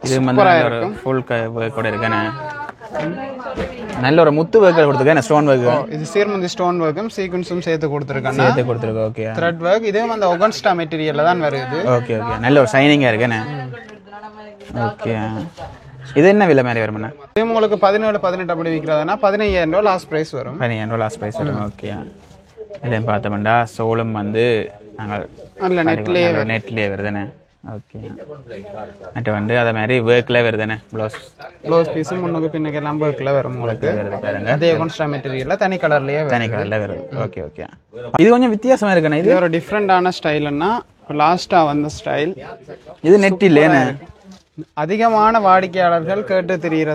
இது வந்து ஒரு ஃபுல் வர்க் கூட இருக்குனே நல்ல ஒரு முத்து வர்க் கொடுத்திருக்கேன் ஸ்டோன் வர்க் இது சீர்மந்தி ஸ்டோன் வர்க்கும் சீக்வென்ஸும் சேர்த்து கொடுத்திருக்கேன் ஓகே த்ரெட் வர்க் இதே வந்து ஒகன்ஸ்டா மெட்டீரியல்ல தான் வருது ஓகே ஓகே நல்ல ஒரு ஷைனிங்கா இருக்குனே ஓகே இது என்ன விலை மாதிரி வரும்ண்ணா? இது உங்களுக்கு 17-18 அப்படி விற்கிறதுனா 15,000 லாஸ்ட் பிரைஸ் வரும். 15,000 லாஸ்ட் பிரைஸ் வரும். ஓகே. இதையும் பார்த்தோம்னா சோளம் வந்து நாங்கள் நல்ல நெட்லேயே வருதுண்ணே. ஓகே. மற்ற வந்து அதே மாதிரி ஒர்க்கில் வருதுண்ணே. ப்ளவுஸ் பீஸும் முன்னுக்கு பின்னுக்கு எல்லாம் ஒர்க்கில் வரும் உங்களுக்கு. அதே எக்ஸ்ட்ரா மெட்டீரியலில் தனி கலர்லேயே வருது. Okay okay. இது கொஞ்சம் வித்தியாசமாக இருக்குண்ணே. இது ஒரு டிஃப்ரெண்டான ஸ்டைல்னா லாஸ்ட்டாக வந்த ஸ்டைல். இது நெட் இல்லைண்ணே. அதிகமான வாடிக்கையாளர்கள் கேட்டு தெரிகிற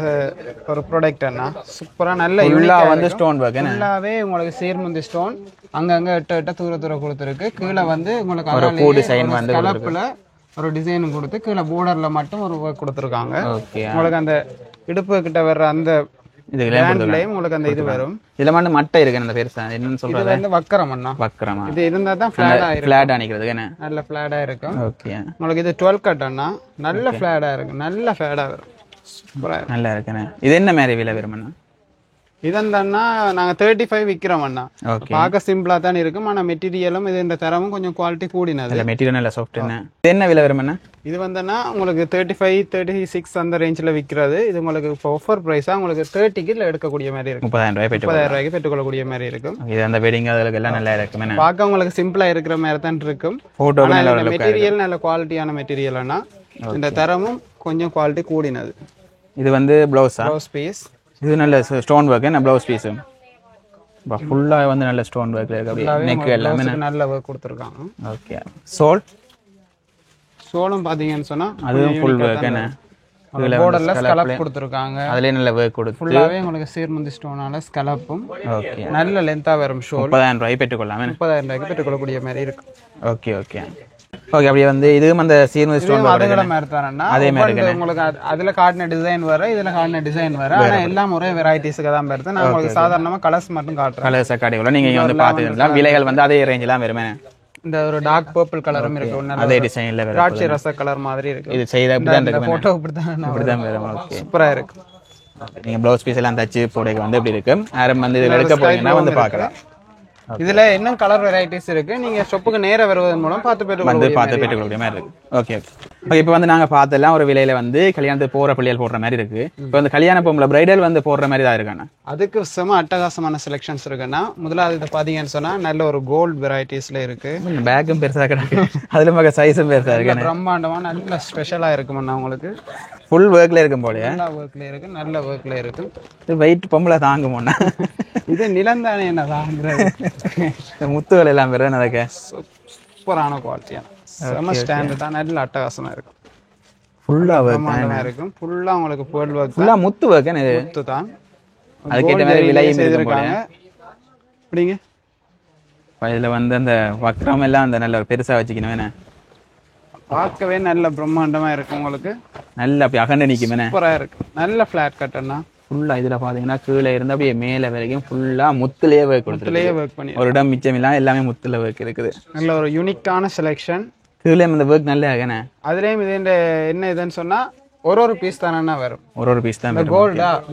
ஒரு ப்ராடக்ட்னா சூப்பராக நல்ல வந்து ஸ்டோன் ஒர்க் ஃபுல்லாகவே உங்களுக்கு சீர்முந்தி ஸ்டோன் அங்கங்கே எட்ட தூர கொடுத்துருக்கு. கீழே வந்து உங்களுக்கு கலப்பில் ஒரு டிசைன் கொடுத்து கீழே பார்டர்ல மட்டும் ஒரு ஒர்க் கொடுத்துருக்காங்க. உங்களுக்கு அந்த இடுப்பு கிட்ட வர்ற அந்த உங்களுக்கு அந்த இது வரும். இதுல மட்டும் மட்டை இருக்கு. அந்த பெருசா என்னன்னு சொல்றது வந்து வக்கரமா இது இருந்தா தான் ஃபிளாட் ஆனிக்கிறதுக்கு என்ன நல்ல ஃபிளாட்டா இருக்கும். ஓகே. உங்களுக்கு இது 12 கட்னா நல்ல ஃபிளாட்டா இருக்கு. நல்ல ஃபிளாட்டா வரும். சூப்பரா நல்லா இருக்குண்ணே. இது என்ன மாதிரி விலை வரும்னா? இதன்னா நாங்க 35 விக்கிறோம் அண்ணா. பார்க்க சிம்பிளா தான் இருக்கும். ஆனா மெட்டீரியலும் இது தரமும் கொஞ்சம் குவாலிட்டி கூடினது. மெட்டீரியல் நல்ல சாஃப்ட். இது என்ன விலை வரும்னா? இது வந்தனா உங்களுக்கு 35-36 அந்த ரேஞ்சில் விற்கிறது. இது உங்களுக்கு இப்போ ஆஃபர் ப்ரைஸா உங்களுக்கு 30க்கு எடுக்கக்கூடிய மாதிரி இருக்கும். 30,000 ரூபாய்க்கு பெற்றுக்கொள்ளக்கூடிய மாதிரி இருக்கும். இது அந்த வெட்டிங் அதுக்கு எல்லாம் நல்லா இருக்கும். பார்க்க உங்களுக்கு சிம்பிளா இருக்கிற மாதிரி தான் இருக்கும். மெட்டீரியல் நல்ல குவாலிட்டியான மெட்டீரியல்னா இந்த தரமும் கொஞ்சம் குவாலிட்டி கூடினது. இது வந்து ப்ளவுஸ் பீஸ். இது நல்ல ஸ்டோன் ஒர்க். என்ன ப்ளவுஸ் பீஸும் ஃபுல்லா வந்து நல்ல ஸ்டோன் ஒர்க் இருக்கு. அப்படியே நெக் எல்லாமே நல்ல ஒர்க் கொடுத்திருக்காங்க. ஓகே. சோளம் பாத்தீங்கன்னு சொன்னா அதுவும் ஃபுல் ஒர்க். என்ன borderல ஸ்கலப் கொடுத்திருக்காங்க. அதுலயே நல்ல ஒர்க் கொடுத்து ஃபுல்லாவே உங்களுக்கு சீர்முந்தி ஸ்டோனால ஸ்கலப்பும். ஓகே. நல்ல லெந்தா வரும். ஷோல் 30,000 ரூபாய் பெற்றுக்கொள்ளலாம். 30,000 ரூபாய்க்கு பெற்றுக்கொள்ளக்கூடிய மாதிரி இருக்கு. Okay okay okay. அப்படியே வந்து இதுவும் அந்த சீர்முந்தி ஸ்டோன் அதுகள மாதிரி தானே. அதே மாதிரி உங்களுக்கு அதுல காட்டின டிசைன் வர இதுல காட்டின டிசைன் வர. ஆனா எல்லாம் ஒரே வெரைட்டிஸ்க்கு தான் வருது. நான் உங்களுக்கு சாதாரணமா கலர்ஸ் மட்டும் காட்டுறேன். கலர்ஸ் காட்டிக்கலாம். நீங்க இங்க வந்து பாத்துட்டீங்களா? விலைகள் வந்து அதே ரேஞ்சிலாம் வருமே. இந்த ஒரு டார்க் பர்பிள் கலரும் இருக்கு. அதே டிசைன்ல வரும். திராட்சை ரச கலர் மாதிரி இருக்கு. இது செய்த அப்படி தான் இருக்கு. போட்டோ இப்படி தான் வரும். ஓகே. சூப்பரா இருக்கு. நீங்க ப்ளவுஸ் பீஸ் எல்லாம் தச்சு போடுறதுக்கு வந்து இப்படி இருக்கு. யாரும் வந்து இதுல எடுக்க போறீங்கன்னா வந்து பார்க்கலாம். இதுல இன்னும் கலர் வெரைட்டிஸ் இருக்கு. நீங்க ஷாப்புக்கு நேரா வருவதன் மூலம் பார்த்து பெற்றுக்கொள்ள மாதிரி இருக்கு. Okay okay. இப்போ வந்து நாங்க பார்த்தெல்லாம் ஒரு விலையில வந்து கல்யாணத்துக்கு போற பிள்ளைகள் போடுற மாதிரி இருக்கு. இப்போ வந்து கல்யாண பொம்பளை பிரைடல் வந்து போடுற மாதிரி தான் இருக்காண்ணா. அதுக்கு செம அட்டகாசமான செலெக்ஷன்ஸ் இருக்குன்னா முதலாவது இதை பாத்தீங்கன்னு சொன்னா நல்ல ஒரு கோல்டு வெரைட்டிஸ்ல இருக்கு. பேக்கும் பெருசா கிடக்கு. அதுல மக சைஸும் பெருசா இருக்கு. பிரம்மாண்டமா நல்ல ஸ்பெஷலா இருக்கும்ண்ணா. உங்களுக்கு ஃபுல் ஒர்க்ல இருக்கும் போல. எல்லா ஒர்க்ல இருக்கு. நல்ல ஒர்க்ல இருக்கு. இது வெயிட் பொம்பளை தாங்குமோண்ணா. இது நிலந்தானே என்ன தாங்குறது. முத்துகள் எல்லாம் பெரிய நடக்க சூப்பரான குவாலிட்டியான செம ஸ்டாண்டர்டா நல்ல அட்டகாசமா இருக்கும். ஃபுல்லா ஒர்க் இருக்கும். ஃபுல்லா உங்களுக்கு பேர்ல் ஒர்க். ஃபுல்லா முத்து ஒர்க். இது முத்து தான். அதுக்கேற்ற மாதிரி விலையும் செய்திருக்காங்க. அப்படிங்க. இதுல வந்து அந்த வக்ரம் எல்லாம் அந்த நல்ல பெருசா வச்சுக்கணும். என்ன பார்க்கவே நல்ல பிரம்மாண்டமா இருக்கும். உங்களுக்கு நல்ல அப்படி அகண்ட நிக்கும். சூப்பரா இருக்கு. நல்ல ஃபிளாட் கட்டனா ஃபுல்லா இதுல பாத்தீங்கன்னா கீழே இருந்து அப்படியே மேல வரைக்கும் ஃபுல்லா முத்துலயே ஒர்க் கொடுத்துருக்கு. ஒரு இடம் மிச்சம் இல்லாம எல்லாமே முத்துல ஒர்க் இருக்குது. நல்ல ஒரு யூனிக்கான செலெக்ஷன். கீழே இந்த ஒர்க் நல்ல ஆகன. அதுலயும் இது என்ன இதுன்னு சொன்னா ஒரு பீஸ் தானே வரும். ஒரு பீஸ் தான்.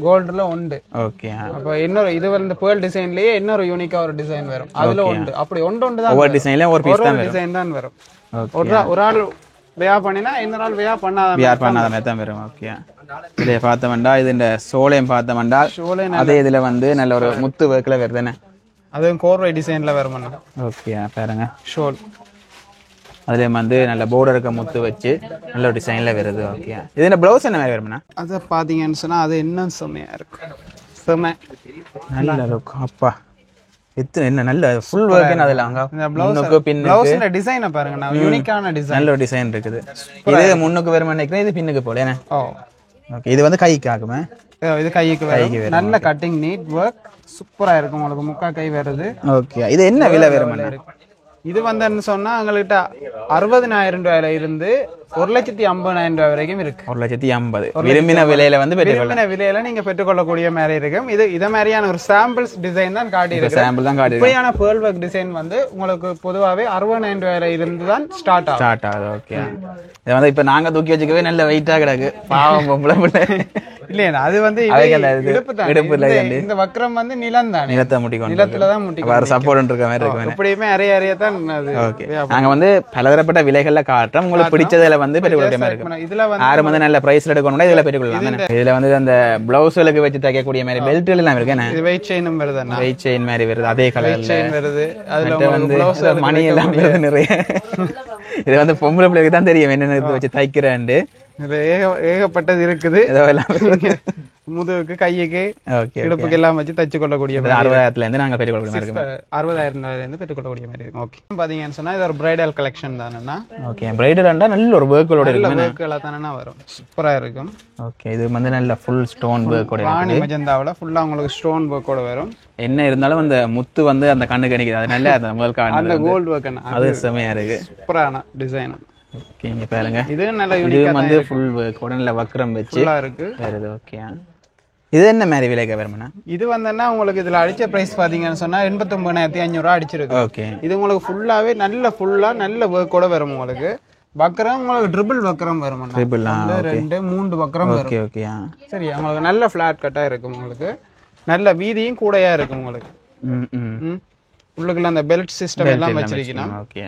கோல்டுல உண்டு. ஓகே. அப்ப இன்னொரு இது வந்து பேர்ல் டிசைன்லயே இன்னொரு யூனிக்கா ஒரு டிசைன் வரும். அதுல உண்டு. அப்படி ஒன்று தான். ஒவ்வொரு டிசைன்லயும் ஒரு பீஸ் தான் டிசைன் தான் வரும். ஒரு ஆள் வியா பண்ணினா இன்னொரு ஆள் வியா பண்ணாத மாதிரி தான் வரும். ஓகே. இதை பார்த்தோம்டா இது இந்த சோலையும் பார்த்தோம்டா அதே இதுல வந்து நல்ல ஒரு முத்து ஒர்க்ல வருதுன்னு. அதுவும் கோர்வை டிசைன்ல வரும். ஓகே பாருங்க. ஷோல் அதுலயும் வந்து நல்ல பார்டருக்கு முத்து வச்சு நல்ல ஒரு டிசைன்ல வருது. ஓகே. இது இந்த பிளவுஸ் என்ன மாதிரி வரும்னா? அதை பாத்தீங்கன்னு சொன்னா அது இன்னும் செம்மையா இருக்கும். செம்ம நல்ல இருக்கும். அப்பா இது என்ன நல்ல ஃபுல் ஒர்க். அதுல அங்க முன்னுக்கு பின்னுக்கு பிளவுஸ்ல டிசைனை பாருங்க. நான் யூனிக்கான டிசைன். நல்ல ஒரு டிசைன் இருக்குது. இது முன்னுக்கு வருமா நினைக்கிறேன். இது பின்னுக்கு போல. என்ன ஓகே. இது வந்து கைக்கு ஆகுமே. இது கைக்கு வரும். நல்ல கட்டிங் நீட் ஒர்க் சூப்பரா இருக்கும். உங்களுக்கு முக்கா கை வருது. ஓகே. இது என்ன விலை வரும்னா? இது வந்து என்ன சொன்னா எங்கள்கிட்ட 60,000 ரூபாயில இருந்து 1,50,000 ரூபாய் வரைக்கும் இருக்கு. 1,50,000 விரும்பின விலையில வந்து விரும்பின விலையில நீங்க பெற்றுக்கொள்ளக்கூடிய மாதிரி இருக்கும். இது இத மாதிரியான ஒரு சாம்பிள்ஸ் டிசைன் தான் காட்டி இருக்கு. சாம்பிள் தான் காட்டி. இப்படியான பேர்ல் ஒர்க் டிசைன் வந்து உங்களுக்கு பொதுவாவே 60,000 ரூபாயில இருந்து தான் ஸ்டார்ட் ஆகுது. ஓகே. இது வந்து இப்ப நாங்க தூக்கி வச்சுக்கவே நல்ல வெயிட்டா கிடக்கு. பாவம் பொம்பளை பிள்ளை இல்லையா அது வந்து அதுக்கு அந்த இது இடுப்பு தான். இடுப்புல இந்த வக்ரம் வந்து நிலம் தான், நிலத்தை முட்டிக்கொண்டு நிலத்துல தான் முட்டி வேற சப்போர்ட் இருக்க மாதிரி இருக்கு. எப்படியுமே அரைய தான் அது. ஓகே, நாங்க வந்து பலதரப்பட்ட விலைகள்ல காட்டுறோம். உங்களுக்கு பிடிச்சதுல வந்து பெற்றுக்கொள்ள மாதிரி இருக்கும். இதுல வந்து யாரும் வந்து நல்ல பிரைஸ்ல எடுக்கணும்னா இதுல பெற்றுக்கொள்ளலாம். இதுல வந்து அந்த பிளவுஸ்களுக்கு வச்சு தைக்கக்கூடிய மாதிரி பெல்ட் எல்லாம் இருக்கு. இது வெயிட் செயினும் வருதுன்னா வெயிட் செயின் மாதிரி வருது, அதே கலர்ல செயின் வருது. அதுல வந்து பிளவுஸ் மணி எல்லாம் வருது நிறைய. இது வந்து பொம்பளை பிள்ளைக்கு தான் தெரியும் என்னென்ன வச்சு தைக்கிறேன். ஏகப்பட்டது இருக்குது. ஏதோ எல்லாம் முதுகுக்கு, கையுக்கு, ஓகே, இடுப்புக்கு எல்லாம் வச்சு தச்சு கொள்ளக்கூடிய 60,000 இருந்து நாங்க பெற்றுக்கொள்ள மாதிரி இருக்கும். 60,000 இருந்து பெற்றுக்கொள்ளக்கூடிய மாதிரி இருக்கும். ஓகே, பாத்தீங்கன்னு சொன்னா இது ஒரு பிரைடல் கலெக்ஷன் தானேண்ணா. ஓகே, பிரைடல்னா நல்ல ஒரு ஒர்க்கோட இருக்கும். ஒர்க்குல தானே வரும், சூப்பரா இருக்கும். ஓகே, இது வந்து நல்ல ஃபுல் ஸ்டோன் ஒர்க்கோட ராணி மஜந்தாவுல ஃபுல்லா உங்களுக்கு ஸ்டோன் ஒர்க்கோட வரும். என்ன இருந்தாலும் அந்த முத்து வந்து அந்த கண்ணுக்கு அடிக்குது, அதனால அந்த முதல் அந்த கோல்டு ஒர்க் அது செமையா இருக்கு. சூப்பரான டிசைன். ஓகே, இங்க பாருங்க, இது நல்ல இது யூனிக்கா வந்து ஃபுல் ஒர்க்கோட நல்ல வக்ரம் வச்சு இருக்கு. வருது. ஓகே, இது என்ன மாதிரி விலைக்கு வருமானா? இது வந்தன்னா உங்களுக்கு இதுல அடிச்ச பிரைஸ் பாத்தீங்கன்னு சொன்னா 89,500 அடிச்சிருக்கு. ஓகே, இது உங்களுக்கு ஃபுல்லாவே நல்ல ஒர்க்கோட வரும். உங்களுக்கு வக்ரம் உங்களுக்கு ட்ரிபிள் வக்ரம் வரும். ட்ரிபிள் 2 3 வக்ரம் வரும். ஓகே, ஓகே, சரி, உங்களுக்கு நல்ல ஃபிளாட் கட்டா இருக்கும். உங்களுக்கு நல்ல வீதியும் கூடையா இருக்கும். உங்களுக்கு உள்ளுக்குள்ள அந்த பெல்ட் சிஸ்டம் எல்லாம் வச்சிருக்கீங்க. ஓகே,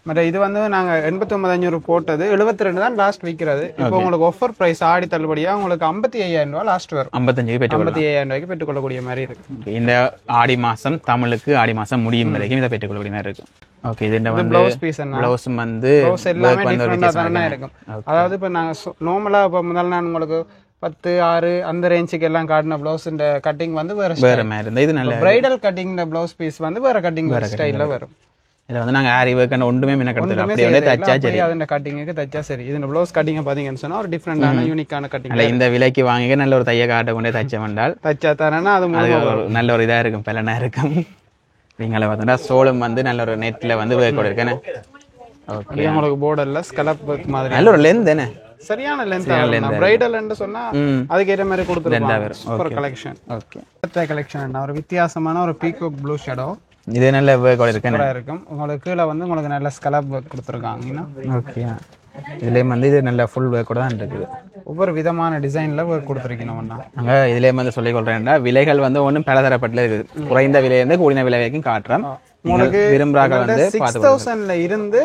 மற்ற இது வந்து நாங்க 89,500 போட்டது 72 தான் லாஸ்ட் விற்கிறது. இப்போ உங்களுக்கு ஆஃபர் பிரைஸ் ஆடி தள்ளுபடியா உங்களுக்கு 55,000 ரூபாய் லாஸ்ட் வரும். 55,000 ரூபாய்க்கு பெற்றுக்கொள்ளக்கூடிய மாதிரி இருக்கு. இந்த ஆடி மாசம் தமிழுக்கு ஆடி மாசம் முடியும் வரைக்கும் இதை பெற்றுக்கொள்ளக்கூடிய மாதிரி இருக்கும். ஓகே, இது வந்து ப்ளவுஸ் பீஸ் ப்ளவுஸ் வந்து எல்லாமே டிஃபரெண்டா தானே இருக்கும். அதாவது இப்போ நாங்க நார்மலா இப்போ முதல்ல நான் உங்களுக்கு 10, 6 அந்த ரேஞ்சுக்கு எல்லாம் காட்டின பிளவுஸ் கட்டிங் வந்து வேற மாதிரி இருந்தா இது நல்ல பிரைடல் கட்டிங் பிளவுஸ் பீஸ் வந்து வேற கட்டிங் ஸ்டைல்ல வரும். இதுல வந்து நாங்க ஆரி ஒர்க் அந்த ஒண்ணுமே மின்ன கடத்தல, அப்படியே வந்து தச்சா சரி. அதோட கட்டிங்க்கு தச்சா சரி. இந்த ப்ளவுஸ் கட்டிங் பாத்தீங்கன்னு சொன்னா ஒரு டிஃபரெண்டான யூனிக்கான கட்டிங். இல்ல இந்த விலைக்கு வாங்கி நல்ல ஒரு தைய காட்ட கொண்டே தச்ச வந்தால் தச்சா தானே அது நல்ல ஒரு இதா இருக்கும், பலனா இருக்கும். நீங்கள பார்த்தா சோளம் வந்து நல்ல ஒரு நெட்ல வந்து ஒர்க் கூட இருக்கேன். ஓகே, உங்களுக்கு borderல ஸ்கலப் ஒர்க் மாதிரி நல்ல ஒரு லெந்த் என்ன சரியான லெந்த். பிரைடல் என்று சொன்னா அதுக்கு ஏற்ற மாதிரி கொடுத்துருக்காங்க. Super collection. ஓகே, அடுத்த கலெக்ஷன் ஒரு வித்தியாசமான ஒரு பீகாக் ப்ளூ ஷேடோ. இது நல்ல ஒர்க் கூட இருக்கும். உங்களுக்கு கீழே வந்து உங்களுக்கு நல்ல ஸ்கலப் ஒர்க் கொடுத்துருக்காங்க. ஓகே, இதுலயும் வந்து இது நல்ல ஃபுல் ஒர்க் கூட தான் இருக்குது. ஒவ்வொரு விதமான டிசைன்ல ஒர்க் கொடுத்துருக்கீங்க. நாங்க இதுலயும் வந்து சொல்லிக் கொள்றேன்டா, விலைகள் வந்து ஒன்றும் பலதரப்பட்டுல இருக்குது. குறைந்த விலையிலிருந்து கூடின விலை வரைக்கும் காட்டுறோம். உங்களுக்கு விரும்புறாங்க வந்து 6,000 இருந்து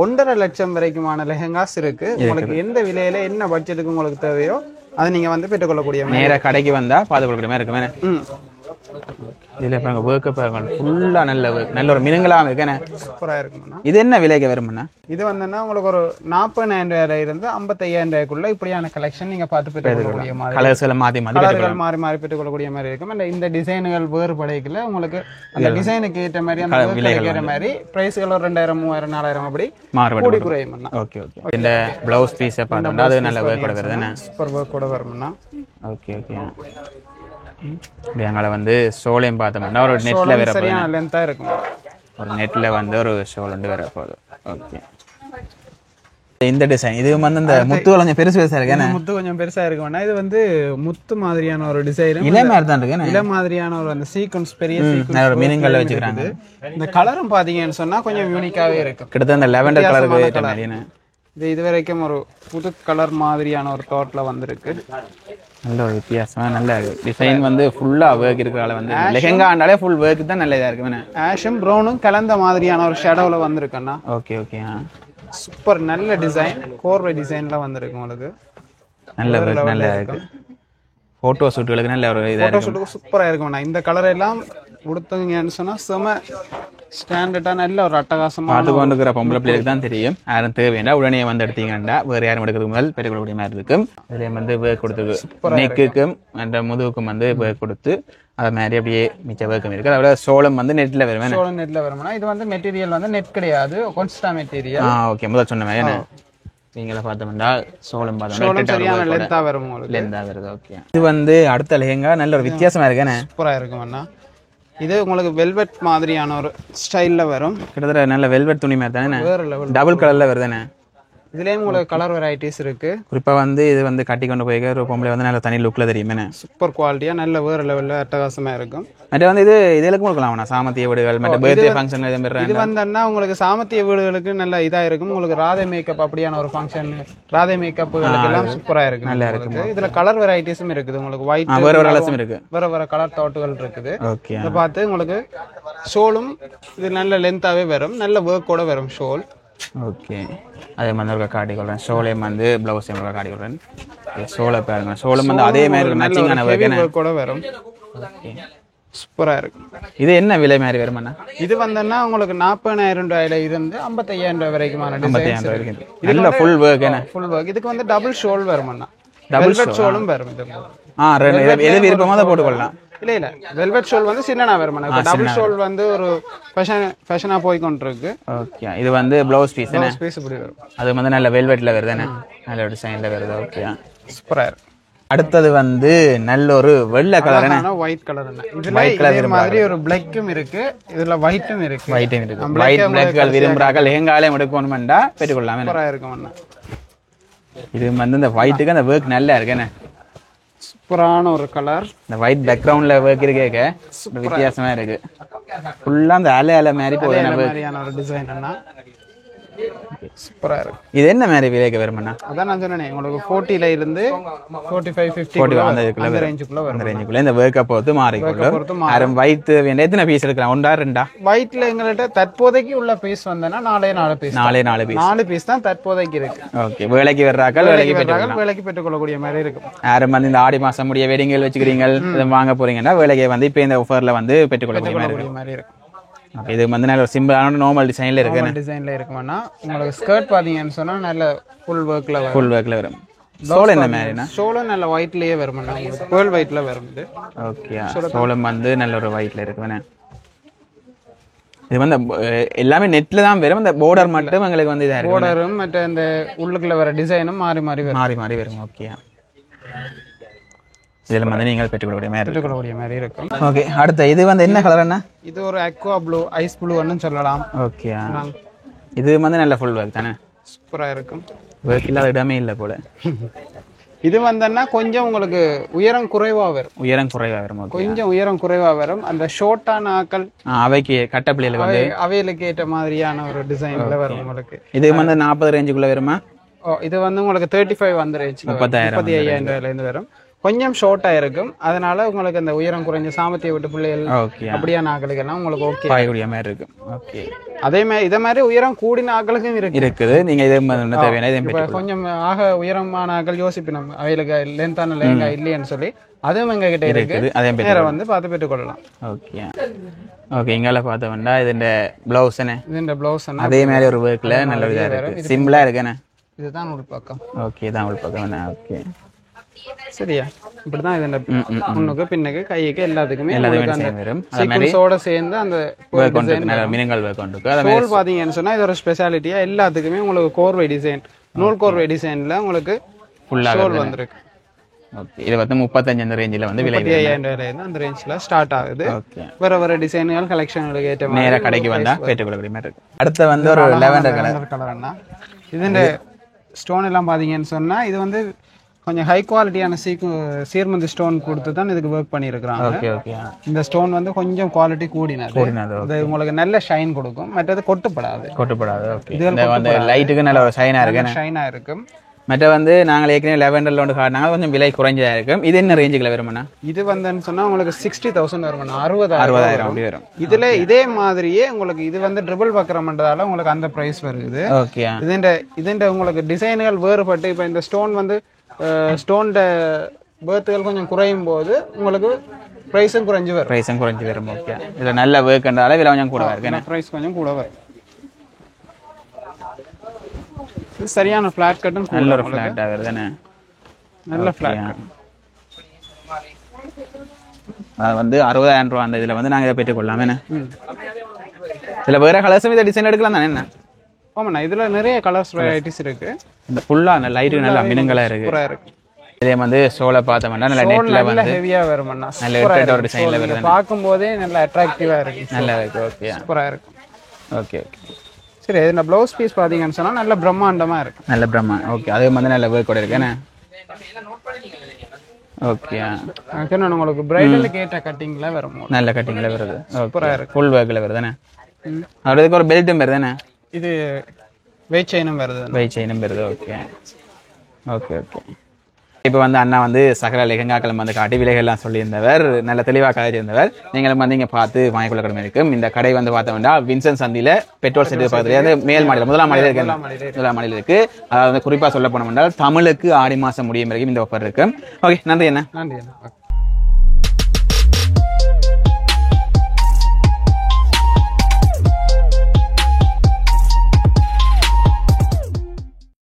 1.5 லட்சம் வரைக்குமான லெஹங்காஸ் இருக்கு. உங்களுக்கு எந்த விலையில என்ன பட்ஜெட்டுக்கு உங்களுக்கு தேவையோ அதை நீங்க வந்து பெற்றுக்கொள்ளக்கூடிய நேர கடைக்கு வந்தா பார்த்து கொடுக்குற மாதிரி இருக்குமே. இதுல பாருங்க ஒர்க் பாருங்க, ஃபுல்லா நல்ல ஒர்க், நல்ல ஒரு மினுங்கலாம் இருக்குண்ணே, சூப்பரா இருக்கும்ண்ணா. இது என்ன விலைக்கு வரும்ண்ணா? இது வந்துன்னா உங்களுக்கு ஒரு 40,000 இருந்து 55,000 ரூபாய்க்குள்ள இப்படியான கலெக்ஷன் நீங்க பார்த்து பெற்றுக்கொள்ளக்கூடிய மாதிரி, கலர்ஸ் எல்லாம் மாறி மாறி பெற்றுக்கொள்ளக்கூடிய மாதிரி இருக்கும். இந்த டிசைனுகள் வேறுபடைக்குள்ள உங்களுக்கு அந்த டிசைனுக்கு ஏற்ற மாதிரி அந்த ஏற்ற மாதிரி பிரைஸ்கள் ஒரு 2,000 3,000 4,000 அப்படி கூடி குறையும். Okay, okay. இந்த பிளவுஸ் பீஸ் பார்த்தோம்னா அது நல்ல ஒர்க் கூட வருதுண்ணே, சூப்பர் ஒர்க் கூட வரும்ண்ணா. Okay, okay. எங்களை வந்து சோளையும் பார்த்தோம்னா ஒரு நெட்ல வேற சரியான லென்த்தா இருக்கும். ஒரு நெட்ல வந்து ஒரு ஷோல் வந்து வேற போகுது. ஓகே, இந்த டிசைன் இது வந்து இந்த முத்து கொஞ்சம் பெருசா இருக்கு. முத்து கொஞ்சம் பெருசா இருக்கும்னா இது வந்து முத்து மாதிரியான ஒரு டிசைன், இலை மாதிரி தான் இருக்கு. இலை மாதிரியான ஒரு அந்த சீக்வென்ஸ் பெரிய சீக்வென்ஸ் ஒரு மீனிங்ல வச்சிருக்காங்க. இந்த கலரும் பாத்தீங்கன்னு சொன்னா கொஞ்சம் யூனிக்காவே இருக்கு. கிட்டத்தட்ட அந்த லாவெண்டர் கலருக்கு ஏத்த மாதிரியான இது வரைக்கும் ஒரு புது கலர் மாதிரியான ஒரு தாட்ல வந்திருக்கு. நல்ல ஒரு வித்தியாசமா நல்ல டிசைன் வந்து ஃபுல்லா ஒர்க் இருக்கிறதால வந்து லெஹங்காண்டாலே ஃபுல் ஒர்க் தான் நல்ல இதா இருக்கு. ஆஷும் ப்ரௌனும் கலந்த மாதிரியான ஒரு ஷேடோல வந்திருக்குண்ணா. Okay, okay. சூப்பர் நல்ல டிசைன், கோர்வை டிசைன்ல வந்திருக்கு. உங்களுக்கு நல்ல ஒர்க் நல்லா இருக்கு. போட்டோ ஷூட்டுகளுக்கு நல்ல ஒரு இதா போட்டோ ஷூட்டுக்கு சூப்பரா இருக்கும்ண்ணா. இந்த கலர் எல்லாம் கொடுத்தீங்கன்னு சொன்னா செம ஸ்டாண்டர்டா நல்ல ஒரு அட்டகாசமா பார்த்து கொண்டு இருக்கிற பொம்பளை பிள்ளைக்கு தான் தெரியும். யாரும் தேவையா உடனே வந்து எடுத்தீங்கன்னா வேற யாரும் எடுக்கிறதுக்கு முதல் பெருக்கக்கூடிய மாதிரி இருக்கும். இதுல வந்து வேர்க் கொடுத்துருக்கு, நெக்குக்கும் அந்த முதுகுக்கும் வந்து வேர்க் கொடுத்து அதை மாதிரி அப்படியே மிச்ச வேர்க்கம் இருக்கு. அதோட சோளம் வந்து நெட்ல வரும். சோளம் நெட்ல வரும்னா இது வந்து மெட்டீரியல் வந்து நெட் கிடையாது, கொன்ஸ்டா மெட்டீரியல். ஓகே, முதல் சொன்ன மாதிரி நீங்களே பார்த்தோம்னா சோளம் பார்த்தோம்னா சரியான லென்த்தா வரும், லென்த்தா வருது. ஓகே, இது வந்து அடுத்த லெஹங்கா நல்ல ஒரு வித்தியாசமா இருக்குண்ணே, சூப்பரா இருக்கும்ண்ணா. இது உங்களுக்கு வெல்வெட் மாதிரியான ஒரு ஸ்டைல்ல வரும். கிட்டத்தட்ட நல்ல வெல்வெட் துணி மாதிரி தானே, டபுள் கலர்ல வருதுண்ணே. இதுலயும் உங்களுக்கு கலர் வெரைட்டிஸ் இருக்கு. குறிப்பா வந்து இது வந்து கட்டி கொண்டு போய் ஒரு பொம்பளை வந்து நல்ல தனி லுக்ல தெரியும் என்ன சூப்பர் குவாலிட்டியா நல்ல வேற லெவல்ல அட்டகாசமா இருக்கும். மற்ற வந்து இது இதெல்லாம் கொடுக்கலாம் சாமத்திய வீடுகள் மற்ற பர்த்டே ஃபங்க்ஷன் இது மாதிரி இது வந்தா உங்களுக்கு சாமத்திய வீடுகளுக்கு நல்ல இதா இருக்கும். உங்களுக்கு ராதை மேக்கப் அப்படியான ஒரு ஃபங்க்ஷன் ராதை மேக்கப்புகளுக்கு எல்லாம் சூப்பரா இருக்கு. நல்லா இருக்கு. இதுல கலர் வெரைட்டிஸும் இருக்குது. உங்களுக்கு ஒயிட் வேற வேற கலர்ஸும் இருக்கு. வேற கலர் தாட்டுகள் இருக்குது. ஓகே. இத பார்த்து உங்களுக்கு ஷோலும் இது நல்ல லென்த்தாவே வரும். நல்ல வர்க்கோட வரும் ஷோல். ஓகே. அதே மாதிரி ஒரு காட்டி கொள்றேன். ஷோலையும் வந்து ப்ளவுஸையும் ஒரு காட்டி கொள்றேன். ஷோலை பாருங்க. ஷோலும் வந்து அதே மாதிரி மேட்சிங்கான வர்க்கோட வரும். சூப்பரா இருக்கு. இது என்ன விலை மாதிரி வருமாண்ணா? இது வந்தா உங்களுக்கு 40,000 ரூபாயில இருந்து 55,000 ரூபாய் வரைக்குமான டிசைன்ஸ் இருக்கு. நல்ல ஃபுல் வர்க் என்ன? Full work. இதுக்கு வந்து டபுள் ஷோல் வருமாண்ணா. டபுள் ஷோலும் வரும். இது ரெண்டு எது விருப்பமோ அதை போட்டுக்கொள்ளலாம். இல்ல வெல்வெட் ஷோல் வந்து சின்னனா வருமாண்ணா. இப்ப டபுள் ஷோல் வந்து ஒரு ஃபேஷனா போய் கொண்டிருக்கு. ஓகே. இது வந்து ப்ளவுஸ் பீஸ் என்ன? பீஸ் இப்படி வரும். அது வந்து நல்ல வெல்வெட்ல வருது என்ன? நல்ல டிசைன்ல வருது. ஓகே. சூப்பரா இருக்கு. அடுத்தது வந்து நல்ல ஒரு வெள்ளை கலர் என்ன? ஒயிட் கலர் என்ன? இதுல இதே மாதிரி ஒரு பிளாக்கும் இருக்கு. இதுல ஒயிட்டும் இருக்கு. ஒயிட்டும் இருக்கு. ஒயிட் பிளாக்கள் விரும்புறாங்க லெஹங்காலே எடுக்கணும்டா பெற்றுக்கொள்ளலாம். சூப்பரா இருக்கும் அண்ணா. இது வந்து இந்த ஒயிட்டுக்கு அந்த வர்க் நல்லா இருக்கு என்ன? சூப்பரான ஒரு கலர். இந்த ஒயிட் பேக்ரவுண்ட்ல வர்க் இருக்கே வித்தியாசமா இருக்கு. ஃபுல்லா அந்த அலை மாதிரி போகுது மாதிரியான ஒரு டிசைன் அண்ணா. சூப்பரா இருக்கு. இது என்ன மாதிரி விலைக்கு வருமாண்ணா? அதான் நான் சொன்னேன் உங்களுக்கு 40ல இருந்து 45 50 அந்த ரேஞ்சுக்குள்ள வரும். அந்த ரேஞ்சுக்குள்ள இந்த வர்க்க பொறுத்து மாறிக்கொள்ளும். அரம் ஒயிட் வேண்டிய எத்தனை பீஸ் எடுக்கலாம்? ஒன்றா ரெண்டா? ஒயிட்ல எங்கள்ட்ட தற்போதைக்கு உள்ள பீஸ் வந்தனா 4 பீஸ். 4 பீஸ் தான் தற்போதைக்கு இருக்கு. ஓகே. வேலைக்கு வர்றார்கள் வேலைக்கு பெற்றுக்கொள்ளக்கூடிய மாதிரி இருக்கும். யாரும் வந்து இந்த ஆடி மாசம் முடிய வெடிங்கள் வச்சுக்கிறீங்க வாங்க போறீங்கன்னா வேலைக்கு வந்து இப்ப இந்த ஆஃபர்ல வந்து பெற்றுக்கொள்ளக்கூடிய மாதிரி இருக்கும். இது வந்து நல்ல ஒரு சிம்பிளான நார்மல் டிசைன்ல இருக்கு. டிசைன்ல இருக்குமானா உங்களுக்கு ஸ்கர்ட் பாத்தீங்கன்னு சொன்னா நல்ல ஃபுல் வர்க்ல வரும். சோல் என்ன மாதிரினா? சோலும் நல்ல ஒயிட்லயே வருமானா. பேர்ல் ஒயிட்ல வரும் இது. ஓகே. சோலம் வந்து நல்ல ஒரு ஒயிட்ல இருக்குதானே. இது வந்து எல்லாமே நெட்ல தான் வரும். இந்த பார்டர் மட்டும் உங்களுக்கு வந்து இதா இருக்கு. பார்டரும் மற்ற இந்த உள்ளுக்குள்ள வர டிசைனும் மாறி வரும். ஓகே. இதெல்லாம் வந்து நீங்கள் பெற்றுக்கொள்ளக்கூடிய மாதிரி இருக்கும். ஓகே. அடுத்து இது வந்து என்ன கலர் என்ன? இது ஒரு அக்வா ப்ளூ ஐஸ் ப்ளூன்னு சொல்லலாம். ஓகே. இது வந்து நல்ல ஃபுல் வர்க் தானே? சூப்பரா இருக்கும். வர்க் இல்லாத இடமே இல்லை போல. இது வந்தன்னா கொஞ்சம் உங்களுக்கு உயரம் குறைவா வரும். கொஞ்சம் உயரம் குறைவா வரும். அந்த ஷார்ட்டான ஆக்கள் அவைக்கு கட்டப்பிள்ளைகளுக்கு வந்து அவைகளுக்கு ஏற்ற மாதிரியான ஒரு டிசைன்ல வரும் உங்களுக்கு. இது வந்து 40 ரேஞ்சுக்குள்ள வருமா? இது வந்து உங்களுக்கு 35 அந்த ரேஞ்ச் 35,000 ரூபாயில இருந்து வரும். கொஞ்சம் ஷார்ட்டா இருக்கும். அதனால உங்களுக்கு அந்த உயரம் குறைஞ்ச சாமத்திய விட்டு பிள்ளைகள் அப்படியான ஆக்களுக்கு எல்லாம் உங்களுக்கு ஓகே மாதிரி இருக்கும். ஓகே. அதே மாதிரி இதே மாதிரி உயரம் கூடின ஆக்களுக்கும் இருக்குது. நீங்க இதே தேவையான கொஞ்சம் ஆக உயரமான ஆக்கள் யோசிப்பினோம் அவைகளுக்கு லென்த்தான லேங்கா இல்லைன்னு சொல்லி அதுவும் எங்க கிட்ட இருக்குது. அதே நேரம் வந்து பார்த்து பெற்றுக்கொள்ளலாம். ஓகே. ஓகே. இங்கால பார்த்தோம்னா இதுண்ட பிளவுஸ் என்ன? இதுண்ட பிளவுஸ் அதே மாதிரி ஒரு ஒர்க்ல நல்ல இதா இருக்கு. சிம்பிளா இருக்குண்ணே. இதுதான் உள் பக்கம். ஓகே. இதான் உள் பக்கம் என்ன? ஓகே. சரியா? இப்படிதான் இது முன்னுக்கு பின்னுக்கு கைக்கு எல்லாத்துக்குமே சீக்வன்ஸோட சேர்ந்து அந்த மினங்கல் வர்க் கொண்டு ஷோல் பாத்தீங்கன்னு சொன்னா இது ஒரு ஸ்பெஷாலிட்டியா எல்லாத்துக்குமே உங்களுக்கு கோர்வை டிசைன் நூல் கோர்வை டிசைன்ல உங்களுக்கு ஃபுல்லா ஷோல் வந்திருக்கு. ஓகே. இது வந்து 35 அந்த ரேஞ்சில வந்து விலை 35,000 அந்த ரேஞ்சில ஸ்டார்ட் ஆகுது. வேற டிசைன்கள் கலெக்ஷன்களுக்கு ஏற்ற மாதிரி நேரா கடைக்கு வந்தா பெற்றுக்கொள்ளக்கூடிய மாதிரி இருக்கு. அடுத்து வந்து ஒரு லாவெண்டர் கலர் அண்ணா. இதுல ஸ்டோன் எல்லாம் பாத்தீங்கன்னு சொன்னா இது வந்து கொஞ்சம் ஹை குவாலிட்டியான சீர்மந்தி ஸ்டோன் கொடுத்து தான் இதுக்கு ஒர்க் பண்ணியிருக்கிறாங்க. இந்த ஸ்டோன் வந்து கொஞ்சம் குவாலிட்டி கூடினது. இது உங்களுக்கு நல்ல ஷைன் கொடுக்கும். மற்றது கொட்டுப்படாது. இது லைட்டுக்கு நல்ல ஒரு ஷைனா இருக்கும். மற்ற வந்து நாங்கள் ஏற்கனவே லெவெண்டர்ல ஒன்று காட்டினாங்க கொஞ்சம் விலை குறைஞ்சதா இருக்கும். இது என்ன ரேஞ்சுக்குள்ள வருமாண்ணா? இது வந்துன்னு சொன்னா உங்களுக்கு 60,000 வருமாண்ணா. 60,000 அப்படி வரும். இதுல இதே மாதிரியே உங்களுக்கு இது வந்து ட்ரிபிள் பக்கரம்ன்றதால உங்களுக்கு அந்த பிரைஸ் வருது. ஓகே. இதுண்ட உங்களுக்கு டிசைன்கள் வேறுபட்டு இப்ப இந்த ஸ்டோன் வந்து ஸ்டோன்ட பேர்த்துகள் கொஞ்சம் குறையும் போது உங்களுக்கு பிரைஸும் குறைஞ்சு வரும். ஓகே. இதுல நல்ல வர்க்ன்றதால விலை கொஞ்சம் கூட இருக்கு. பிரைஸ் கொஞ்சம் கூட வரும். சரியான ஃபிளாட் கட்டும் நல்ல ஒரு ஃபிளாட் ஆகுதுதானே? நல்ல ஃபிளாட் கட். அது வந்து 60,000 ரூபாய். அந்த இதுல வந்து நாங்க இதை பெற்றுக்கொள்ளலாம் என்ன? இதுல வேற கலர்ஸும் இதை டிசைன் எடுக்கலாம் தானே என்ன? ஆமாண்ணா. இதுல நிறைய கலர்ஸ் வெரைட்டிஸ் இருக்கு. இந்த ஃபுல்லா அந்த லைட்டு நல்லா மினுங்கலா இருக்கு. இதே வந்து சோலை பார்த்தோம்னா நல்ல நெட்ல வந்து ஹெவியா வரும்ண்ணா. நல்ல வெயிட் ஒரு டிசைன்ல வருது. பாக்கும்போதே நல்ல அட்ராக்டிவா இருக்கு. நல்லா இருக்கு. ஓகே. சூப்பரா இருக்கு. ஓகே. ஓகே. சரி இந்த ப்ளவுஸ் பீஸ் பாத்தீங்கன்னு சொன்னா நல்ல பிரம்மாண்டமா இருக்கு. நல்ல பிரம்மா. ஓகே அது வந்து நல்ல வேர்க் கூட இருக்கு என்ன. ஓகே சொன்ன உங்களுக்கு பிரைடலுக்கு ஏற்ற கட்டிங்ல வரும். நல்ல கட்டிங்ல வருது. சூப்பரா இருக்கு. ஃபுல் வேர்க்ல வருது என்ன. அதுக்கு ஒரு பெல்ட்டும் வருது என்ன. இது வெயிட் செயினும் வருது. வெயிட் செயினும் வருது. Okay okay okay. இப்போ வந்து அண்ணா வந்து சகல லெஹங்காக்கள் வந்து காட்டி விலைகள்லாம் சொல்லியிருந்தவர், நல்ல தெளிவாக கதைச்சிருந்தவர். நீங்களும் வந்து இங்கே பார்த்து வாங்கிக்கொள்ள கடமை இருக்கும். இந்த கடை வந்து பார்த்தோம்னா வின்சென்ட் சந்தியில் பெட்ரோல் செட்டு பக்கத்துல மேல் மாடியில் முதலாம் மாடியில் இருக்கு. முதலாம் மாடியில் இருக்கு. அதாவது குறிப்பாக சொல்ல போனோம் என்றால் தமிழுக்கு ஆடி மாதம் முடியும் வரைக்கும் இந்த ஆஃபர் இருக்கு. ஓகே நன்றி அண்ணா. நன்றி அண்ணா.